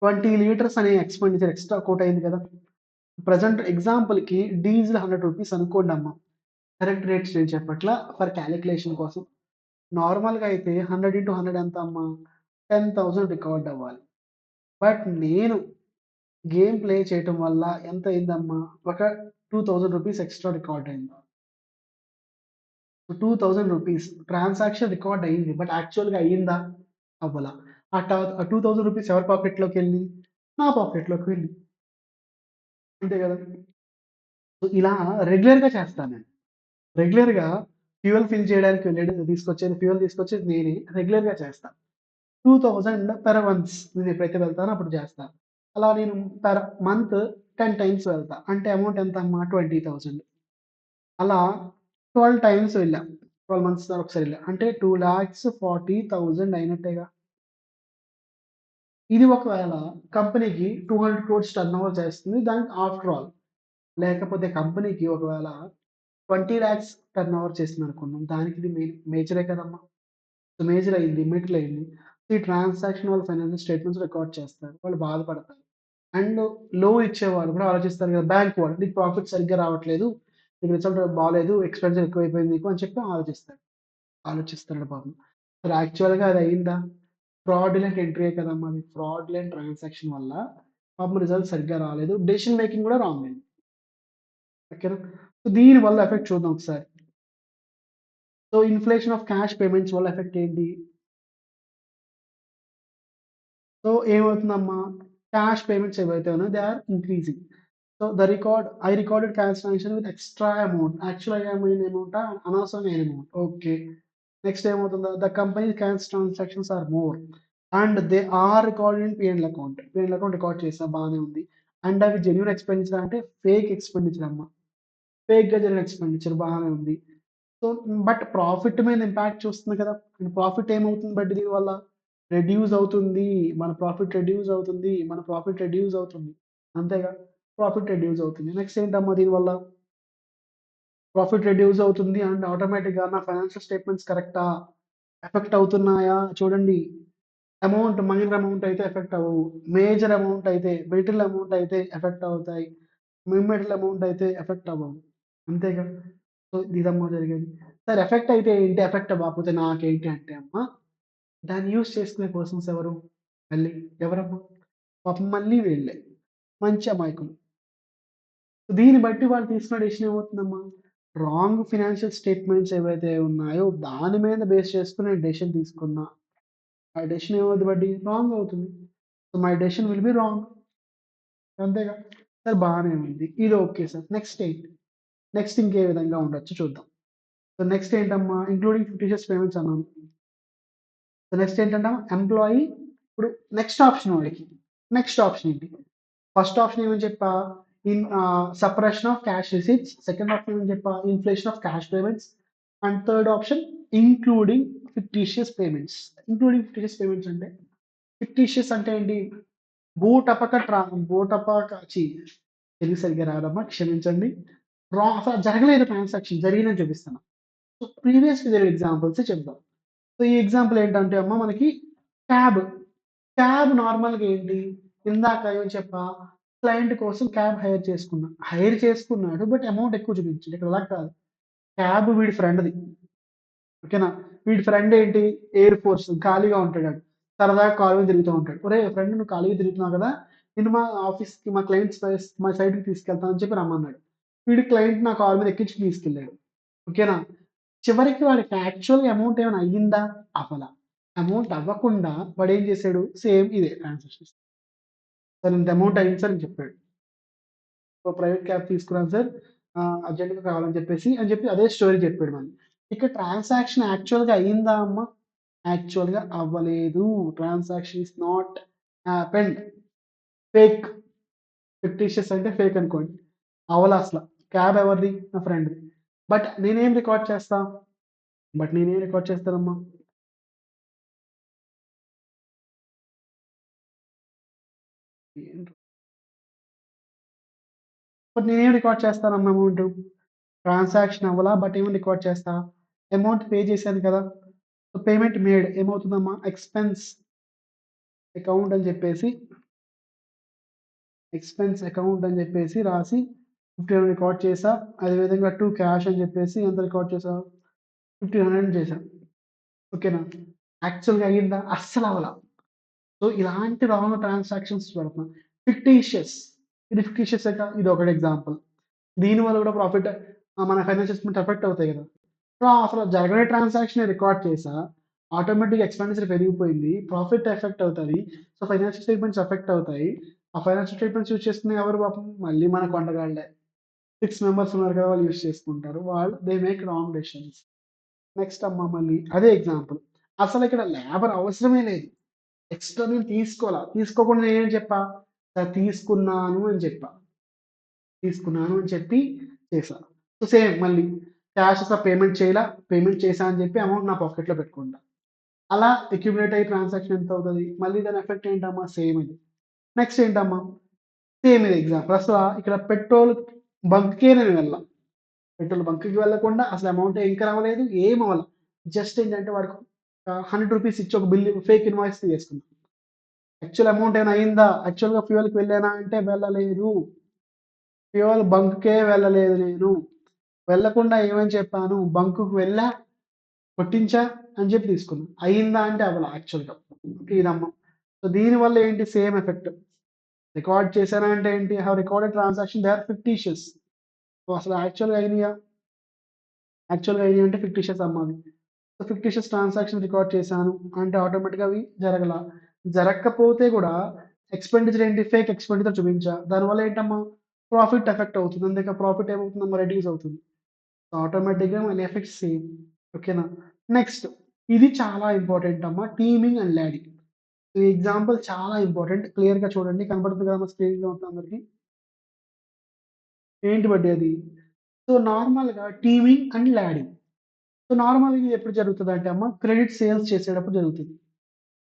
20 లీటర్స్ అనే ఎక్స్‌పెండిచర్ ఎక్స్‌ట్రా కోట్ అయింది కదా! ప్రెజెంట్ ఎగ్జాంపుల్‌కి డీజిల్ రూ. 100 అనుకోండమ్మా. కరెక్ట్ రేట్స్ నేను చెప్పట్లా. ఫర్ కాలిక్యులేషన్ కోసం. నార్మల్‌గా అయితే 100 ఎంత అమ్మా? 10,000 రికార్డ్ అవ్వాలి. బట్ నేను గేమ్ ప్లే చేయటం వల్ల ఎంత అయిందమ్మా? ఒక రూ. 2000 ఎక్స్‌ట్రా రికార్డ్ అయింది. రూ. 2000 ట్రాన్సాక్షన్ రికార్డ్ అయింది. బట్ యాక్చువల్‌గా అయిందా? అవ్వల. ఆ రూ. 2000 ఎవరి పాకెట్‌లోకెళ్ళి? నా పాకెట్‌లోకి వెళ్ళి. అంతే గదా! సో, ఇలా రెగ్యులర్‌గా చేస్తాను నేను. రెగ్యులర్‌గా ఫ్యూయల్ ఫిల్ చేయడానికి ఫ్యూయల్ తీసుకొచ్చేది నేనే. రెగ్యులర్‌గా చేస్తా. 2000 పెర్ వన్స్ నేనెప్పుడైతే వెళ్తానో అప్పుడు చేస్తా. అలా నేను పెర్ మంత్ 10 టైమ్స్ వెళ్తా. అంటే అమౌంట్ ఎంతమ్మా? 20,000 అలా 12 టైమ్స్ వెళ్ళా. 12 మంత్స్‌కి ఒకసారి వెళ్ళా. అంటే 2,40,000 అయినట్టేగా. ఇది ఒకవేళ కంపెనీకి 200 క్రోర్స్ టర్నోవర్ చేస్తుంది. దానికి ఆఫ్టర్ ఆల్. లేకపోతే కంపెనీకి ఒకవేళ 20,00,000 టర్నోవర్ చేసిందనుకుందాం. దానికి ఇది మేజరే కదమ్మా! సో, మేజర్ అయింది. మిడిల్ అయింది. ఈ ట్రాన్సాక్షన్ వాళ్ళు ఫైనాన్షియల్ స్టేట్‌మెంట్స్ రికార్డ్ చేస్తారు. వాళ్ళు బాధపడతారు. అండ్ లోన్ ఇచ్చేవాళ్ళు కూడా ఆలోచిస్తారు కదా! బ్యాంక్ వాళ్ళు. నీకు ప్రాఫిట్ సరిగ్గా రావట్లేదు. నీకు రిజల్ట్ బాలేదు. ఎక్స్‌పెన్సెస్ ఎక్కువైపోయింది నీకు అని చెప్పి ఆలోచిస్తాడు. ఆలోచిస్తాడు పాపం. మరి యాక్చువల్‌గా అది అయిందా? ఫ్రాడులెంట్ ఎంట్రీయే కదమ్మా అది. ఫ్రాడులెంట్ ట్రాన్సాక్షన్ వల్ల పాపం రిజల్ట్ సరిగ్గా రాలేదు. డెసిషన్ మేకింగ్ కూడా రాంగ్ అయింది. ఓకేనా? సో, దీని వల్ల ఎఫెక్ట్ చూద్దాం ఒకసారి. So, inflation of cash payments వల్ల ఎఫెక్ట్ ఏంటి? సో, ఏమవుతుందమ్మా? క్యాష్ పేమెంట్స్ ఏవైతే ఉన్నాయో they are increasing. So, I recorded cash transaction with extra amount. యాక్చువల్‌గా ఏమైన అమౌంటా? అనవసరమైన అమౌంట్. ఓకే. నెక్స్ట్ ఏమవుతుందో the company cash transactions are more and they are recorded in P and L account. P and L account record చేసా బానే ఉంది. అండ్ అవి genuine expenditure అంటే ఫేక్ ఎక్స్‌పెండిచర్ అమ్మ. ఫేక్‌గా జరిగిన ఎక్స్‌పెండిచర్ బానే ఉంది. సో, బట్ ప్రాఫిట్ మీద ఇంపాక్ట్ చూస్తుంది కదా! ప్రాఫిట్ ఏమవుతుంది బట్ దీనివల్ల? రెడ్యూస్ అవుతుంది. మన ప్రాఫిట్ రెడ్యూస్ అవుతుంది. అంతేగా? ప్రాఫిట్ రెడ్యూస్ అవుతుంది. నెక్స్ట్ ఏంటమ్మా దీనివల్ల? ప్రాఫిట్ రెడ్యూస్ అవుతుంది అండ్ ఆటోమేటిక్‌గా నా ఫైనాన్షియల్ స్టేట్‌మెంట్స్ కరెక్టా? ఎఫెక్ట్ అవుతున్నాయా? చూడండి. మైనర్ అమౌంట్ అయితే ఎఫెక్ట్ అవ్వవు. మేజర్ అమౌంట్ అయితే, మిడిల్ అమౌంట్ అయితే ఎఫెక్ట్ అవుతాయి. ఇమ్మీడియేట్ అమౌంట్ అయితే ఎఫెక్ట్ అవ్వవు. అంతేగా. సో, ఇదమ్మా జరిగేది. సరే ఎఫెక్ట్ అయితే ఏంటి? ఎఫెక్ట్ అవ్వకపోతే నాకేంటి అంటే అమ్మ, దాన్ని యూజ్ చేసుకునే పర్సన్స్ ఎవరు? మళ్ళీ ఎవరమ్మా? పాపం మళ్ళీ వీళ్ళే. మంచి అమాయకులు. దీన్ని బట్టి వాళ్ళు తీసుకున్న డెసిషన్ ఏమవుతుందమ్మా? రాంగ్ ఫినాన్షియల్ స్టేట్‌మెంట్స్ ఏవైతే ఉన్నాయో దాని మీద బేస్ చేసుకొని నేను డెసిషన్ తీసుకున్నా. ఆ డెసిషన్ ఏమవుద్ది బట్టి? రాంగ్ అవుతుంది. So, my decision will be wrong. అంతేగా. సరే బానే ఉంది. ఇది ఓకే సార్. నెక్స్ట్ ఏంటి? నెక్స్ట్ ఇంకే విధంగా ఉండొచ్చు చూద్దాం. సో, నెక్స్ట్ ఏంటమ్మా? ఇంక్లూడింగ్ ఫిక్టీషియస్ పేమెంట్స్ అన్నాను. సో, నెక్స్ట్ ఏంటంటే ఎంప్లాయీ ఇప్పుడు నెక్స్ట్ ఆప్షన్ వాడికి. నెక్స్ట్ ఆప్షన్ ఏంటి? ఫస్ట్ ఆప్షన్ ఏమని చెప్పా? Separation of cash receipts. Second option ఏమని చెప్పా? Inflation of cash payments. And third option including fictitious payments. Including fictitious payments అంటే ఫిక్టీషియస్ అంటే ఏంటి? బూటపక ట్రా బూటపక ఛీ! తెలుగు సరిగ్గా రాదమ్మా క్షమించండి. అసలు జరగలేదు ట్రాన్సాక్షన్ జరిగిందని చూపిస్తున్నా. సో, ప్రీవియస్‌గా జరిగిన ఎగ్జాంపుల్సే చెప్దాం. సో, ఈ ఎగ్జాంపుల్ ఏంటంటే అమ్మ మనకి క్యాబ్. క్యాబ్ నార్మల్‌గా ఏంటి? ఇందాక ఏం చెప్పా? క్లయింట్ కోసం క్యాబ్ హైర్ చేసుకున్నా. హైర్ చేసుకున్నాడు. బట్ అమౌంట్ ఎక్కువ చూపించింది. ఇక్కడ అలా కాదు. క్యాబ్ వీడి ఫ్రెండ్‌ది. ఓకేనా? వీడి ఫ్రెండ్ ఏంటి? ఎయిర్ ఫోర్స్ ఖాళీగా ఉంటాడాడు. సరదాగా కారు మీద తిరుగుతూ ఉంటాడు. "ఒరేయ్! ఫ్రెండ్ నువ్వు ఖాళీగా తిరుగుతున్నావు కదా! నిన్ను మా ఆఫీస్‌కి మా క్లయింట్ మా సైట్‌కి తీసుకెళ్తాను" అని చెప్పి రమ్మన్నాడు. వీడు క్లయింట్ నా కారు మీద ఎక్కించి తీసుకెళ్ళాడు. ఓకేనా? చివరికి వాడికి యాక్చువల్‌గా అమౌంట్ ఏమైనా అయ్యిందా? అవ్వల. అమౌంట్ అవ్వకుండా వాడేం చేసాడు? సేమ్ ఇదే ట్రాన్సాక్షన్. సార్ ఇంత అమౌంట్ అయింది సార్ అని చెప్పాడు. సో, ప్రైవేట్ క్యాబ్ తీసుకున్నాను సార్. అర్జెంట్‌గా కావాలని చెప్పేసి అని చెప్పి అదే స్టోరీ చెప్పాడు మళ్ళీ. ఇక్కడ ట్రాన్సాక్షన్ యాక్చువల్‌గా అయిందా అమ్మ? యాక్చువల్‌గా అవ్వలేదు. Transaction is not happened. Fake. Fictitious అంటే ఫేక్ అనుకోండి. అవ్వలా అసల. క్యాబ్ ఎవరిది? నా ఫ్రెండ్‌ది. నేనేం రికార్డ్ చేస్తా? నేనేం రికార్డ్ చేస్తానమ్మా? నేనేం రికార్డ్ చేస్తానమ్మా అమౌంటు? ట్రాన్సాక్షన్ అవ్వలా. ఏమని రికార్డ్ చేస్తా? అమౌంట్ పే చేశాను కదా! సో, పేమెంట్ మేడ్ ఏమవుతుందమ్మా? ఎక్స్‌పెన్స్ అకౌంట్ అని చెప్పేసి, ఎక్స్‌పెన్స్ అకౌంట్ అని చెప్పేసి రాసి 1500 రికార్డ్ చేశా. అదేవిధంగా టు క్యాష్ అని చెప్పేసి ఎంత రికార్డ్ చేశా? 1500 చేశా. ఓకేనా? యాక్చువల్‌గా అయిందా? అస్సలవ్వల. సో, ఇలాంటి రాంగ్ ట్రాన్సాక్షన్స్ పెడుతున్నాం. ఫిక్టీషియస్. ఇది ఫిక్టీషియసేగా ఇదొకటి ఎగ్జాంపుల్. దీనివల్ల కూడా మన ఫైనాన్షియల్ స్టేట్‌మెంట్ ఎఫెక్ట్ అవుతాయి గదా! అసలు జరగని ట్రాన్సాక్షనే రికార్డ్ చేశా. ఆటోమేటిక్‌గా ఎక్స్‌పెండిచర్ పెరిగిపోయింది. ప్రాఫిట్ ఎఫెక్ట్ అవుతది. సో, ఫైనాన్షియల్ స్టేట్‌మెంట్స్ ఎఫెక్ట్ అవుతాయి. ఆ ఫైనాన్షియల్ స్టేట్‌మెంట్స్ యూజ్ చేసుకునేది ఎవరు పాపం? మళ్ళీ మన కొండగాళ్ళే. 6 మెంబర్స్ ఉన్నారు కదా! వాళ్ళు యూజ్ చేసుకుంటారు. They make wrong decisions. Next అమ్మ మళ్ళీ అదే ఎగ్జాంపుల్. అసలిక్కడ లేబర్ అవసరమే లేదు. ఎక్స్‌ట్రా నేను తీసుకోలా. తీసుకోకుండా నేనేం చెప్పా? సార్ తీసుకున్నాను అని చెప్పా. తీసుకున్నాను అని చెప్పి చేశా. సో, సేమ్ మళ్ళీ క్యాష్ అసల పేమెంట్ చేయలా. పేమెంట్ చేశా అని చెప్పి అమౌంట్ నా పాకెట్‌లో పెట్టుకుంటా. అలా అక్యుములేట్ అయ్యి ట్రాన్సాక్షన్ ఎంత అవుతది? మళ్ళీ దాని ఎఫెక్ట్ ఏంటమ్మా? సేమ్ ఇది. నెక్స్ట్ ఏంటమ్మా? సేమ్ ఇది ఎగ్జాంపుల్. ఇక్కడ పెట్రోల్ బంక్‌కే నేను వెళ్ళా. పెట్రోల్ బంక్‌కి వెళ్ళకుండా అసలు అమౌంట్ ఇంకర్ అవ్వలేదు. ఏం అవ్వల. జస్ట్ ఏంటంటే వాడికి రూ. 100 ఇచ్చి ఒక బిల్ ఫేక్ ఇన్వాయిస్ తీసేసుకున్నా. యాక్చువల్ అమౌంట్ ఏమైనా అయిందా? యాక్చువల్‌గా ఫ్యూయల్‌కి వెళ్ళానా అంటే వెళ్ళలేదు. ఫ్యూయల్ బంక్‌కే వెళ్ళలేదు నేను. వెళ్ళకుండా ఏమని చెప్పాను? బంక్‌కి వెళ్ళా, కొట్టించా అని చెప్పి తీసుకున్నా. అయిందా అంటే అవ్వల యాక్చువల్‌గా. ఇదమ్మా. సో, దీనివల్ల ఏంటి సేమ్ ఎఫెక్ట్. రికార్డ్ చేశానా అంటే ఏంటి? I have recorded transaction they are fictitious. So, అసలు యాక్చువల్‌గా అయినయా? యాక్చువల్‌గా అయినయి అంటే ఫిక్టీషియస్ అమ్మ అవి. సో, ఫిక్టీషియస్ ట్రాన్సాక్షన్ రికార్డ్ చేశాను అంటే ఆటోమేటిక్‌గా అవి జరగల. జరగకపోతే గూడా ఎక్స్‌పెండిచర్ ఏంటి? ఫేక్ ఎక్స్‌పెండిచర్ చూపించా. దానివల్ల ఏంటమ్మా? ప్రాఫిట్ ఎఫెక్ట్ అవుతుంది. అంతేగా ప్రాఫిట్ ఏమవుతుందమ్మా? రెడ్యూస్ అవుతుంది. సో, ఆటోమేటిక్‌గా మన ఎఫెక్ట్స్ సేమ్. ఓకేనా? నెక్స్ట్ ఇది చాలా ఇంపార్టెంట్ అమ్మా. Teaming and ల్యాడింగ్. ఈ ఎగ్జాంపుల్ చాలా ఇంపార్టెంట్. క్లియర్‌గా చూడండి. కనపడుతుంది కదమ్మా స్క్రీన్‌లో మొత్తం అందరికి. ఏంటి బడ్డీ అది? సో, నార్మల్‌గా టీమింగ్ అండ్ ల్యాడింగ్. సో, నార్మల్‌గా ఇది ఎప్పుడు జరుగుతదంటే అమ్మ క్రెడిట్ సేల్స్ చేసేటప్పుడు జరుగుతది.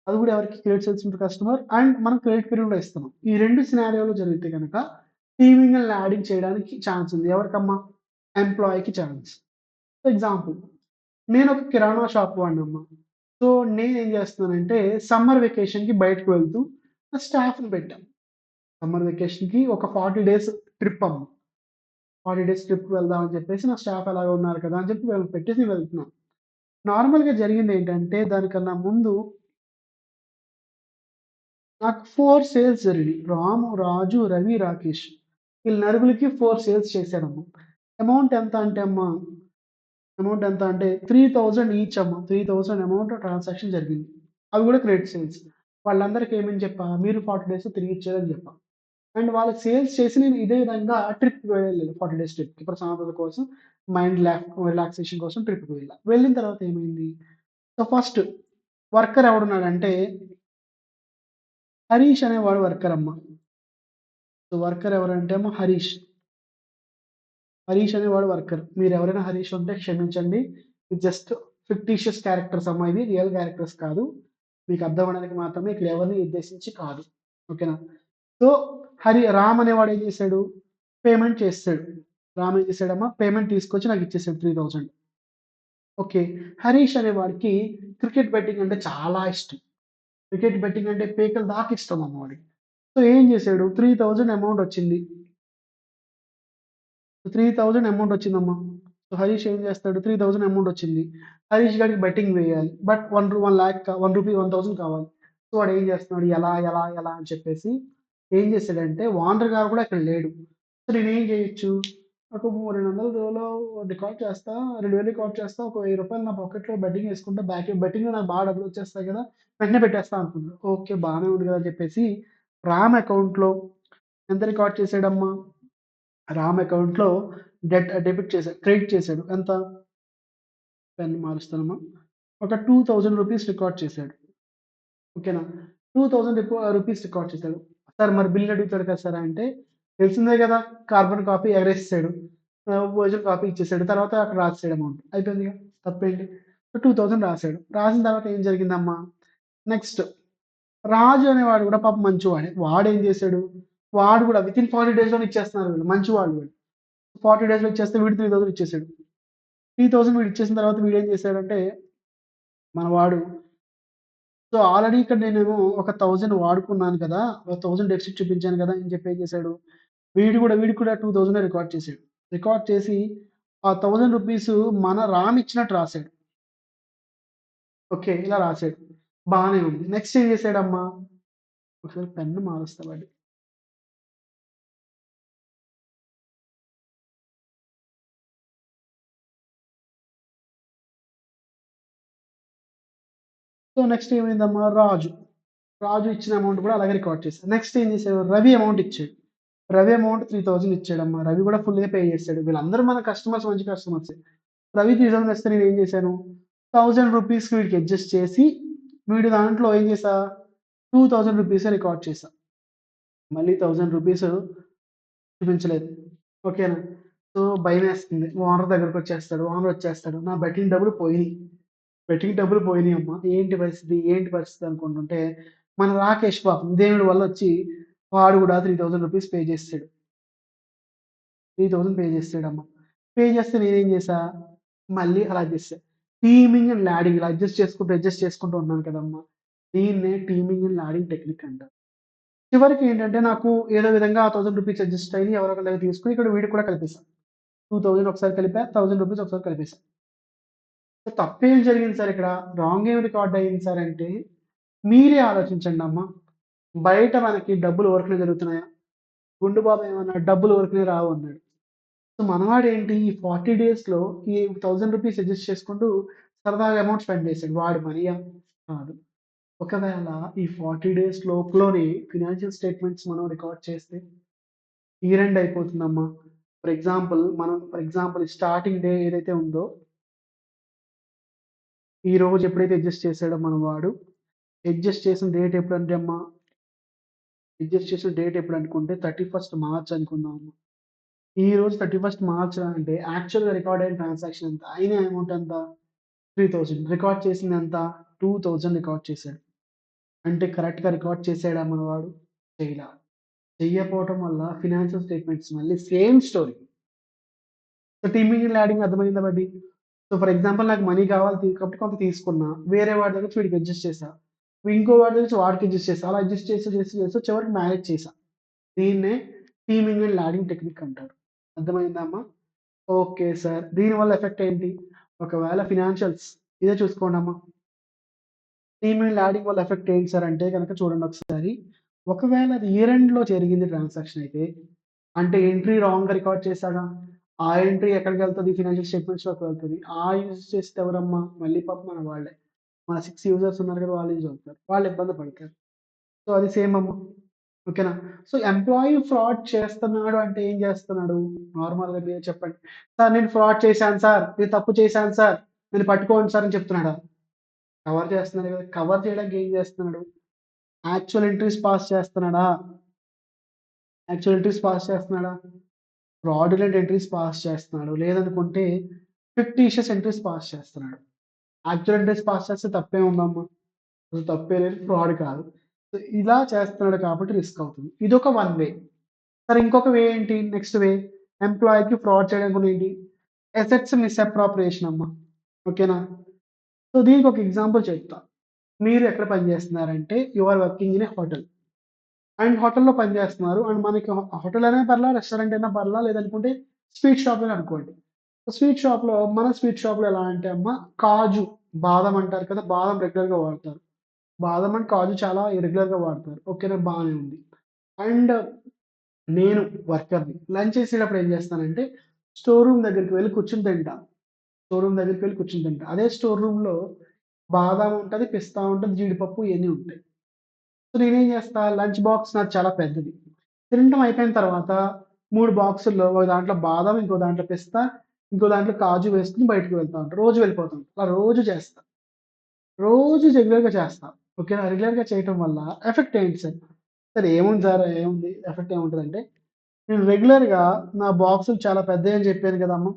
అది కూడా ఎవరికి? Credit sales to customer and మనం క్రెడిట్ పీరియడ్ కూడా ఇస్తున్నాం. ఈ 2 సినారియోలు జరిగితే గనక టీమింగ్ అండ్ ల్యాడింగ్ చేయడానికి ఛాన్స్ ఉంది. ఎవరికమ్మా? ఎంప్లాయీకి ఛాన్స్. ఫర్ ఎగ్జాంపుల్ నేనొక కిరాణా షాప్ వాడినమ్మా. సో, నేనేం చేస్తున్నానంటే సమ్మర్ వెకేషన్‌కి బయటకి వెళ్తూ స్టాఫ్‌ని పెట్టా. సమ్మర్ వెకేషన్‌కి ఒక 40 డేస్ ట్రిప్ అమ్మ. 40 డేస్ ట్రిప్‌కి వెళ్దాం అని చెప్పేసి నా స్టాఫ్ ఎలాగో ఉన్నారు కదా! అని చెప్పి వీళ్ళకి పెట్టేసి వెళ్తున్నాను. నార్మల్‌గా జరిగిందేంటంటే దానికన్నా ముందు నాకు 4 సేల్స్ జరిగినియి. రాము, రాజు, రవి, రాకేష్ వీళ్ళ నలుగురికి 4 సేల్స్ చేశానమ్మ. అమౌంట్ ఎంత అంటే అమ్మ, అమౌంట్ ఎంత అంటే 3000 ఈచ్ అమ్మ. 3000 అమౌంట్ ట్రాన్సాక్షన్ జరిగింది. అవి కూడా క్రెడిట్ సేల్స్. వాళ్ళందరికి ఏమని చెప్పా, మీరు 40 డేస్‌లో తిరిగిచ్చేయాలని చెప్పా. అండ్ వాళ్ళకి సేల్స్ చేసి నేను ఇదే విధంగా ట్రిప్‌కి వెళ్ళాను. 40 డేస్ ట్రిప్‌కి ప్రశాంతత కోసం, మైండ్ రిలాక్సేషన్ కోసం ట్రిప్‌కి వెళ్ళా. వెళ్ళిన తర్వాత ఏమైంది, సో, ఫస్ట్ వర్కర్ ఎవడున్నాడంటే హరీష్ అనేవాడు వర్కర్ అమ్మ. సో, వర్కర్ ఎవరంటే అమ్మ హరీష్. హరీష్ అనేవాడు వర్కర్. మీరెవరైనా హరీష్ ఉంటే క్షమించండి. ఇది జస్ట్ ఫిక్టీషియస్ క్యారెక్టర్స్ అమ్మా ఇవి. రియల్ క్యారెక్టర్స్ కాదు. మీకు అర్థం అవ్వడానికి మాత్రమే ఇక్కడ ఎవరిని ఉద్దేశించి కాదు. ఓకేనా? సో, రామ్ అనేవాడు ఏం చేశాడు? పేమెంట్ చేసేసాడు. రామ్ ఏం చేశాడమ్మా? పేమెంట్ తీసుకొచ్చి నాకిచ్చేసాడు 3000. ఓకే. హరీష్ అనేవాడికి క్రికెట్ బెట్టింగ్ అంటే చాలా ఇష్టం. క్రికెట్ బెట్టింగ్ అంటే పీకల దాకా ఇష్టమమ్మ వాడికి. సో, ఏం చేశాడు? 3000 అమౌంట్ వచ్చింది. 3000 అమౌంట్ వచ్చిందమ్మా. సో, హరీష్ ఏం చేస్తాడు? 3000 అమౌంట్ వచ్చింది. హరీష్ గాడికి బెట్టింగ్ వేయాలి. బట్ 1 రూపీ 1000 కావాలి. సో, వాడేం చేస్తున్నాడు? ఎలా అని చెప్పేసి ఏం చేశాడంటే ఓనర్ గారు కూడా ఇక్కడ లేడు. సో, నేనేం చేయొచ్చు? ఒక 200లో రికార్డ్ చేస్తా, 2000 రికార్డ్ చేస్తా, ఒక రూ. 1000 నా పాకెట్‌లో బెట్టింగ్ ఏసుకుంటా. బెట్టింగ్‌లో నాకు బాగా డబ్బులొచ్చేస్తాయి కదా! వెంటనే పెట్టేస్తా అనుకున్నా. ఓకే. బానే ఉంది కదా! అని చెప్పేసి రామ్ అకౌంట్‌లో ఎంత రికార్డ్ చేశాడమ్మా? రామ్ అకౌంట్‌లో డెబిట్ చేశాడు. క్రెడిట్ చేశాడు. ఎంత? పెన్ మారుస్తానమ్మా. ఒక రూ. 2000 రికార్డ్ చేశాడు. ఓకేనా? 2000 రూపీస్ రికార్డ్ చేశాడు. సార్ మరి బిల్ అడుగుతాడు కదా సార్ అంటే, తెలిసిందే కదా! కార్బన్ కాపీ ఎగరేసేసాడు. ఒరిజినల్ కాపీ ఇచ్చేసాడు. తర్వాత అక్కడ రాసేసాడు అమౌంట్. అయిపోయిందిగా. తప్పేంటి? సో, 2000 రాసాడు. రాసిన తర్వాత ఏం జరిగిందమ్మా? నెక్స్ట్ రాజు అనేవాడు కూడా పాపం మంచివాడే. వాడేం చేశాడు? వాడు కూడా వితిన్ 40 డేస్‌లోనే ఇచ్చేస్తున్నారు వీళ్ళు. మంచివాళ్ళు వీళ్ళు. 40 డేస్‌లో ఇచ్చేస్తే వీడు 3000 ఇచ్చేసాడు. 3000 వీడిచ్చేసిన తర్వాత వీడేం చేశాడంటే, మన వాడు సో, ఆల్రెడీ ఇక్కడ నేనేమో ఒక 1000 వాడుకున్నాను కదా! ఒక 1000 డెఫిసిట్ చూపించాను కదా! అని చెప్పి ఏం చేశాడు, వీడికి కూడా 2000 రికార్డ్ చేసాడు. రికార్డ్ చేసి ఆ 1000 రూపీస్ మన రామ్ ఇచ్చినట్టు రాసాడు. ఓకే. ఇలా రాసాడు. బానే ఉంది. నెక్స్ట్ ఏం చేసాడమ్మా, ఒకసారి పెన్ను మారుస్తా వాడి. సో, నెక్స్ట్ ఏమైందమ్మా, రాజు ఇచ్చిన అమౌంట్ కూడా అలాగే రికార్డ్ చేశాడు. నెక్స్ట్ ఏం చేసాడు, రవి అమౌంట్ ఇచ్చాడు. రవి అమౌంట్ 3000 ఇచ్చాడమ్మా. రవి కూడా ఫుల్‌గా పే చేసాడు. వీళ్ళందరూ మన కస్టమర్స్, మంచి కస్టమర్సే. రవి 3000 ఇస్తే నేనేం చేశాను, రూ. 1000కి వీడికి అడ్జస్ట్ చేసి, వీడి దాంట్లో ఏం చేశా, రూ. 2000 రికార్డ్ చేశా. మళ్ళీ రూ. 1000 చూపించలేదు. ఓకేనా? సో, భయమేస్తుంది. ఓనర్ దగ్గరకొచ్చేస్తాడు. ఓనర్ వచ్చేస్తాడు. నా బెట్టింగ్ డబ్బులు పోయినియి. బెట్టింగ్ డబ్బులు పోయినియమ్మా. ఏంటి పరిస్థితి అనుకుంటుంటే, మన రాకేష్ పాపం దేవుడి వల్లొచ్చి వాడు కూడా రూ. 3000 పే చేసేసాడు. 3000 పే చేసేసాడమ్మా. పే చేస్తే నేనేం చేశా, మళ్ళీ అలా చేశా. టీమింగ్ అండ్ ల్యాడింగ్ ఇలా అడ్జస్ట్ చేసుకుంటూ ఉన్నాను కదమ్మా! దీన్నే టీమింగ్ అండ్ ల్యాడింగ్ టెక్నిక్ అంటారు. చివరికి ఏంటంటే నాకు ఏదో విధంగా ఆ రూ. 1000 అడ్జస్ట్ అయ్యి ఎవరో ఒకళ్ళ దగ్గర తీసుకొని ఇక్కడ వీడికి కూడా కలిపేసా. 2000 ఒకసారి కలిపా. రూ. 1000 ఒకసారి కలిపేసా. సో, తప్పేం జరిగింది సార్ ఇక్కడ? రాంగ్ ఏం రికార్డ్ అయింది సార్ అంటే, మీరే ఆలోచించండమ్మా. బయట మనకి డబ్బులు ఊరకనే జరుగుతున్నాయా? గుండు బాబు ఏమన్నాడు? డబ్బులు ఊరకనే రావు అన్నాడు. సో, మనవాడేంటి ఈ 40 డేస్‌లో ఈ రూ. 1000 అడ్జస్ట్ చేసుకుంటూ సరదాగా అమౌంట్ స్పెండ్ చేసాడు. వాడి మనీయా? కాదు. ఒకవేళ ఈ 40 డేస్ లోపులోనే ఫినాన్షియల్ స్టేట్‌మెంట్స్ మనం రికార్డ్ చేస్తే ఇయర్ ఎండ్ అయిపోతుందమ్మా. ఫర్ ఎగ్జాంపుల్ స్టార్టింగ్ డే ఏదైతే ఉందో, ఈ రోజు ఎప్పుడైతే అడ్జస్ట్ చేసాడో మన వాడు, అడ్జస్ట్ చేసిన డేట్ ఎప్పుడంటే అమ్మా, అడ్జస్ట్ చేసిన డేట్ ఎప్పుడనుకుంటే 31 మార్చ్ అనుకుందామమ్మా. ఈ రోజు 31 మార్చ్ అంటే యాక్చువల్‌గా రికార్డ్ అయిన ట్రాన్సాక్షన్ ఎంత? అయిన అమౌంట్ ఎంత? 3000. రికార్డ్ చేసిందెంత? 2000 రికార్డ్ చేసాడు. అంటే కరెక్ట్‌గా రికార్డ్ చేసాడా మనవాడు? చేయలా. చెయ్యకపోవటం వల్ల ఫినాన్షియల్ స్టేట్‌మెంట్స్ మళ్ళీ same story. So, teaming and adding అర్థమైందా బడ్డీ? సో, ఫర్ ఎగ్జాంపుల్ నాకు మనీ కావాలి కాబట్టి కొంత తీసుకున్నా. వేరే వాడి దగ్గర నుంచి వీడికి అడ్జస్ట్ చేశా. ఇంకో వాడి దగ్గర నుంచి వాడికి అడ్జస్ట్ చేశా. అలా అడ్జస్ట్ చేస్తూ చివరికి మేనేజ్ చేశా. దీన్నే టీమింగ్ అండ్ యాడింగ్ టెక్నిక్ అంటారు. అర్థమైందా అమ్మా? Okay sir. దీనివల్ల ఎఫెక్ట్ ఏంటి? ఒకవేళ ఫినాన్షియల్స్ ఇదే చూసుకోండమ్మా. టీమ్ అండ్ యాడింగ్ వల్ల ఎఫెక్ట్ ఏంటి సార్ అంటే గనక చూడండి ఒకసారి. ఒకవేళ అది ఇయర్ ఎండ్‌లో జరిగింది ట్రాన్సాక్షన్ అయితే, అంటే ఎంట్రీ రాంగ్‌గా రికార్డ్ చేశాడా? ఆ ఎంట్రీ ఎక్కడికెళ్తది? ఫైనాన్షియల్ స్టేట్మెంట్స్‌లోకి వెళ్తది. ఆ యూజ్ చేసేది ఎవరమ్మా? మళ్ళీ పాపం మన వాళ్ళే. మన 6 యూజర్స్ ఉన్నారు కదా! వాళ్ళు యూజ్ అవుతారు. వాళ్ళు ఇబ్బంది పడతారు. సో, అది సేమ్ అమ్మా. ఓకేనా? సో, ఎంప్లాయీ ఫ్రాడ్ చేస్తున్నాడు అంటే ఏం చేస్తున్నాడు? నార్మల్‌గా మీరే చెప్పండి. సార్ నేను ఫ్రాడ్ చేశాను సార్. నేను తప్పు చేశాను సార్. నన్ను పట్టుకోండి సార్ అని చెప్తున్నాడా? కవర్ చేస్తున్నాడు కదా! కవర్ చేయడానికి ఏం చేస్తున్నాడు? యాక్చువల్ ఎంట్రీస్ పాస్ చేస్తున్నాడా? యాక్చువల్ ఎంట్రీస్ పాస్ చేస్తున్నాడా? ఫ్రాడులెంట్ ఎంట్రీస్ పాస్ చేస్తున్నాడు. లేదనుకుంటే ఫిక్టీషియస్ ఎంట్రీస్ పాస్ చేస్తున్నాడు. యాక్చువల్ ఎంట్రీస్ పాస్ చేస్తే తప్పేముందమ్మా? అసలు తప్పే లేదు. ఫ్రాడ్ కాదు. సో, ఇలా చేస్తున్నాడు కాబట్టి రిస్క్ అవుతుంది. ఇదొక వన్ వే. సరే ఇంకొక వే ఏంటి? నెక్స్ట్ వే ఎంప్లాయీకి ఫ్రాడ్ చేయడం కూడా ఏంటి? అసెట్స్ మిస్‌అప్రాప్రియేషన్ అమ్మా. ఓకేనా? సో, దీనికి ఒక ఎగ్జాంపుల్ చెప్తా. మీరు ఎక్కడ పని చేస్తున్నారంటే you are working in a hotel. And హోటల్‌లో పని చేస్తున్నారు. అండ్ మనకి హోటల్ అయినా పర్లా, రెస్టారెంట్ అయినా పర్లా, లేదనుకుంటే స్వీట్ షాప్ అయినా అనుకోండి. స్వీట్ షాప్‌లో మన స్వీట్ షాప్‌లో ఎలా అంటే అమ్మ కాజు, బాదం అంటారు కదా! బాదం రెగ్యులర్‌గా వాడతారు. బాదం అండ్ కాజు చాలా రెగ్యులర్‌గా వాడతారు. ఓకేనా బానే ఉంది. అండ్ నేను వర్కర్‌ని. లంచ్ చేసేటప్పుడు ఏం చేస్తానంటే స్టోర్ రూమ్ దగ్గరికి వెళ్లి కూర్చొని తింటా. స్టోర్ రూమ్ దగ్గరికి వెళ్లి కూర్చొని తింటా. అదే స్టోర్ రూమ్‌లో బాదాం ఉంటది, పిస్తా ఉంటది, జీడిపప్పు ఇయన్నీ ఉంటాయి. సో, నేనేం చేస్తా లంచ్ బాక్స్ నాది చాలా పెద్దది. తినటం అయిపోయిన తర్వాత 3 బాక్సుల్లో ఒక దాంట్లో బాదం, ఇంకో దాంట్లో పిస్తా, ఇంకో దాంట్లో కాజు వేసుకొని బయటికి వెళ్తా ఉంటా. రోజు వెళ్ళిపోతుంటా. అలా రోజు చేస్తా. రోజు రెగ్యులర్‌గా చేస్తా. ఓకేనా? రెగ్యులర్‌గా చేయటం వల్ల ఎఫెక్ట్ ఏంటి సార్? సార్ ఏముంది సార్ ఏముంది ఎఫెక్ట్ ఏముంటదంటే, నేను రెగ్యులర్‌గా నా బాక్సులు చాలా పెద్దయని చెప్పాను కదమ్మా!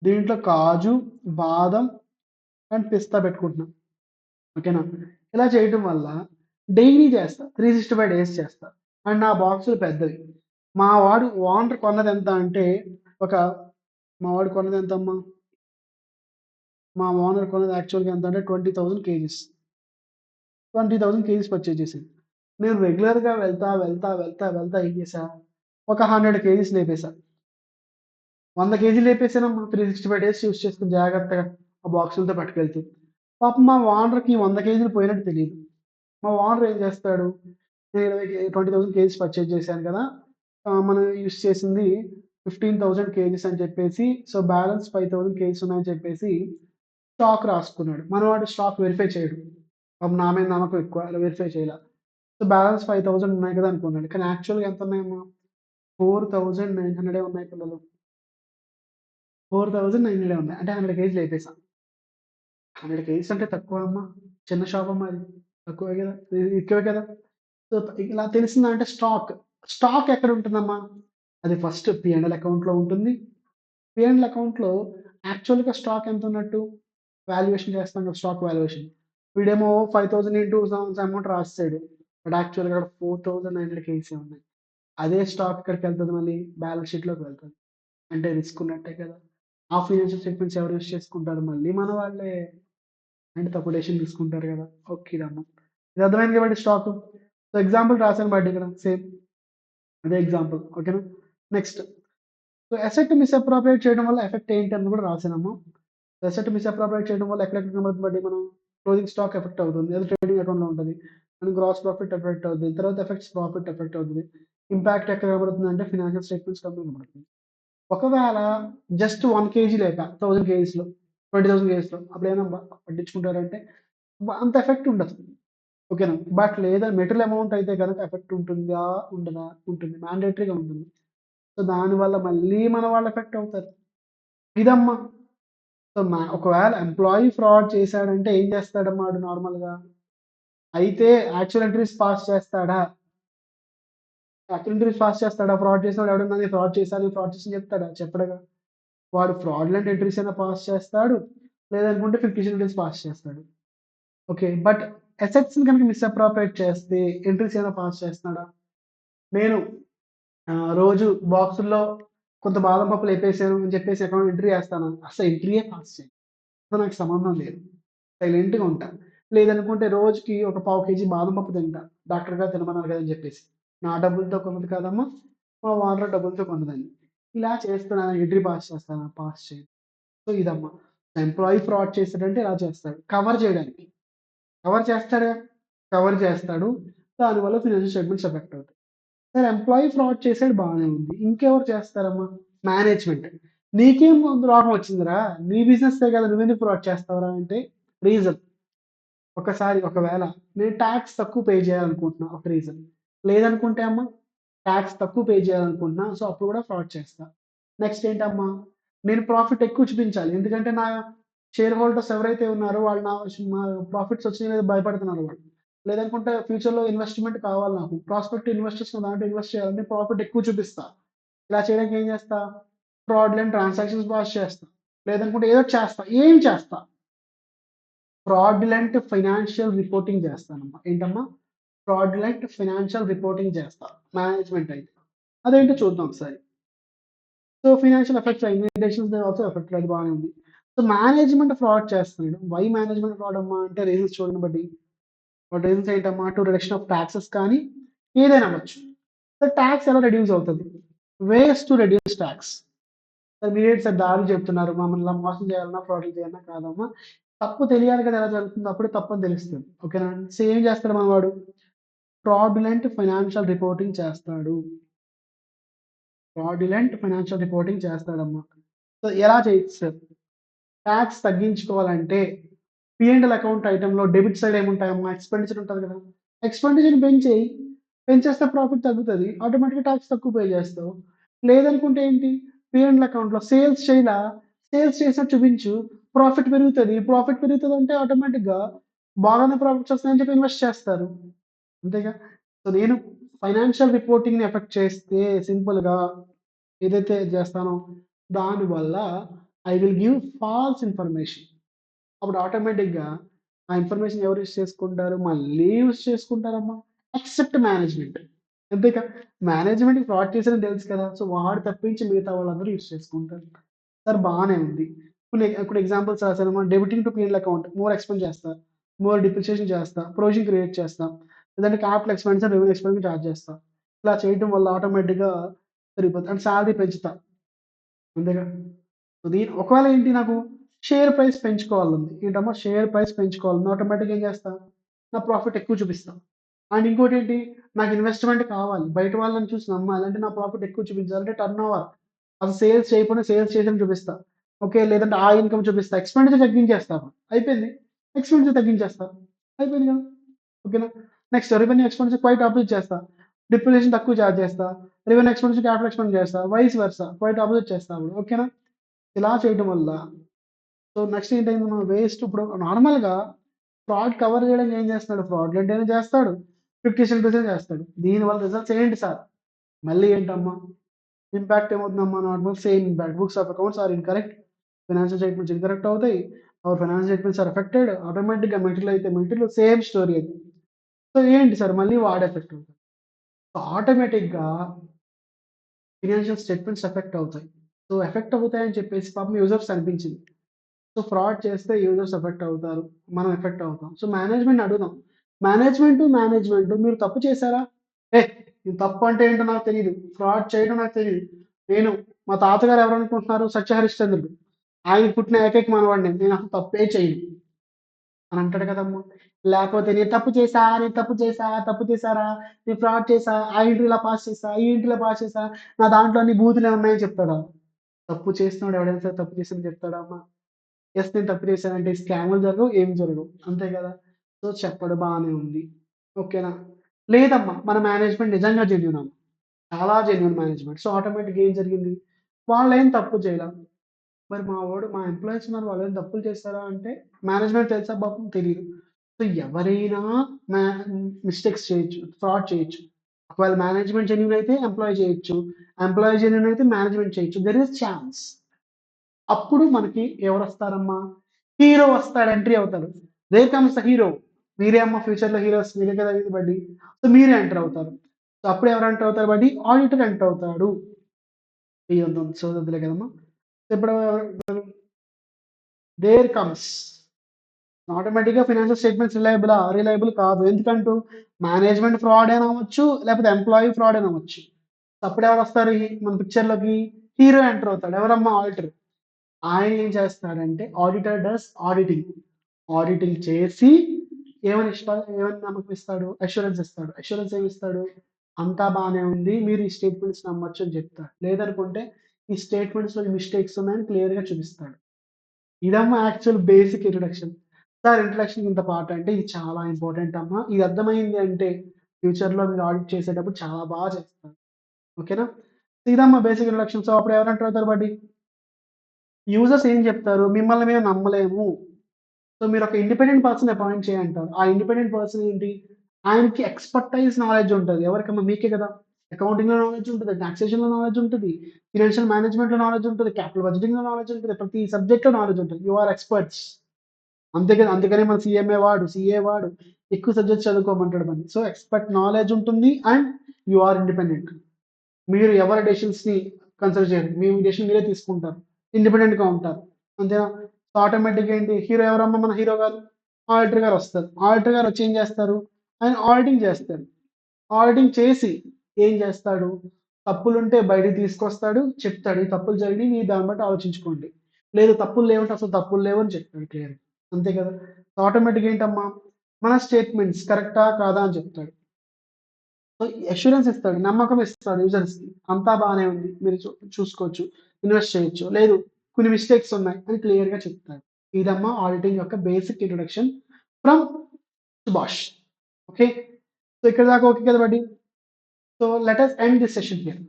దీంట్లో కాజు, బాదం అండ్ పిస్తా పెట్టుకుంటున్నా. ఓకేనా? ఇలా చేయటం వల్ల డైలీ చేస్తా. 365 డేస్ చేస్తా. అండ్ నా బాక్సులు పెద్దవి. మా వాడు ఓనర్ కొన్నదెంత అంటే, ఒక మా వాడు కొన్నదెంతమ్మా? మా ఓనర్ కొన్నది యాక్చువల్‌గా ఎంతంటే 20,000 కేజీస్. 20,000 కేజీస్ పర్చేజ్ చేశాను. నేను రెగ్యులర్‌గా వెళ్తా ఏం చేశా, ఒక 100 కేజీస్ లేపేసా. 100 కేజీలు లేపేసానమ్మా 365 డేస్ యూజ్ చేసుకొని జాగ్రత్తగా ఆ బాక్సులతో పట్టుకెళ్తూ. పాపం మా ఓనర్‌కి 100 కేజీలు పోయినట్టు తెలీదు. మా ఓనర్ ఏం చేస్తాడు, నేను 20,000 కేజీస్ పర్చేజ్ చేశాను కదా! మనం యూజ్ చేసింది 15,000 కేజీస్ అని చెప్పేసి, సో, బ్యాలెన్స్ 5,000 కేజీస్ ఉన్నాయని చెప్పేసి స్టాక్ రాసుకున్నాడు. మనవాడు స్టాక్ వెరిఫై చేయడు. పాపం నా మీద నమ్మకం ఎక్కువ. వెరిఫై చేయలా. సో, బ్యాలెన్స్ 5,000 ఉన్నాయి కదా! అనుకున్నాడు. కానీ యాక్చువల్‌గా ఎంతున్నాయమ్మా? 4,900 ఉన్నాయి పిల్లలు. 4,900 ఉన్నాయి. అంటే 100 కేజీలు లేపేసా. 100 కేజీస్ అంటే తక్కువ అమ్మా. చిన్న షాప్ అమ్మా అది. తక్కువే గదా! ఎక్కువే కదా! సో, ఇలా తెలిసిందంటే స్టాక్. స్టాక్ ఎక్కడుంటుందమ్మా? అది ఫస్ట్ పీ&ఎల్ అకౌంట్‌లో ఉంటుంది. పీ&ఎల్ అకౌంట్‌లో యాక్చువల్‌గా స్టాక్ ఎంతున్నట్టు? వాల్యుయేషన్ చేస్తాం కదా! Stock valuation. వీడేమో 5,000 ఇంటూ అమౌంట్ రాసేసాడు. బట్ యాక్చువల్‌గా అక్కడ 4,900 కేజీసే ఉన్నాయి. అదే స్టాక్ ఎక్కడికెళ్తది మళ్ళీ? బ్యాలెన్స్ షీట్‌లోకి వెళ్తది. అంటే రిస్క్ ఉన్నట్టే కదా! ఆ ఫైనాన్షియల్ స్టేట్మెంట్స్ ఎవరు యూజ్ చేసుకుంటారు? మళ్ళీ మన వాళ్ళే. అంటే తప్పుడు డెసిషన్ తీసుకుంటారు గదా! ఓకే అమ్మ. ఇది అర్థమైంది కాబట్టి స్టాకు. సో, ఎగ్జాంపుల్ రాసాను బట్ ఇక్కడ సేమ్ అదే ఎగ్జాంపుల్. ఓకేనా? నెక్స్ట్. సో, అసెట్ మిస్‌అప్రోప్రియేట్ చేయడం వల్ల ఎఫెక్ట్ ఏంటి అని కూడా రాసానమ్మా. అసెట్ మిస్‌అప్రోప్రియేట్ చేయడం వల్ల ఎక్కడెక్కడ కనబడుతుంది బట్టి మనం క్లోజింగ్ స్టాక్ ఎఫెక్ట్ అవుతుంది. అది ట్రేడింగ్ అకౌంట్‌లో ఉంటది. అండ్ గ్రాస్ ప్రాఫిట్ ఎఫెక్ట్ అవుద్ది. తర్వాత ఎఫెక్ట్స్ ప్రాఫిట్ ఎఫెక్ట్ అవుతది. ఇంపాక్ట్ ఎక్కడ కనబడుతుందంటే ఫైనాన్షియల్ స్టేట్మెంట్స్ కంప్లీట్ కనబడుతుంది. ఒకవేళ జస్ట్ 1 కేజీ లేక 1000 కేజీస్‌లో, 20,000 కేజీస్‌లో అప్పుడేమైనా పట్టించుకుంటారంటే అంత ఎఫెక్ట్ ఉండదు. ఓకేనా. బట్ లేదా మెటీరియల్ అమౌంట్ అయితే గనక ఎఫెక్ట్ ఉంటుందా? ఉండదా? ఉంటుంది. మాండేటరీగా ఉంటుంది. సో, దానివల్ల మళ్ళీ మన వాళ్ళు ఎఫెక్ట్ అవుతారు. ఇదమ్మా. సో, ఒకవేళ ఎంప్లాయీ ఫ్రాడ్ చేశాడంటే ఏం చేస్తాడమ్మా ఆడు నార్మల్‌గా? అయితే యాక్చువల్ ఎంట్రీస్ పాస్ చేస్తాడా? యాక్చువల్ ఎంట్రీస్ పాస్ చేస్తాడా? ఫ్రాడ్ చేసినోడు ఎవడన్నా నేను ఫ్రాడ్ చేశాను, ఫ్రాడ్ చేశాను చెప్తాడా? చెప్పడుగా. వాడు ఫ్రాడ్‌లెంట్ ఎంట్రీస్ అయినా పాస్ చేస్తాడు. లేదనుకుంటే ఫిక్టిషన్ ఎంట్రీస్ పాస్ చేస్తాడు. ఓకే. బట్ అసెట్స్‌ని గనుక మిస్‌అప్రోప్రియేట్ చేస్తే ఎంట్రీస్ ఏమైనా పాస్ చేస్తున్నాడా? నేను రోజు బాక్సుల్లో కొంత బాదం పప్పులు ఎపేసాను అని చెప్పేసి అకౌంట్ ఎంట్రీ ఏస్తాను. అసలు ఎంట్రీయే పాస్ చేయను. సో, నాకు సంబంధం లేదు. సైలెంట్‌గా ఉంటా. లేదనుకుంటే రోజుకి ఒక పావు కేజీ బాదం పప్పు తింటా. డాక్టర్ గారు తినమన్నారు కదా! అని చెప్పేసి. నా డబ్బులతో కొన్నది కాదమ్మా. మా ఓనర్ డబ్బులతో కొన్నదాన్ని. ఇలా చేస్తున్నాను ఎంట్రీ పాస్ చేస్తానా? పాస్ చేయను. సో, ఇదమ్మా. ఎంప్లాయీ ఫ్రాడ్ చేసాడంటే ఇలా చేస్తాడు. కవర్ చేయడానికి. కవర్ చేస్తాడా? కవర్ చేస్తాడు. దానివల్ల ఫినాన్షియల్ స్టేట్‌మెంట్స్ ఎఫెక్ట్ అవుతాయి. సరే ఎంప్లాయీ ఫ్రాడ్ చేసాడు బానే ఉంది. ఇంకెవరు చేస్తారమ్మా? మేనేజ్‌మెంట్. నీకేం రోగం వచ్చిందిరా? నీ బిజినెస్సే కదా! నువ్వెందుకు ఫ్రాడ్ చేస్తావురా అంటే రీజన్. ఒకవేళ నేను టాక్స్ తక్కువ పే చేయాలనుకుంటున్నా ఒక రీజన్. లేదనుకుంటే అమ్మా టాక్స్ తక్కువ పే చేయాలనుకుంటున్నా. సో, అప్పుడు కూడా ఫ్రాడ్ చేస్తా. నెక్స్ట్ ఏంటమ్మా? నేను ప్రాఫిట్ ఎక్కువ చూపించాలి. ఎందుకంటే నా షేర్ హోల్డర్స్ ఎవరైతే ఉన్నారో వాళ్ళు మా ప్రాఫిట్స్ వచ్చినాయో లేదో భయపడుతున్నారు వాళ్ళు. లేదనుకుంటే ఫ్యూచర్‌లో ఇన్వెస్ట్‌మెంట్ కావాలి నాకు. ప్రాస్పెక్టివ్ ఇన్వెస్టర్స్ నా దాంట్లో ఇన్వెస్ట్ చేయాలంటే ప్రాఫిట్ ఎక్కువ చూపిస్తా. ఇలా చేయడానికి ఏం చేస్తా? ఫ్రాడ్‌లెంట్ ట్రాన్సాక్షన్స్ పాస్ చేస్తా. లేదనుకుంటే ఏదో ఒకటి చేస్తా. ఏం చేస్తా? ఫ్రాడ్యులెంట్ ఫైనాన్షియల్ రిపోర్టింగ్ చేస్తానమ్మా. ఏంటమ్మా? ఫ్రాడ్యులెంట్ ఫైనాన్షియల్ రిపోర్టింగ్ చేస్తా. మేనేజ్‌మెంట్ అయితే. అదేంటో చూద్దాం ఒకసారి. సో, ఫైనాన్షియల్ ఎఫెక్ట్స్ అయింది. ఇంటెన్షన్స్ ఆల్సో ఎఫెక్టెడ్ అది బానే ఉంది. సో, మేనేజ్‌మెంట్ ఫ్రాడ్ చేస్తున్నాడు. వై మేనేజ్‌మెంట్ ఫ్రాడ్ అమ్మా అంటే రీజన్స్ చూడండి బట్టి. వాటి రీజన్స్ ఏంటమ్మా? టు రిడక్షన్ ఆఫ్ టాక్సెస్ కానీ ఏదైనా అవ్వచ్చు. సో, టాక్స్ ఎలా రెడ్యూస్ అవుతది? Ways to reduce talks. Sir మీరేంటి సార్ దారులు చెప్తున్నారు. మమ్మల్ని ఇలా మోసం చేయాలన్నా, ఫ్రాడ్‌లు చేయాలన్నా కాదమ్మా. తప్పు తెలియాలి కదా! ఎలా జరుగుతుందో అప్పుడే తప్పని తెలుస్తది. ఓకేనా? సో, ఏం చేస్తాడు మనవాడు? ఫ్రాడ్యులెంట్ ఫైనాన్షియల్ రిపోర్టింగ్ చేస్తాడు. ఫ్రాడ్యులెంట్ ఫైనాన్షియల్ రిపోర్టింగ్ చేస్తాడమ్మా. సో, ఎలా చేయొచ్చు సార్? టాక్స్ తగ్గించుకోవాలంటే పీ&ఎల్ అకౌంట్ ఐటెమ్‌లో డెబిట్ సైడ్ ఏముంటాయమ్మా? ఎక్స్‌పెండిచర్ ఉంటది కదా! ఎక్స్‌పెండిచర్‌ని పెంచేయి. పెంచేస్తే ప్రాఫిట్ తగ్గుతది. ఆటోమేటిక్‌గా టాక్స్ తక్కువ పే చేస్తావు. లేదనుకుంటే ఏంటి? పీ&ఎల్ అకౌంట్‌లో సేల్స్ చేయలా? సేల్స్ చేసినట్టు చూపించు. ప్రాఫిట్ పెరుగుతది. ప్రాఫిట్ పెరుగుతదంటే ఆటోమేటిక్‌గా బాగానే ప్రాఫిట్స్ వస్తాయని చెప్పి ఇన్వెస్ట్ చేస్తారు. అంతేగా? సో, నేను ఫైనాన్షియల్ రిపోర్టింగ్‌ని ఎఫెక్ట్ చేస్తే సింపుల్‌గా ఏదైతే చేస్తానో దానివల్ల I will give false information. అప్పుడు ఆటోమేటిక్‌గా ఆ ఇన్ఫర్మేషన్ ఎవరు యూజ్ చేసుకుంటారు? మళ్ళీ యూజ్ చేసుకుంటారమ్మా. Except management. అంతేగా? మేనేజ్‌మెంట్‌కి ఫ్రాడ్ చేశారని తెలుసు కదా! సో, వాడు తప్పించి మిగతా వాళ్ళందరూ యూజ్ చేసుకుంటారు. సరే బానే ఉంది. ఇప్పుడు ఎగ్జాంపుల్స్ రాసానమ్మా. Debiting to P and L account more expend చేస్తా. మోర్ డిప్రిసియేషన్ చేస్తా. ప్రొవిజన్ క్రియేట్ చేస్తా. లేదంటే క్యాపిటల్ ఎక్స్‌పెన్సెస్, రెవెన్యూ ఎక్స్‌పెన్స్‌కి చార్జ్ చేస్తా. ఇలా చేయటం వల్ల ఆటోమేటిక్‌గా పెరిగిపోద్ది. అండ్ సాలరీ పెంచుతా. అంతేగా? ఒకవేళ ఏంటి నాకు షేర్ ప్రైస్ పెంచుకోవాలంది. ఏంటమ్మా షేర్ ప్రైస్ పెంచుకోవాలని ఆటోమేటిక్‌గా ఏం చేస్తా? నా ప్రాఫిట్ ఎక్కువ చూపిస్తా. అండ్ ఇంకోటేంటి నాకు ఇన్వెస్ట్‌మెంట్ కావాలి. బయట వాళ్ళని చూసి నమ్మాలి. అంటే నా ప్రాఫిట్ ఎక్కువ చూపించాలి. అంటే టర్నోవర్. అసలు సేల్స్ చేయకపోయినా సేల్స్ చేసినట్టు చూపిస్తా. ఓకే. లేదంటే ఆ ఇన్‌కమ్ చూపిస్తా. ఎక్స్‌పెండిచర్ తగ్గించేస్తా. అయిపోయింది. ఎక్స్‌పెండిచర్ తగ్గించేస్తా. అయిపోయింది కదా! ఓకేనా? Next revenue expenses quite opposite చేస్తా. డిప్రిసియేషన్ తక్కువ చార్జ్ చేస్తా. రెవెన్యూ ఎక్స్‌పెన్సెస్ క్యాపిటల్ ఎక్స్‌పెండ్ చేస్తా. Vice versa. క్వైట్ ఆపోజిట్ చేస్తా అప్పుడు. ఓకేనా? ఇలా చేయటం వల్ల సో, నెక్స్ట్ ఏంటయింది మనం వేస్ట్ ఇప్పుడు నార్మల్‌గా ఫ్రాడ్ కవర్ చేయడానికి ఏం చేస్తున్నాడు? ఫ్రాడ్‌లెంట్ అయినా చేస్తాడు. ఫిక్టిషియస్ బిజినెస్ చేస్తాడు. దీనివల్ల రిజల్ట్స్ ఏంటి సార్? మళ్ళీ ఏంటమ్మా? ఇంపాక్ట్ ఏమవుతుందమ్మా? Normal same impact. Books of accounts are incorrect. Financial statements incorrect అవుతాయి. Our financial statements are affected. ఆటోమేటిక్‌గా మెటీరియల్ అయితే మెటీరియల్ సేమ్ స్టోరీ అది. సో, ఏంటి సార్ మళ్ళీ వాడు ఎఫెక్ట్ అవుతాడు. సో, ఆటోమేటిక్‌గా ఫైనాన్షియల్ స్టేట్మెంట్స్ ఎఫెక్ట్ అవుతాయి. సో, ఎఫెక్ట్ అవుతాయని చెప్పేసి పాపం యూజర్స్ అనిపించింది. సో, ఫ్రాడ్ చేస్తే యూజర్స్ ఎఫెక్ట్ అవుతారు. మనం ఎఫెక్ట్ అవుతాం. సో, మేనేజ్‌మెంట్‌ని అడుగుదాం. మేనేజ్‌మెంట్ మీరు తప్పు చేశారా? ఏహ్! ఇది తప్పు అంటే ఏంటో నాకు తెలీదు. ఫ్రాడ్ చేయడం నాకు తెలీదు. నేను మా తాతగారు ఎవరనుకుంటున్నారు? సత్య హరిశ్చంద్రుడు. ఆయనకి పుట్టిన ఏకైక మనవడిని. నేను అసలు తప్పే చేయను అని అంటాడు కదమ్మా! లేపోతే నేను తప్పు చేశా, తప్పు చేశారా? నేను ఫ్రాడ్ చేశా, ఆ ఇంటర్వ్యూలో ఇలా పాస్ చేశా, ఈ ఇంటర్వ్యూలో పాస్ చేశా, నా దాంట్లో అన్ని బూతులే ఉన్నాయని చెప్తాడా? తప్పు చేసినోడు ఎవడైనా సరే తప్పు చేశానని చెప్తాడా అమ్మా? యెస్. నేను తప్పు చేశానంటే స్కామ్‌లు జరగవు, ఏమి జరగవు. అంతే గదా! సో, చెప్పడు బానే ఉంది. ఓకేనా? లేదమ్మా మన మేనేజ్‌మెంట్ నిజంగా జెన్యూన్ అమ్మ. చాలా జెన్యూన్ మేనేజ్‌మెంట్. సో, ఆటోమేటిక్‌గా ఏం జరిగింది? వాళ్ళేం తప్పు చేయల. మరి మా ఎంప్లాయీస్ ఉన్నారు వాళ్ళేం తప్పులు చేశారా అంటే మేనేజ్‌మెంట్ తెలుసా పాపం తెలీదు. సో, ఎవరైనా మ్యా మిస్టేక్స్ చేయొచ్చు. ఫ్రాడ్ చేయొచ్చు. ఒకవేళ మేనేజ్‌మెంట్ జెన్యూన్ అయితే ఎంప్లాయీ చేయొచ్చు. ఎంప్లాయీ జెన్యూన్ అయితే మేనేజ్‌మెంట్ చేయొచ్చు. There is chance. అప్పుడు మనకి ఎవరొస్తారమ్మా? హీరో వస్తాడు. ఎంట్రీ అవుతాడు. There comes the hero. మీరే అమ్మ ఫ్యూచర్‌లో హీరోస్. మీరే కదా ఇది బడ్డీ. సో, మీరే ఎంటర్ అవుతారు. సో, అప్పుడు ఎవరు ఎంటర్ అవుతారు బడ్డీ? ఆడిటర్ ఎంటర్ అవుతాడు. ఇయ్యంత సోదొద్దులే కదమ్మా. ఇప్పుడు దేర్ కమ్స్ ఆటోమేటిక్‌గా ఫైనాన్షియల్ స్టేట్‌మెంట్స్ రిలయబులా? రిలయబుల్ కాదు. ఎందుకంటూ మేనేజ్‌మెంట్ ఫ్రాడ్ అయినా అవ్వచ్చు. లేకపోతే ఎంప్లాయీ ఫ్రాడ్ అయినా అవ్వచ్చు. అప్పుడెవరొస్తారు మన పిక్చర్‌లోకి? హీరో ఎంటర్ అవుతాడు. ఎవరమ్మా? ఆడిటర్. ఆయన ఏం చేస్తాడంటే ఆడిటర్ డస్ ఆడిటింగ్. ఆడిటింగ్ చేసి ఏమని నమ్మకం ఇస్తాడు? అష్యూరెన్స్ ఇస్తాడు. అష్యూరెన్స్ ఏమిస్తాడు? అంతా బానే ఉంది. మీరు ఈ స్టేట్మెంట్స్ నమ్మొచ్చు అని చెప్తాడు. లేదనుకుంటే ఈ స్టేట్మెంట్స్‌లో మిస్టేక్స్ ఉన్నాయని క్లియర్‌గా చూపిస్తాడు. ఇదమ్మా యాక్చువల్ బేసిక్ ఇంట్రడక్షన్. సార్ ఇంట్రడక్షన్‌కి ఇంత పార్ట్ అంటే ఇది చాలా ఇంపార్టెంట్ అమ్మా. ఇది అర్థమైంది అంటే ఫ్యూచర్‌లో మీరు ఆడిట్ చేసేటప్పుడు చాలా బాగా చేస్తారు. ఓకేనా? ఇదమ్మా బేసిక్ ఇంట్రడక్షన్. సో, అప్పుడు ఎవరు ఎంటర్ అవుతారు బడ్డీ? యూజర్స్ ఏం చెప్తారు? మిమ్మల్ని మేము నమ్మలేము. సో, మీరొక ఇండిపెండెంట్ పర్సన్ అపాయింట్ చేయంటారు. ఆ ఇండిపెండెంట్ పర్సన్ ఏంటి? ఆయనకి ఎక్స్‌పర్టైజ్ నాలెడ్జ్ ఉంటది. ఎవరికమ్మా? మీకే కదా! అకౌంటింగ్‌లో నాలెడ్జ్ ఉంటది. టాక్సేషన్‌లో నాలెడ్జ్ ఉంటది. ఫినాన్షియల్ మేనేజ్మెంట్‌లో నాలెడ్జ్ ఉంటది. క్యాపిటల్ బడ్జెటింగ్‌లో నాలెడ్జ్ ఉంటది. ప్రతి సబ్జెక్ట్‌లో నాలెడ్జ్ ఉంటది. You are experts. అంతే కదా! అందుకనే మన సీఎంఏ వాడు, సీఏ వాడు ఎక్కువ సబ్జెక్ట్స్ చదువుకోమంటాడు మనని. సో, ఎక్స్‌పర్ట్ నాలెడ్జ్ ఉంటుంది అండ్ యూ ఆర్ ఇండిపెండెంట్. మీరు ఎవరి డెసిషన్స్‌ని కన్సిడర్ చేయరు. మీ డెసిషన్ మీరే తీసుకుంటారు. ఇండిపెండెంట్‌గా ఉంటారు. అంతేనా? సో, ఆటోమేటిక్‌గా ఏంటి హీరో ఎవరమ్మా మన హీరో గారు? ఆడిటర్ గారొస్తారు. ఆడిటర్ గారొచ్చి ఏం చేస్తారు? ఆయన ఆడిటింగ్ చేస్తారు. ఆడిటింగ్ చేసి ఏం చేస్తాడు? తప్పులుంటే బయటికి తీసుకొస్తాడు. చెప్తాడు. ఈ తప్పులు జరిగినియి. మీరు దాన్ని బట్టి ఆలోచించుకోండి. లేదు తప్పులు లేవంటే అసలు తప్పులు లేవని చెప్తాడు క్లియర్‌గా. అంతే కదా! సో, ఆటోమేటిక్‌గా ఏంటమ్మా? మన స్టేట్మెంట్స్ కరెక్టా? కాదా? అని చెప్తాడు. సో, అష్యూరెన్స్ ఇస్తాడు. నమ్మకం ఇస్తాడు యూజర్స్‌కి. అంతా బానే ఉంది. మీరు చూసుకోవచ్చు. ఇన్వెస్ట్ చేయొచ్చు. లేదు కొన్ని మిస్టేక్స్ ఉన్నాయి అని క్లియర్‌గా చెప్తాడు. ఇదమ్మా ఆడిటింగ్ యొక్క basic introduction from Subhash. Okay. So, ఇక్కడి దాకా ఓకే కదా buddy? So, let us end this session here.